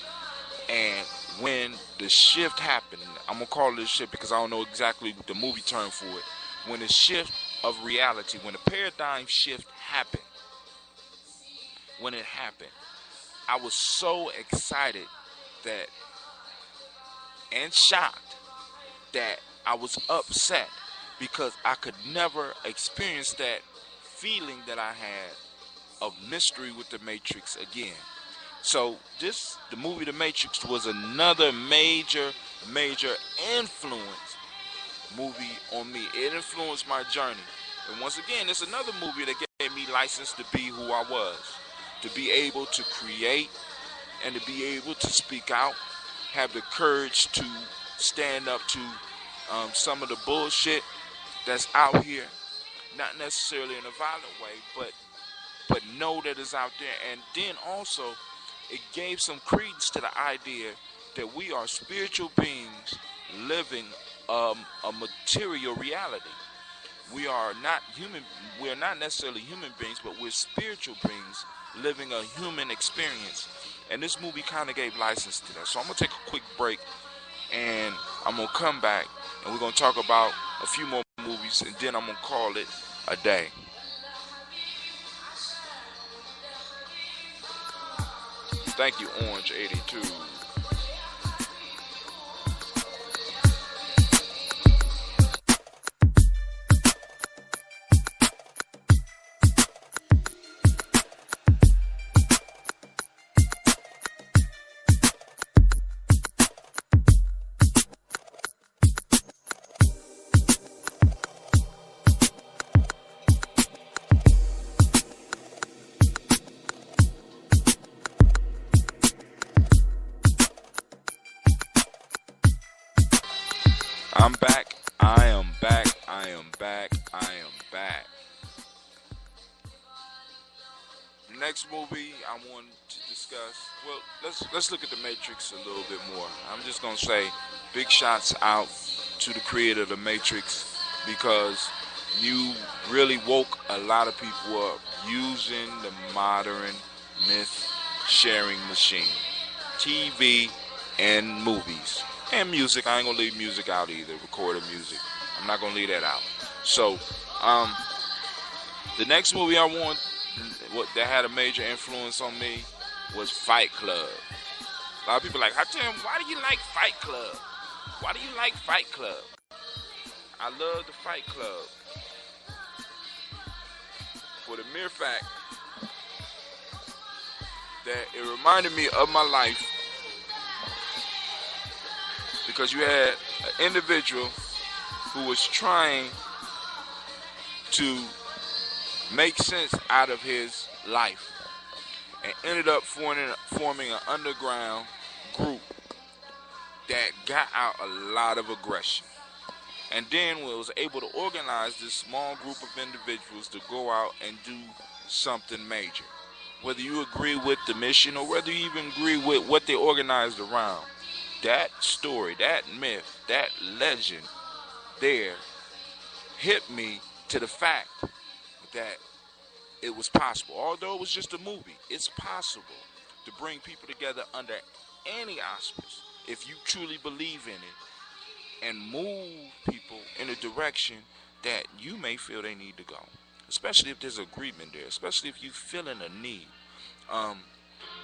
S12: and when the shift happened, I'm going to call it a shift because I don't know exactly the movie term for it. When the shift of reality, when the paradigm shift happened, when it happened, I was so excited and shocked that I was upset, because I could never experience that feeling that I had of mystery with the Matrix again. So the movie The Matrix was another major influence movie on me. It influenced my journey. And once again, it's another movie that gave me license to be who I was, to be able to create and to be able to speak out, have the courage to stand up to some of the bullshit that's out here, not necessarily in a violent way, but but know that it's out there. And then also, it gave some credence to the idea that we are spiritual beings living a material reality. We are not human. We are not necessarily human beings, but we're spiritual beings living a human experience. And this movie kind of gave license to that. So I'm gonna take a quick break, and I'm gonna come back, and we're gonna talk about a few more movies, and then I'm gonna call it a day. Thank you, Orange 82. I'm back. I am back. I am back. I am back. The next movie I want to discuss. Well, let's look at The Matrix a little bit more. I'm just gonna say, big shots out to the creator of The Matrix, because you really woke a lot of people up using the modern myth sharing machine, TV and movies. And music. I ain't gonna leave music out either. Recorded music. I'm not gonna leave that out. So, the next movie I want that had a major influence on me was Fight Club. A lot of people are like, Tim, why do you like Fight Club? Why do you like Fight Club? I love the Fight Club for the mere fact that it reminded me of my life. Because you had an individual who was trying to make sense out of his life and ended up forming an underground group that got out a lot of aggression. And then was able to organize this small group of individuals to go out and do something major. Whether you agree with the mission or whether you even agree with what they organized around. That story, that myth, that legend there hit me to the fact that it was possible. Although it was just a movie, it's possible to bring people together under any auspice if you truly believe in it and move people in a direction that you may feel they need to go. Especially if there's agreement there, especially if you're feeling a need.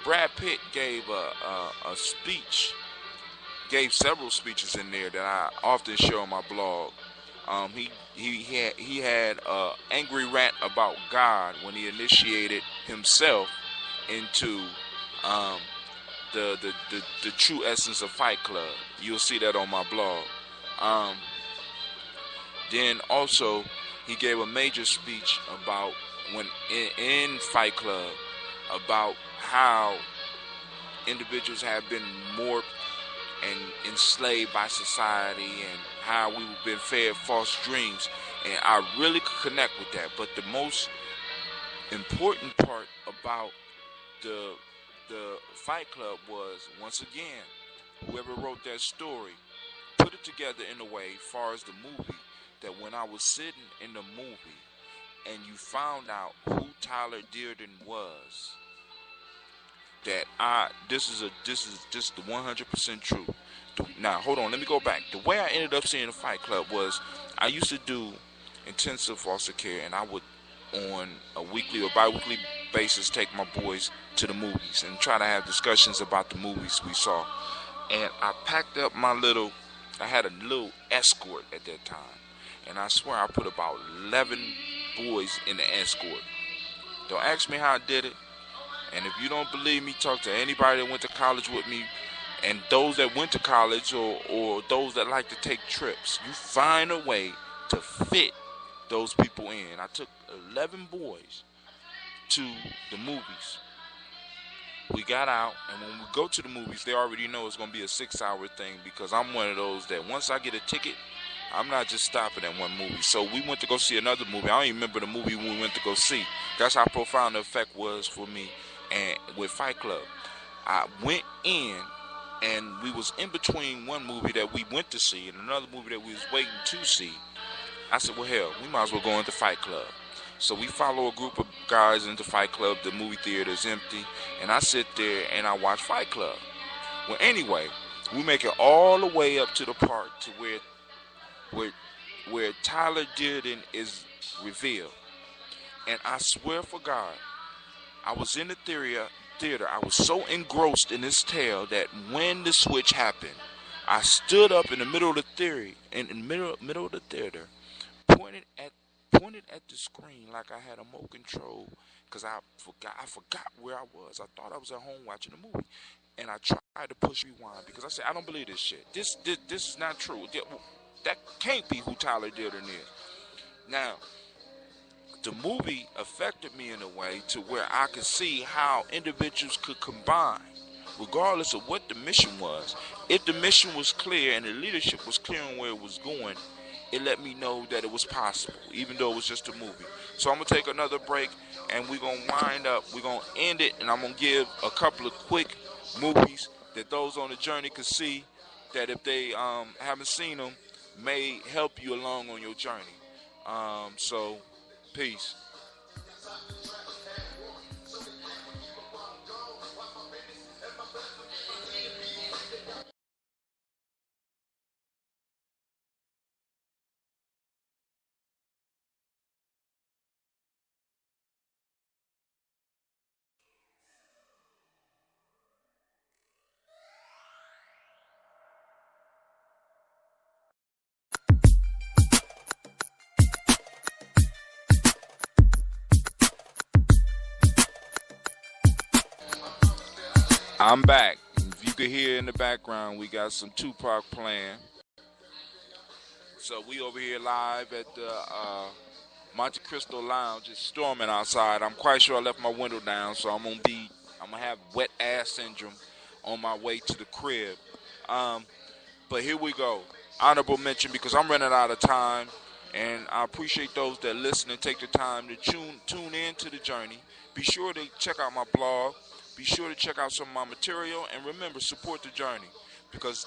S12: Brad Pitt gave a speech. Gave several speeches in there that I often show on my blog. He had an angry rant about God when he initiated himself into the true essence of Fight Club. You'll see that on my blog. Then also he gave a major speech about when in Fight Club about how individuals have been morphed and enslaved by society and how we've been fed false dreams, and I really could connect with that. But the most important part about the Fight Club was, once again, whoever wrote that story put it together in a way, far as the movie, that when I was sitting in the movie and you found out who Tyler Dearden was, that this is just the 100% truth. Now, hold on, let me go back. The way I ended up seeing the Fight Club was I used to do intensive foster care, and I would, on a weekly or bi-weekly basis, take my boys to the movies and try to have discussions about the movies we saw. And I packed up I had a little escort at that time, and I swear I put about 11 boys in the escort. Don't ask me how I did it. And if you don't believe me, talk to anybody that went to college with me, and those that went to college or those that like to take trips. You find a way to fit those people in. I took 11 boys to the movies. We got out, and when we go to the movies, they already know it's going to be a 6-hour thing, because I'm one of those that once I get a ticket I'm not just stopping at one movie. So we went to go see another movie. I don't even remember the movie we went to go see. That's how profound the effect was for me. And with Fight Club, I went in, and we was in between one movie that we went to see and another movie that we was waiting to see. I said, well, hell, we might as well go into Fight Club. So we follow a group of guys into Fight Club. The movie theater is empty, and I sit there and I watch Fight Club. Well, anyway, we make it all the way up to the part to where Tyler Durden is revealed. And I swear for God, I was in the theater. I was so engrossed in this tale that when the switch happened, I stood up in the middle of the middle of the theater, pointed at the screen like I had a remote control, because I forgot where I was. I thought I was at home watching the movie, and I tried to push rewind because I said, I don't believe this shit. This is not true. That can't be who Tyler Durden is. Now, the movie affected me in a way to where I could see how individuals could combine, regardless of what the mission was. If the mission was clear and the leadership was clear on where it was going, it let me know that it was possible, even though it was just a movie. So I'm going to take another break, and we're going to wind up. We're going to end it, and I'm going to give a couple of quick movies that those on the journey could see, that if they haven't seen them, may help you along on your journey. So, peace. I'm back. If you could hear in the background, we got some Tupac playing. So we over here live at the Monte Cristo Lounge. It's storming outside. I'm quite sure I left my window down, so I'm gonna have wet ass syndrome on my way to the crib. But here we go. Honorable mention, because I'm running out of time, and I appreciate those that listen and take the time to tune in to the journey. Be sure to check out my blog. Be sure to check out some of my material, and remember, support the journey, because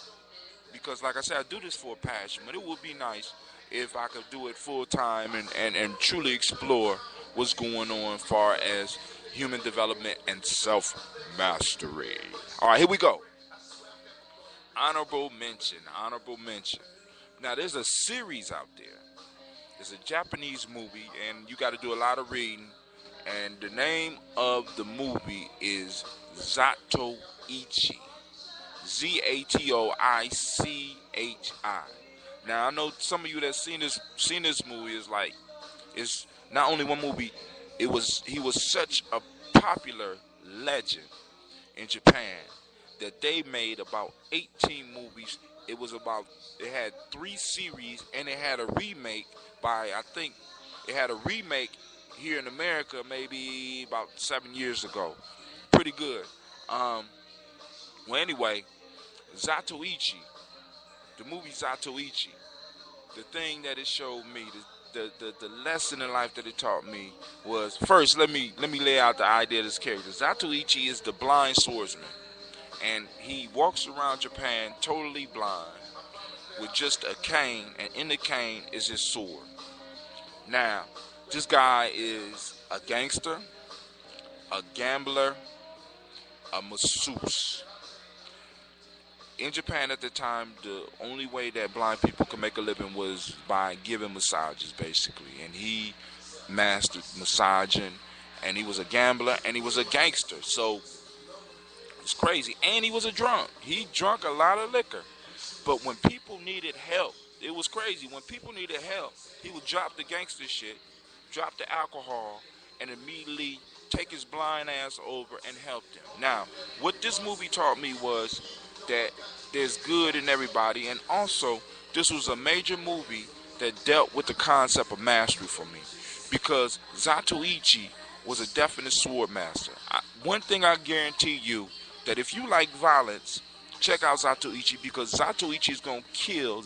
S12: like I said, I do this for a passion, but it would be nice if I could do it full time and truly explore what's going on as far as human development and self-mastery. All right, here we go. Honorable mention. Now, there's a series out there. It's a Japanese movie, and you got to do a lot of reading. And the name of the movie is Zatoichi. Zatoichi. Now, I know some of you that seen this movie is like, it's not only one movie. He was such a popular legend in Japan that they made about 18 movies. It had 3 series, and it had a remake here in America maybe about 7 years ago. Pretty good. Well, anyway, Zatoichi, the movie Zatoichi, the thing that it showed me, the lesson in life that it taught me was, first, let me lay out the idea of this character. Zatoichi is the blind swordsman, and he walks around Japan totally blind with just a cane, and in the cane is his sword. Now, this guy is a gangster, a gambler, a masseuse. In Japan at the time, the only way that blind people could make a living was by giving massages, basically. And he mastered massaging, and he was a gambler, and he was a gangster. So, it's crazy. And he was a drunk. He drank a lot of liquor. But when people needed help, it was crazy. When people needed help, he would drop the gangster shit, drop the alcohol, and immediately take his blind ass over and help them. Now, what this movie taught me was that there's good in everybody, and also this was a major movie that dealt with the concept of mastery for me, because Zatoichi was a definite sword master. One thing I guarantee you, that if you like violence, check out Zatoichi, because Zatoichi is going to kill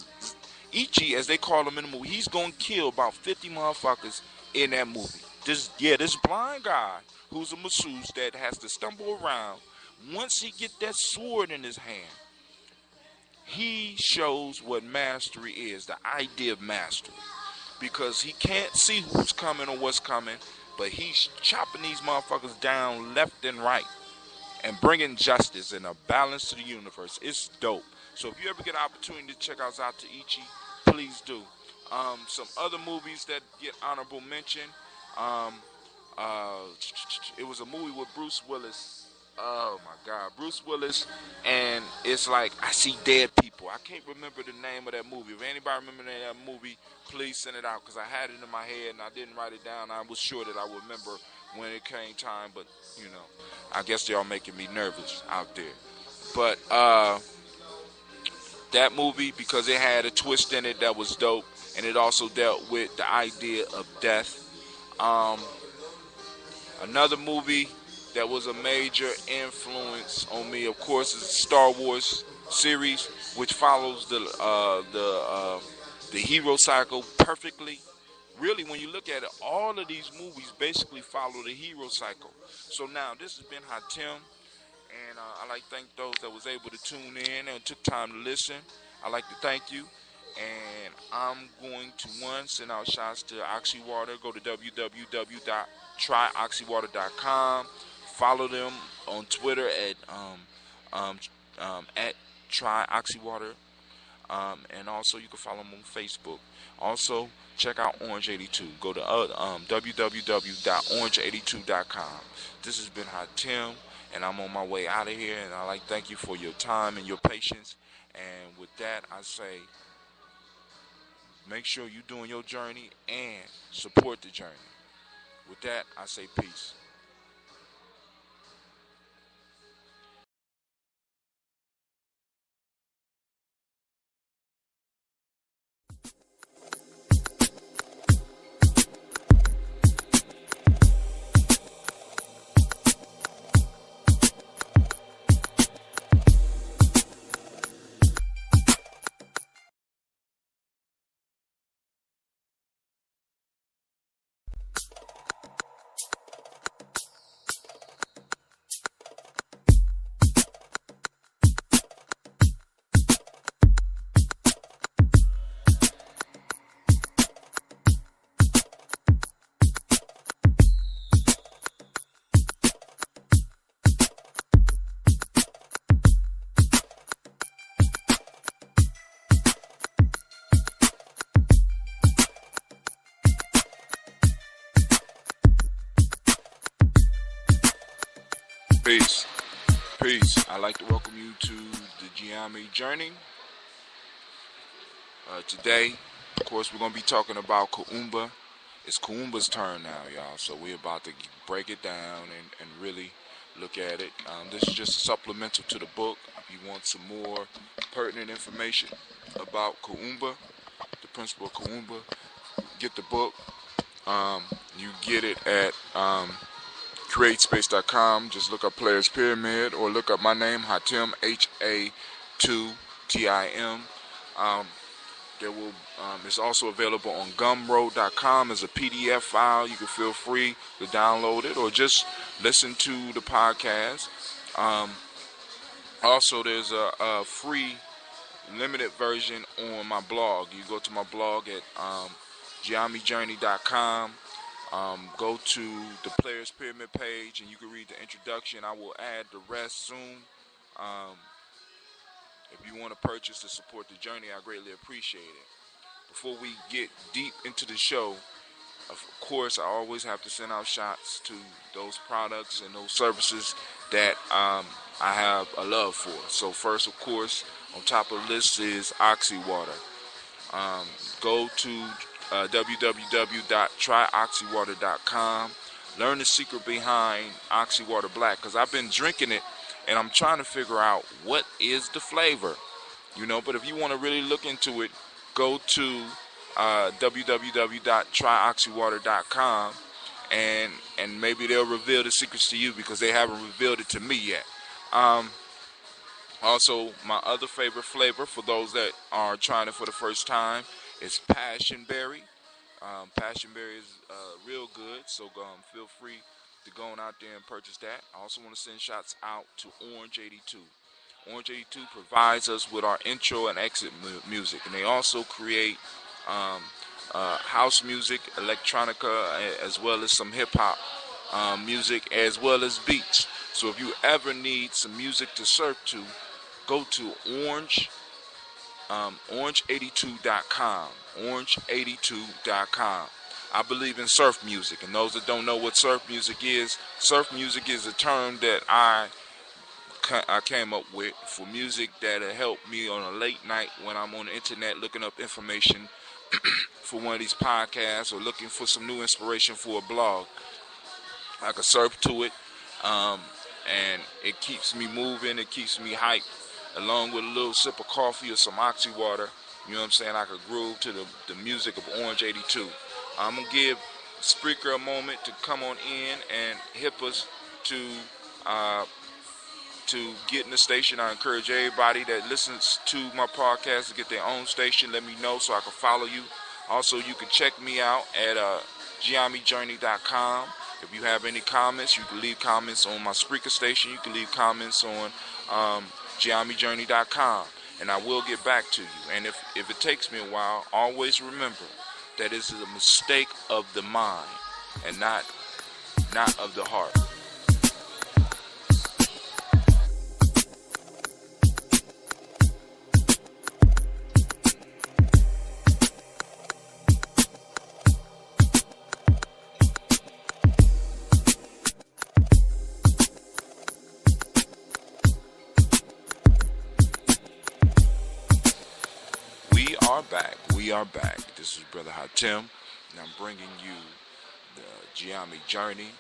S12: Ichi, as they call him in the movie, he's gonna kill about 50 motherfuckers in that movie. This blind guy who's a masseuse that has to stumble around. Once he get that sword in his hand, he shows what mastery is, the idea of mastery. Because he can't see who's coming or what's coming, but he's chopping these motherfuckers down left and right and bringing justice and a balance to the universe. It's dope. So if you ever get an opportunity to check out Ichi, please do. Some other movies that get honorable mention. It was a movie with Bruce Willis. Oh my God, Bruce Willis, and it's like I see dead people. I can't remember the name of that movie. If anybody remember the name of that movie, please send it out because I had it in my head and I didn't write it down. I was sure that I would remember when it came time, but you know, I guess they're all making me nervous out there. But that movie, because it had a twist in it that was dope, and it also dealt with the idea of death. Another movie that was a major influence on me, of course, is the Star Wars series, which follows the hero cycle perfectly. Really, when you look at it, all of these movies basically follow the hero cycle. So now, this has been Hatem, and I'd like to thank those that was able to tune in and took time to listen. I'd like to thank you. And I'm going to, send out shots to Oxywater. Go to www.tryoxywater.com. Follow them on Twitter at tryoxywater. And also you can follow them on Facebook. Also, check out Orange 82. Go to www.orange82.com. This has been Hatem, and I'm on my way out of here. And I'd like to thank you for your time and your patience. And with that, I say, make sure you're doing your journey and support the journey. With that, I say peace. Peace. Peace. I'd like to welcome you to the Gye-Nyame journey. Today, of course, we're going to be talking about Kuumba. It's Kuumba's turn now, y'all. So we're about to break it down and really look at it. This is just a supplemental to the book. If you want some more pertinent information about Kuumba, the principle of Kuumba, get the book. You get it at createspace.com. Just look up Players Pyramid or look up my name, Hatem, H-A-2-T-I-M. It's also available on gumroad.com as a PDF file. You can feel free to download it or just listen to the podcast. Also, there's a free limited version on my blog. You go to my blog at GyeNyameJourney.com. Go to the Players Pyramid page and you can read the introduction. I will add the rest soon. If you want to purchase to support the journey, I greatly appreciate it. Before we get deep into the show, of course, I always have to send out shots to those products and those services that I have a love for. So first, of course, on top of the list is Oxywater. Go to www.tryoxywater.com. Learn the secret behind Oxywater Black, because I've been drinking it and I'm trying to figure out what is the flavor, but if you want to really look into it, go to www.tryoxywater.com and maybe they'll reveal the secrets to you, because they haven't revealed it to me yet. Also, my other favorite flavor for those that are trying it for the first time is Passion Berry. Passion Berry is real good, so feel free to go on out there and purchase that. I also want to send shots out to Orange 82. Orange 82 provides us with our intro and exit music, and they also create house music, electronica, as well as some hip-hop music, as well as beats. So if you ever need some music to surf to, go to orange82.com. Orange82.com. I believe in surf music, and those that don't know what surf music is a term that I came up with for music that'll help me on a late night when I'm on the internet looking up information for one of these podcasts or looking for some new inspiration for a blog. I can surf to it, and it keeps me moving, it keeps me hyped, along with a little sip of coffee or some oxy water. You know what I'm saying? I could groove to the music of Orange 82. I'm going to give Spreaker a moment to come on in and hip us to get in the station. I encourage everybody that listens to my podcast to get their own station. Let me know so I can follow you. Also, you can check me out at GNJ.com. If you have any comments, you can leave comments on my Spreaker station. You can leave comments on GNJ.com, and I will get back to you. And if it takes me a while, always remember that it's a mistake of the mind and not of the heart. We are back. This is Brother Hatem, and I'm bringing you the Gye-Nyame journey.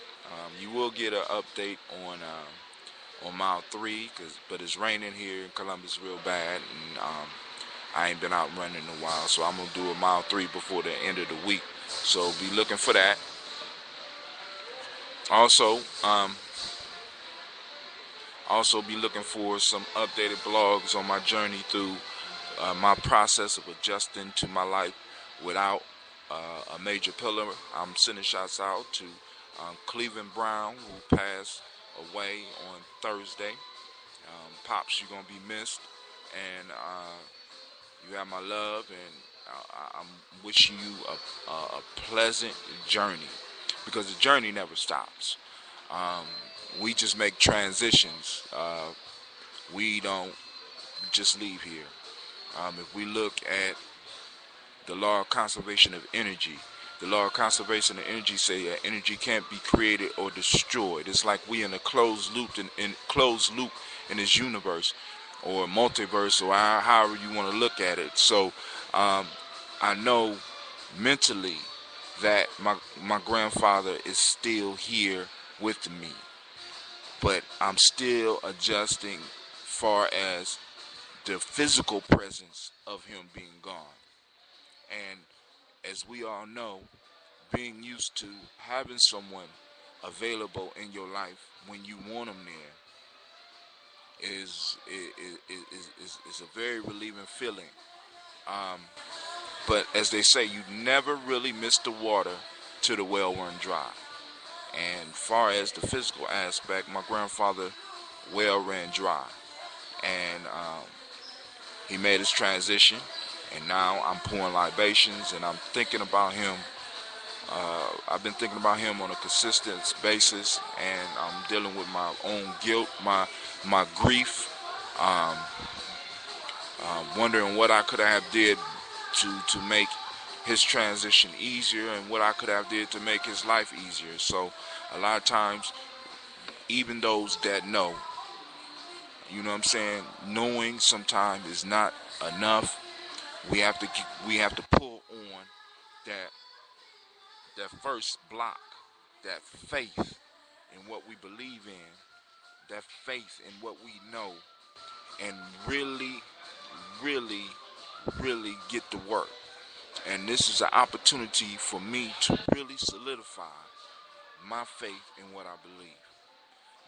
S12: You will get an update on mile 3, but it's raining here in Columbus real bad, and I ain't been out running in a while, so I'm gonna do a mile 3 before the end of the week. So be looking for that. Also be looking for some updated blogs on my journey through my process of adjusting to my life without a major pillar. I'm sending shots out to Cleveland Brown, who passed away on Thursday. Pops, you're going to be missed, and you have my love, and I'm wishing you a pleasant journey, because the journey never stops. We just make transitions. We don't just leave here. If we look at the law of conservation of energy, the law of conservation of energy say that energy can't be created or destroyed. It's like we in a closed loop in this universe, or multiverse, or however you want to look at it. So I know mentally that my grandfather is still here with me, but I'm still adjusting far as the physical presence of him being gone. And as we all know, being used to having someone available in your life when you want them there is a very relieving feeling. But as they say, you never really miss the water till the well run dry. And far as the physical aspect, my grandfather well ran dry, and he made his transition, and now I'm pouring libations, and I'm thinking about him. I've been thinking about him on a consistent basis, and I'm dealing with my own guilt, my grief, wondering what I could have did to make his transition easier, and what I could have did to make his life easier. So a lot of times, even those that know, you know what I'm saying, knowing sometimes is not enough. We have to pull on that first block, that faith in what we believe in, that faith in what we know, and really get to work. And this is an opportunity for me to really solidify my faith in what I believe.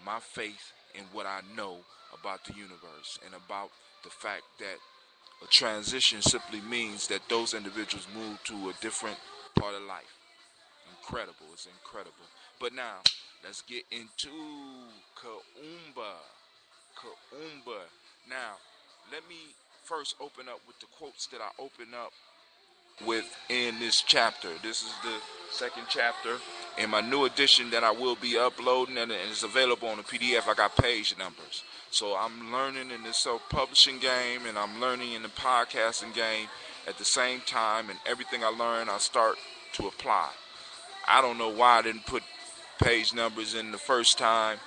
S12: my faith in what I know about the universe and about the fact that a transition simply means that those individuals move to a different part of life. Incredible. It's incredible. But now, let's get into Kuumba. Kuumba. Now, let me first open up with the quotes that I open up with in this chapter. This is the second chapter in my new edition that I will be uploading, and it's available on the PDF. I got page numbers. So I'm learning in the self-publishing game, and I'm learning in the podcasting game at the same time, and everything I learn I start to apply. I don't know why I didn't put page numbers in the first time.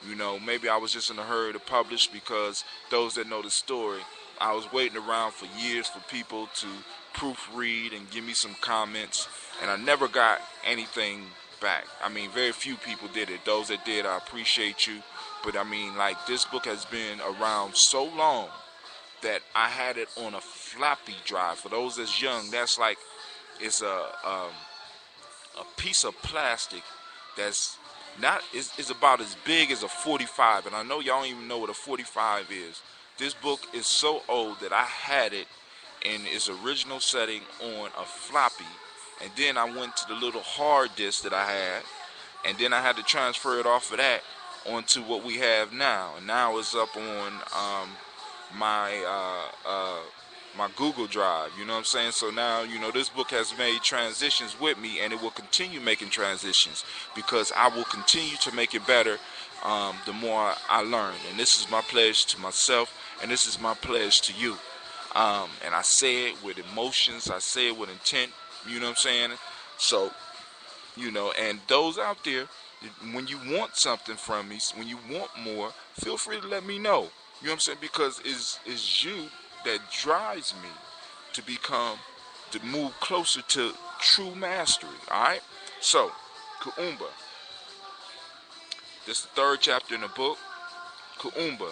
S12: You know, maybe I was just in a hurry to publish, because those that know the story, I was waiting around for years for people to proofread and give me some comments, and I never got anything back. I mean, very few people did it. Those that did, I appreciate you. But I mean, like, this book has been around so long that I had it on a floppy drive. For those that's young, that's like, it's a piece of plastic that's not is about as big as a 45, and I know y'all don't even know what a 45 is. This book is so old that I had it in its original setting on a floppy, and then I went to the little hard disk that I had, and then I had to transfer it off of that onto what we have now. And now it's up on my Google Drive, you know what I'm saying? So now, you know, this book has made transitions with me, and it will continue making transitions, because I will continue to make it better the more I learn. And this is my pledge to myself, and this is my pledge to you. And I say it with emotions, I say it with intent, you know what I'm saying? So, you know, and those out there, when you want something from me, when you want more, feel free to let me know. You know what I'm saying? Because it's you that drives me to move closer to true mastery. Alright? So, Kuumba. This is the third chapter in the book. Kuumba.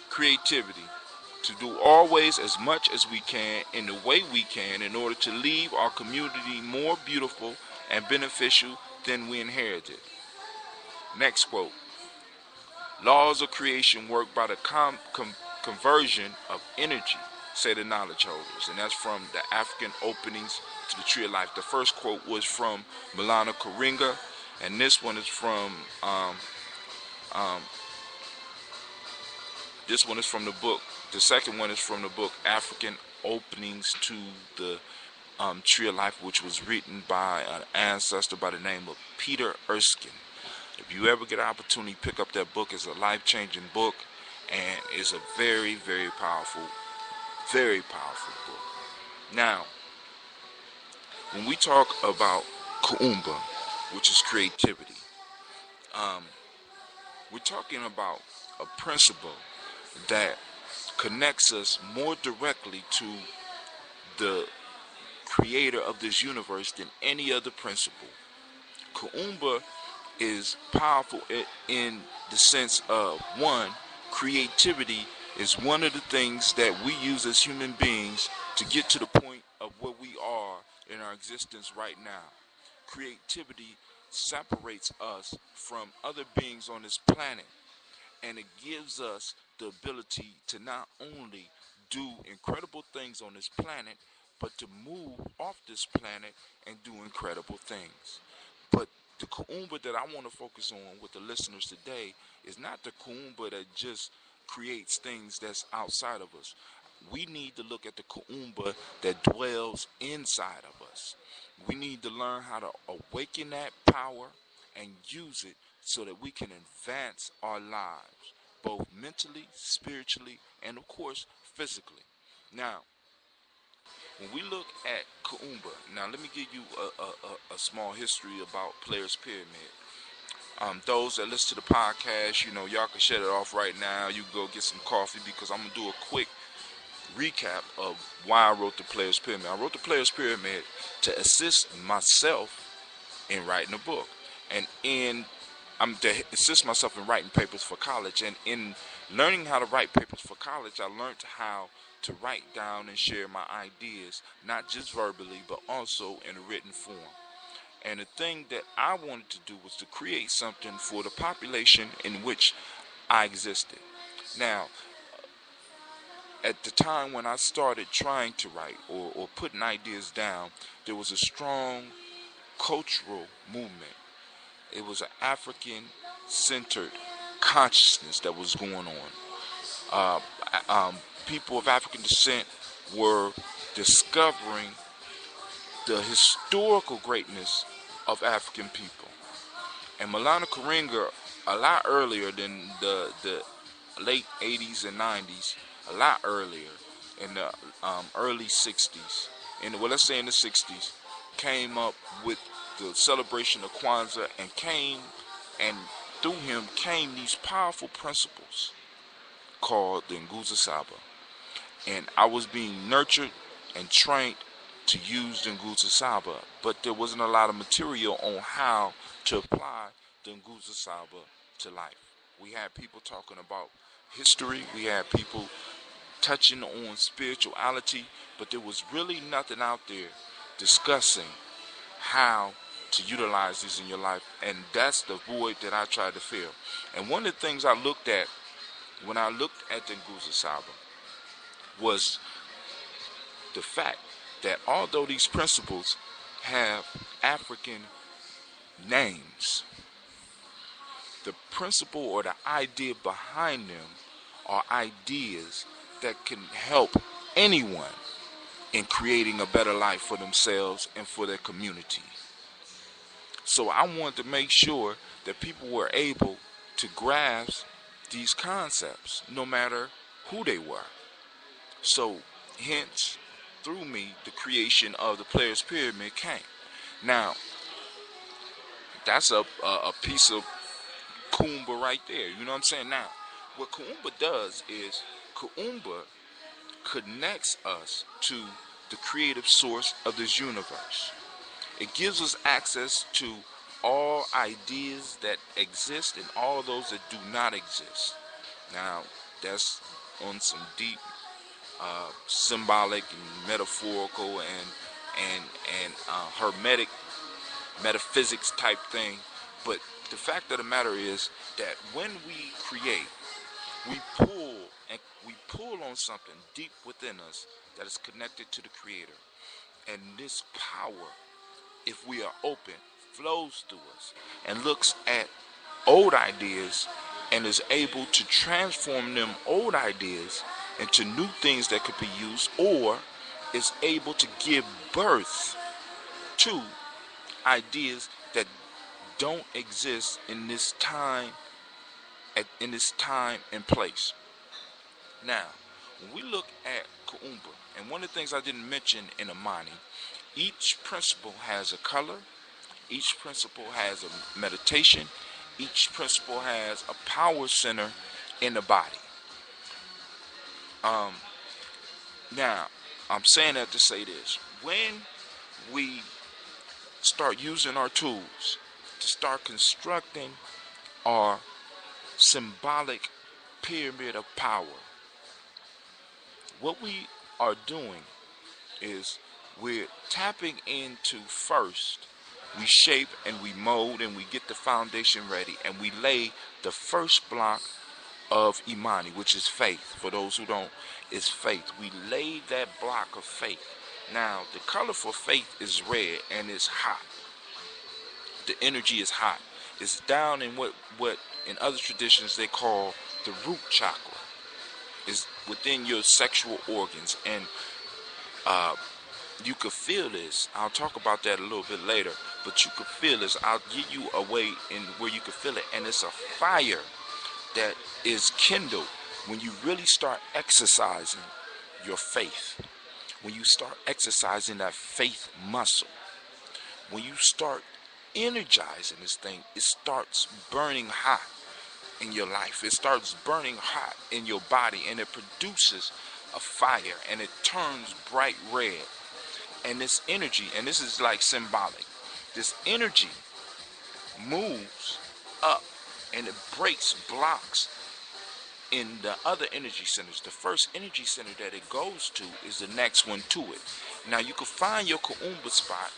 S12: Creativity. To do always as much as we can in the way we can in order to leave our community more beautiful and beneficial than we inherited. Next quote. Laws of creation work by the conversion of energy, say the knowledge holders. And that's from the African Openings to the Tree of Life. The first quote was from Milana Karinga, and this one is from the book. The second one is from the book African Openings to the Tree of Life, which was written by an ancestor by the name of Peter Erskine. If you ever get an opportunity, pick up that book. It's a life-changing book, and it's a very, very powerful book. Now, when we talk about Kuumba, which is creativity, we're talking about a principle that connects us more directly to the creator of this universe than any other principle. Kuumba is powerful in the sense of, one, creativity is one of the things that we use as human beings to get to the point of where we are in our existence right now. Creativity separates us from other beings on this planet, and it gives us the ability to not only do incredible things on this planet, but to move off this planet and do incredible things. But the Kuumba that I want to focus on with the listeners today is not the Kuumba that just creates things that's outside of us. We need to look at the Kuumba that dwells inside of us. We need to learn how to awaken that power and use it so that we can advance our lives, both mentally, spiritually, and of course, physically. Now, when we look at Kuumba, now let me give you a small history about Players Pyramid. Those that listen to the podcast, you know, y'all can shut it off right now. You can go get some coffee, because I'm going to do a quick recap of why I wrote the Players Pyramid. I wrote the Players Pyramid to assist myself in writing a book, and to assist myself in writing papers for college. And in learning how to write papers for college, I learned how to write down and share my ideas, not just verbally, but also in a written form. And the thing that I wanted to do was to create something for the population in which I existed. Now, at the time when I started trying to write or putting ideas down, there was a strong cultural movement. It was an African-centered consciousness that was going on. People of African descent were discovering the historical greatness of African people. And Maulana Karenga, a lot earlier than the late 80s and 90s, a lot earlier, in the early 60s, let's say in the 60s, came up with the celebration of Kwanzaa, and through him came these powerful principles called the Nguzo Saba. And I was being nurtured and trained to use the Nguzo Saba, but there wasn't a lot of material on how to apply the Nguzo Saba to life. We had people talking about history, we had people touching on spirituality, but there was really nothing out there discussing how to utilize these in your life, and that's the void that I tried to fill. And one of the things I looked at when I looked at the Nguzo Saba was the fact that although these principles have African names, the principle or the idea behind them are ideas that can help anyone in creating a better life for themselves and for their community. So I wanted to make sure that people were able to grasp these concepts no matter who they were. So hence, through me, the creation of the Players Pyramid came. Now, that's a piece of Kuumba right there. You know what I'm saying? Now, what Kuumba does is Kuumba connects us to the creative source of this universe. It gives us access to all ideas that exist and all those that do not exist. Now, that's on some deep symbolic and metaphorical and hermetic metaphysics type thing. But the fact of the matter is that when we create, we pull on something deep within us that is connected to the Creator. And this power, if we are open, flows through us and looks at old ideas and is able to transform them old ideas into new things that could be used, or is able to give birth to ideas that don't exist in this time and place. Now, when we look at Kuumba, and one of the things I didn't mention in Amani, each principle has a color, each principle has a meditation, each principle has a power center in the body. Now, I'm saying that to say this. When we start using our tools to start constructing our symbolic pyramid of power, what we are doing is we're tapping into, first, we shape and we mold and we get the foundation ready, and we lay the first block of Imani, which is faith. For those who don't, is faith. We lay that block of faith. Now, the color for faith is red and it's hot. The energy is hot. It's down in what in other traditions they call the root chakra. It's within your sexual organs, and you could feel this. I'll talk about that a little bit later, but you could feel this. I'll give you a way in where you could feel it, and it's a fire that is kindled when you really start exercising your faith. When you start exercising that faith muscle, when you start energizing this thing, it starts burning hot in your life. It starts burning hot in your body, and it produces a fire, and it turns bright red. And this energy, and this is like symbolic, this energy moves up and it breaks blocks in the other energy centers. The first energy center that it goes to is the next one to it. Now, you can find your Kuumba spot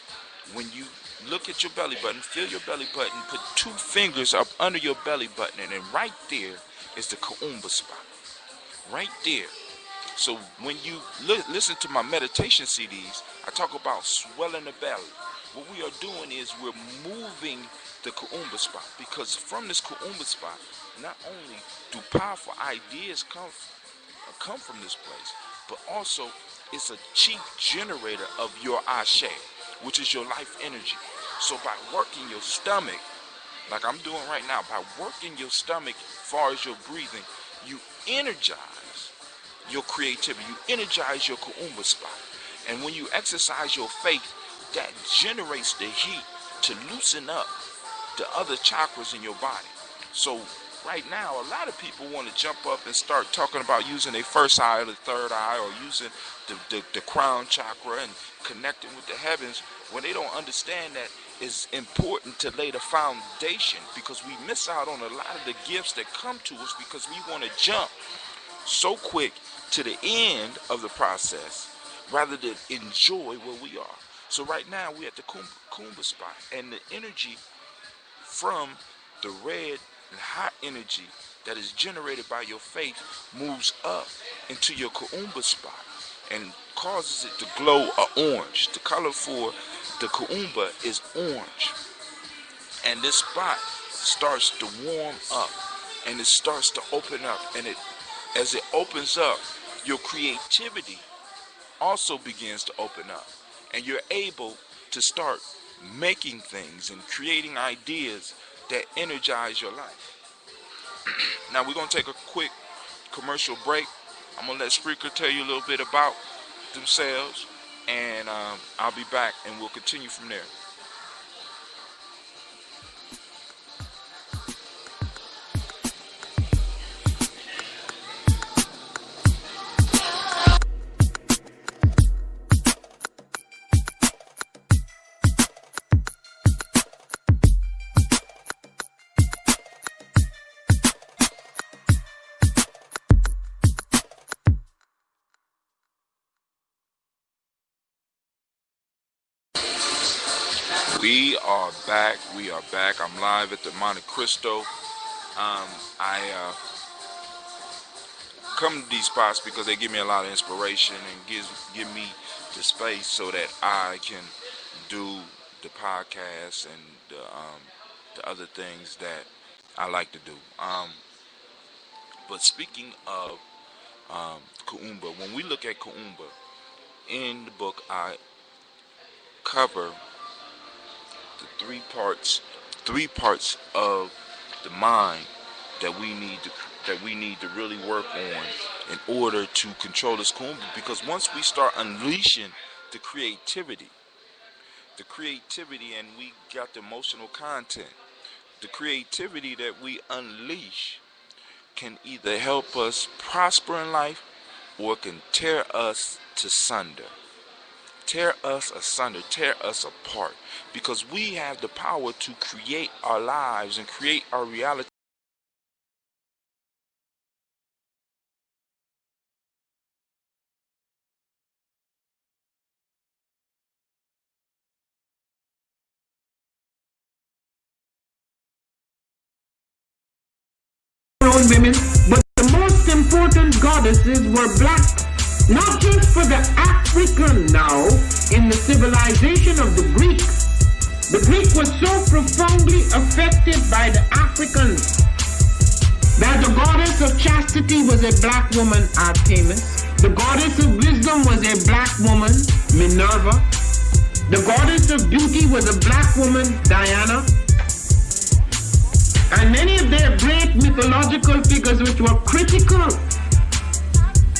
S12: when you look at your belly button, feel your belly button, put 2 fingers up under your belly button, and then right there is the Kuumba spot. Right there. So when you listen to my meditation CDs, I talk about swelling the belly. What we are doing is we're moving the Kuumba spot, because from this Kuumba spot, not only do powerful ideas come from this place, but also it's a chief generator of your ashe, which is your life energy. So by working your stomach, like I'm doing right now, by working your stomach as far as your breathing, you energize your creativity, you energize your Kuumba spot. And when you exercise your faith, that generates the heat to loosen up the other chakras in your body. So right now, a lot of people want to jump up and start talking about using their first eye or the third eye, or using the crown chakra and connecting with the heavens, when they don't understand that it's important to lay the foundation, because we miss out on a lot of the gifts that come to us because we want to jump so quick to the end of the process rather than enjoy where we are. So right now we're at the Kuumba spot, and the energy from the red and hot energy that is generated by your faith moves up into your Kuumba spot and causes it to glow orange. The color for the Kuumba is orange, and this spot starts to warm up and it starts to open up, and as it opens up, your creativity also begins to open up, and you're able to start making things and creating ideas that energize your life. Now we're going to take a quick commercial break. I'm going to let Spreaker tell you a little bit about themselves, and I'll be back and we'll continue from there. We are back. We are back. I'm live at the Monte Cristo. I come to these spots because they give me a lot of inspiration and give me the space so that I can do the podcast and the other things that I like to do. But speaking of Kuumba, when we look at Kuumba in the book, I cover the three parts of the mind that we need to really work on in order to control this Kuumba. Because once we start unleashing the creativity and we got the emotional content, the creativity that we unleash can either help us prosper in life or can tear us asunder. Tear us asunder, tear us apart, because we have the power to create our lives and create our reality.
S3: Women, but the most important goddesses were black, not just for the African now in the civilization of the Greek. The Greek was so profoundly affected by the Africans that the goddess of chastity was a black woman, Artemis. The goddess of wisdom was a black woman, Minerva. The goddess of beauty was a black woman, Diana. And many of their great mythological figures which were critical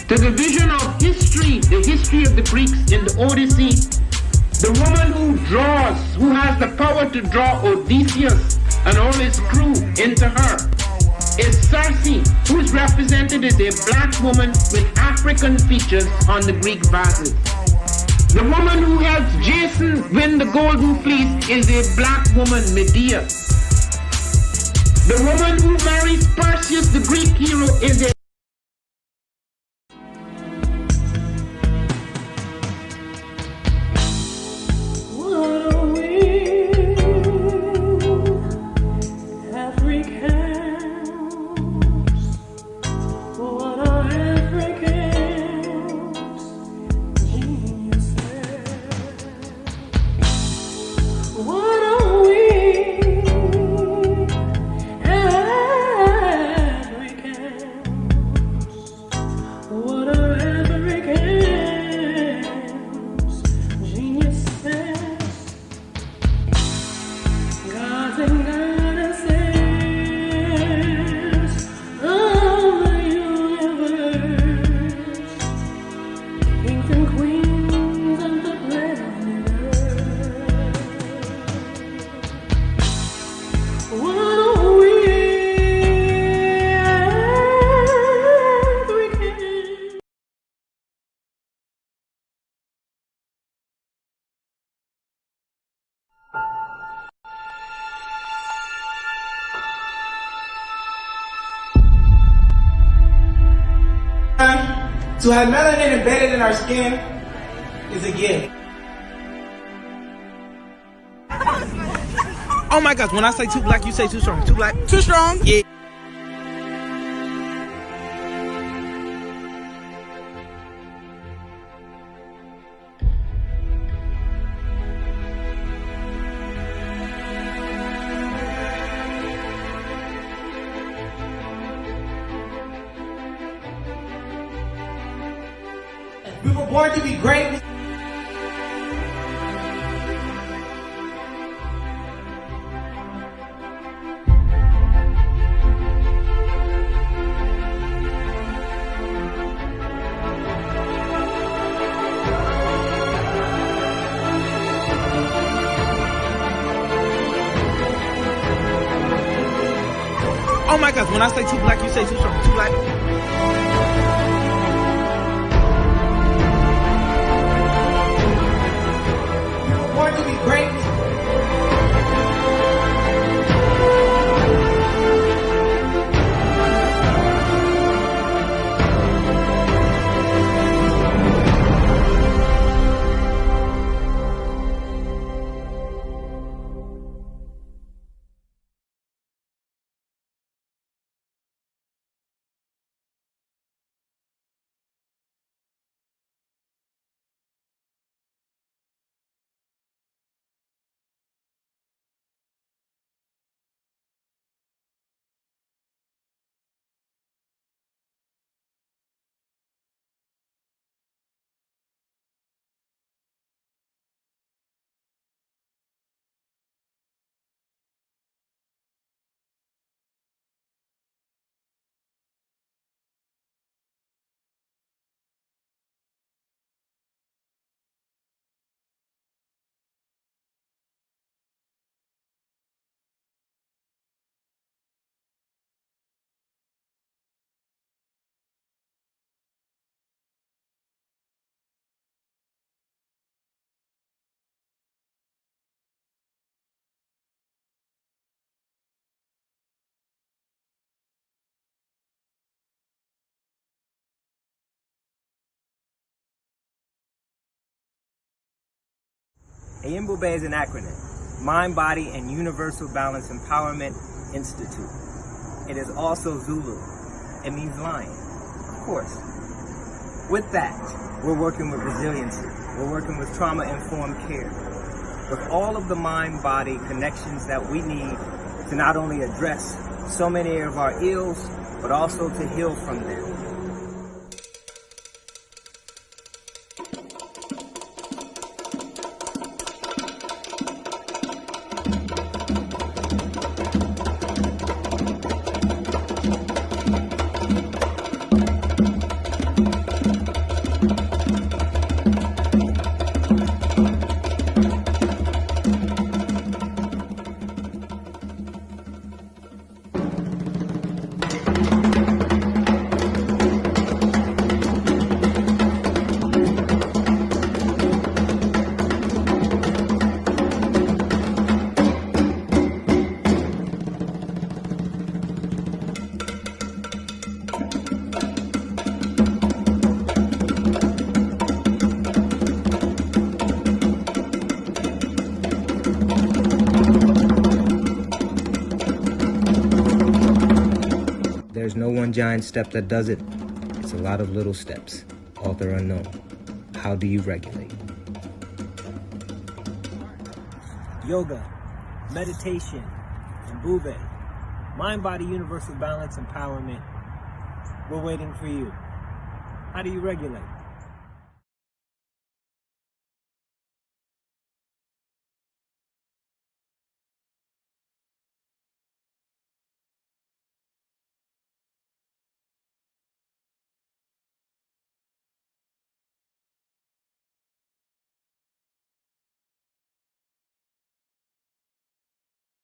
S3: to the vision of history, the history of the Greeks in the Odyssey. The woman who has the power to draw Odysseus and all his crew into her is Circe, who is represented as a black woman with African features on the Greek vases. The woman who helps Jason win the Golden Fleece is a black woman, Medea. The woman who marries Perseus, the Greek hero, is a what are we?
S4: To have melanin embedded in our skin is a gift.
S5: Oh my gosh, when I say too black, you say too strong. Too black?
S13: Too strong?
S5: Yeah.
S4: We were born to be great.
S5: Oh my gosh, when I say too black, you say too strong. Too black?
S4: We were born to be great.
S7: Mbube is an acronym, Mind, Body, and Universal Balance Empowerment Institute. It is also Zulu. It means lion, of course. With that, we're working with resiliency. We're working with trauma-informed care. With all of the mind-body connections that we need to not only address so many of our ills, but also to heal from them.
S8: There's no one giant step that does it. It's a lot of little steps. Author unknown. How do you regulate?
S7: Yoga, meditation, and Bube. Mind, body, universal balance, empowerment. We're waiting for you. How do you regulate?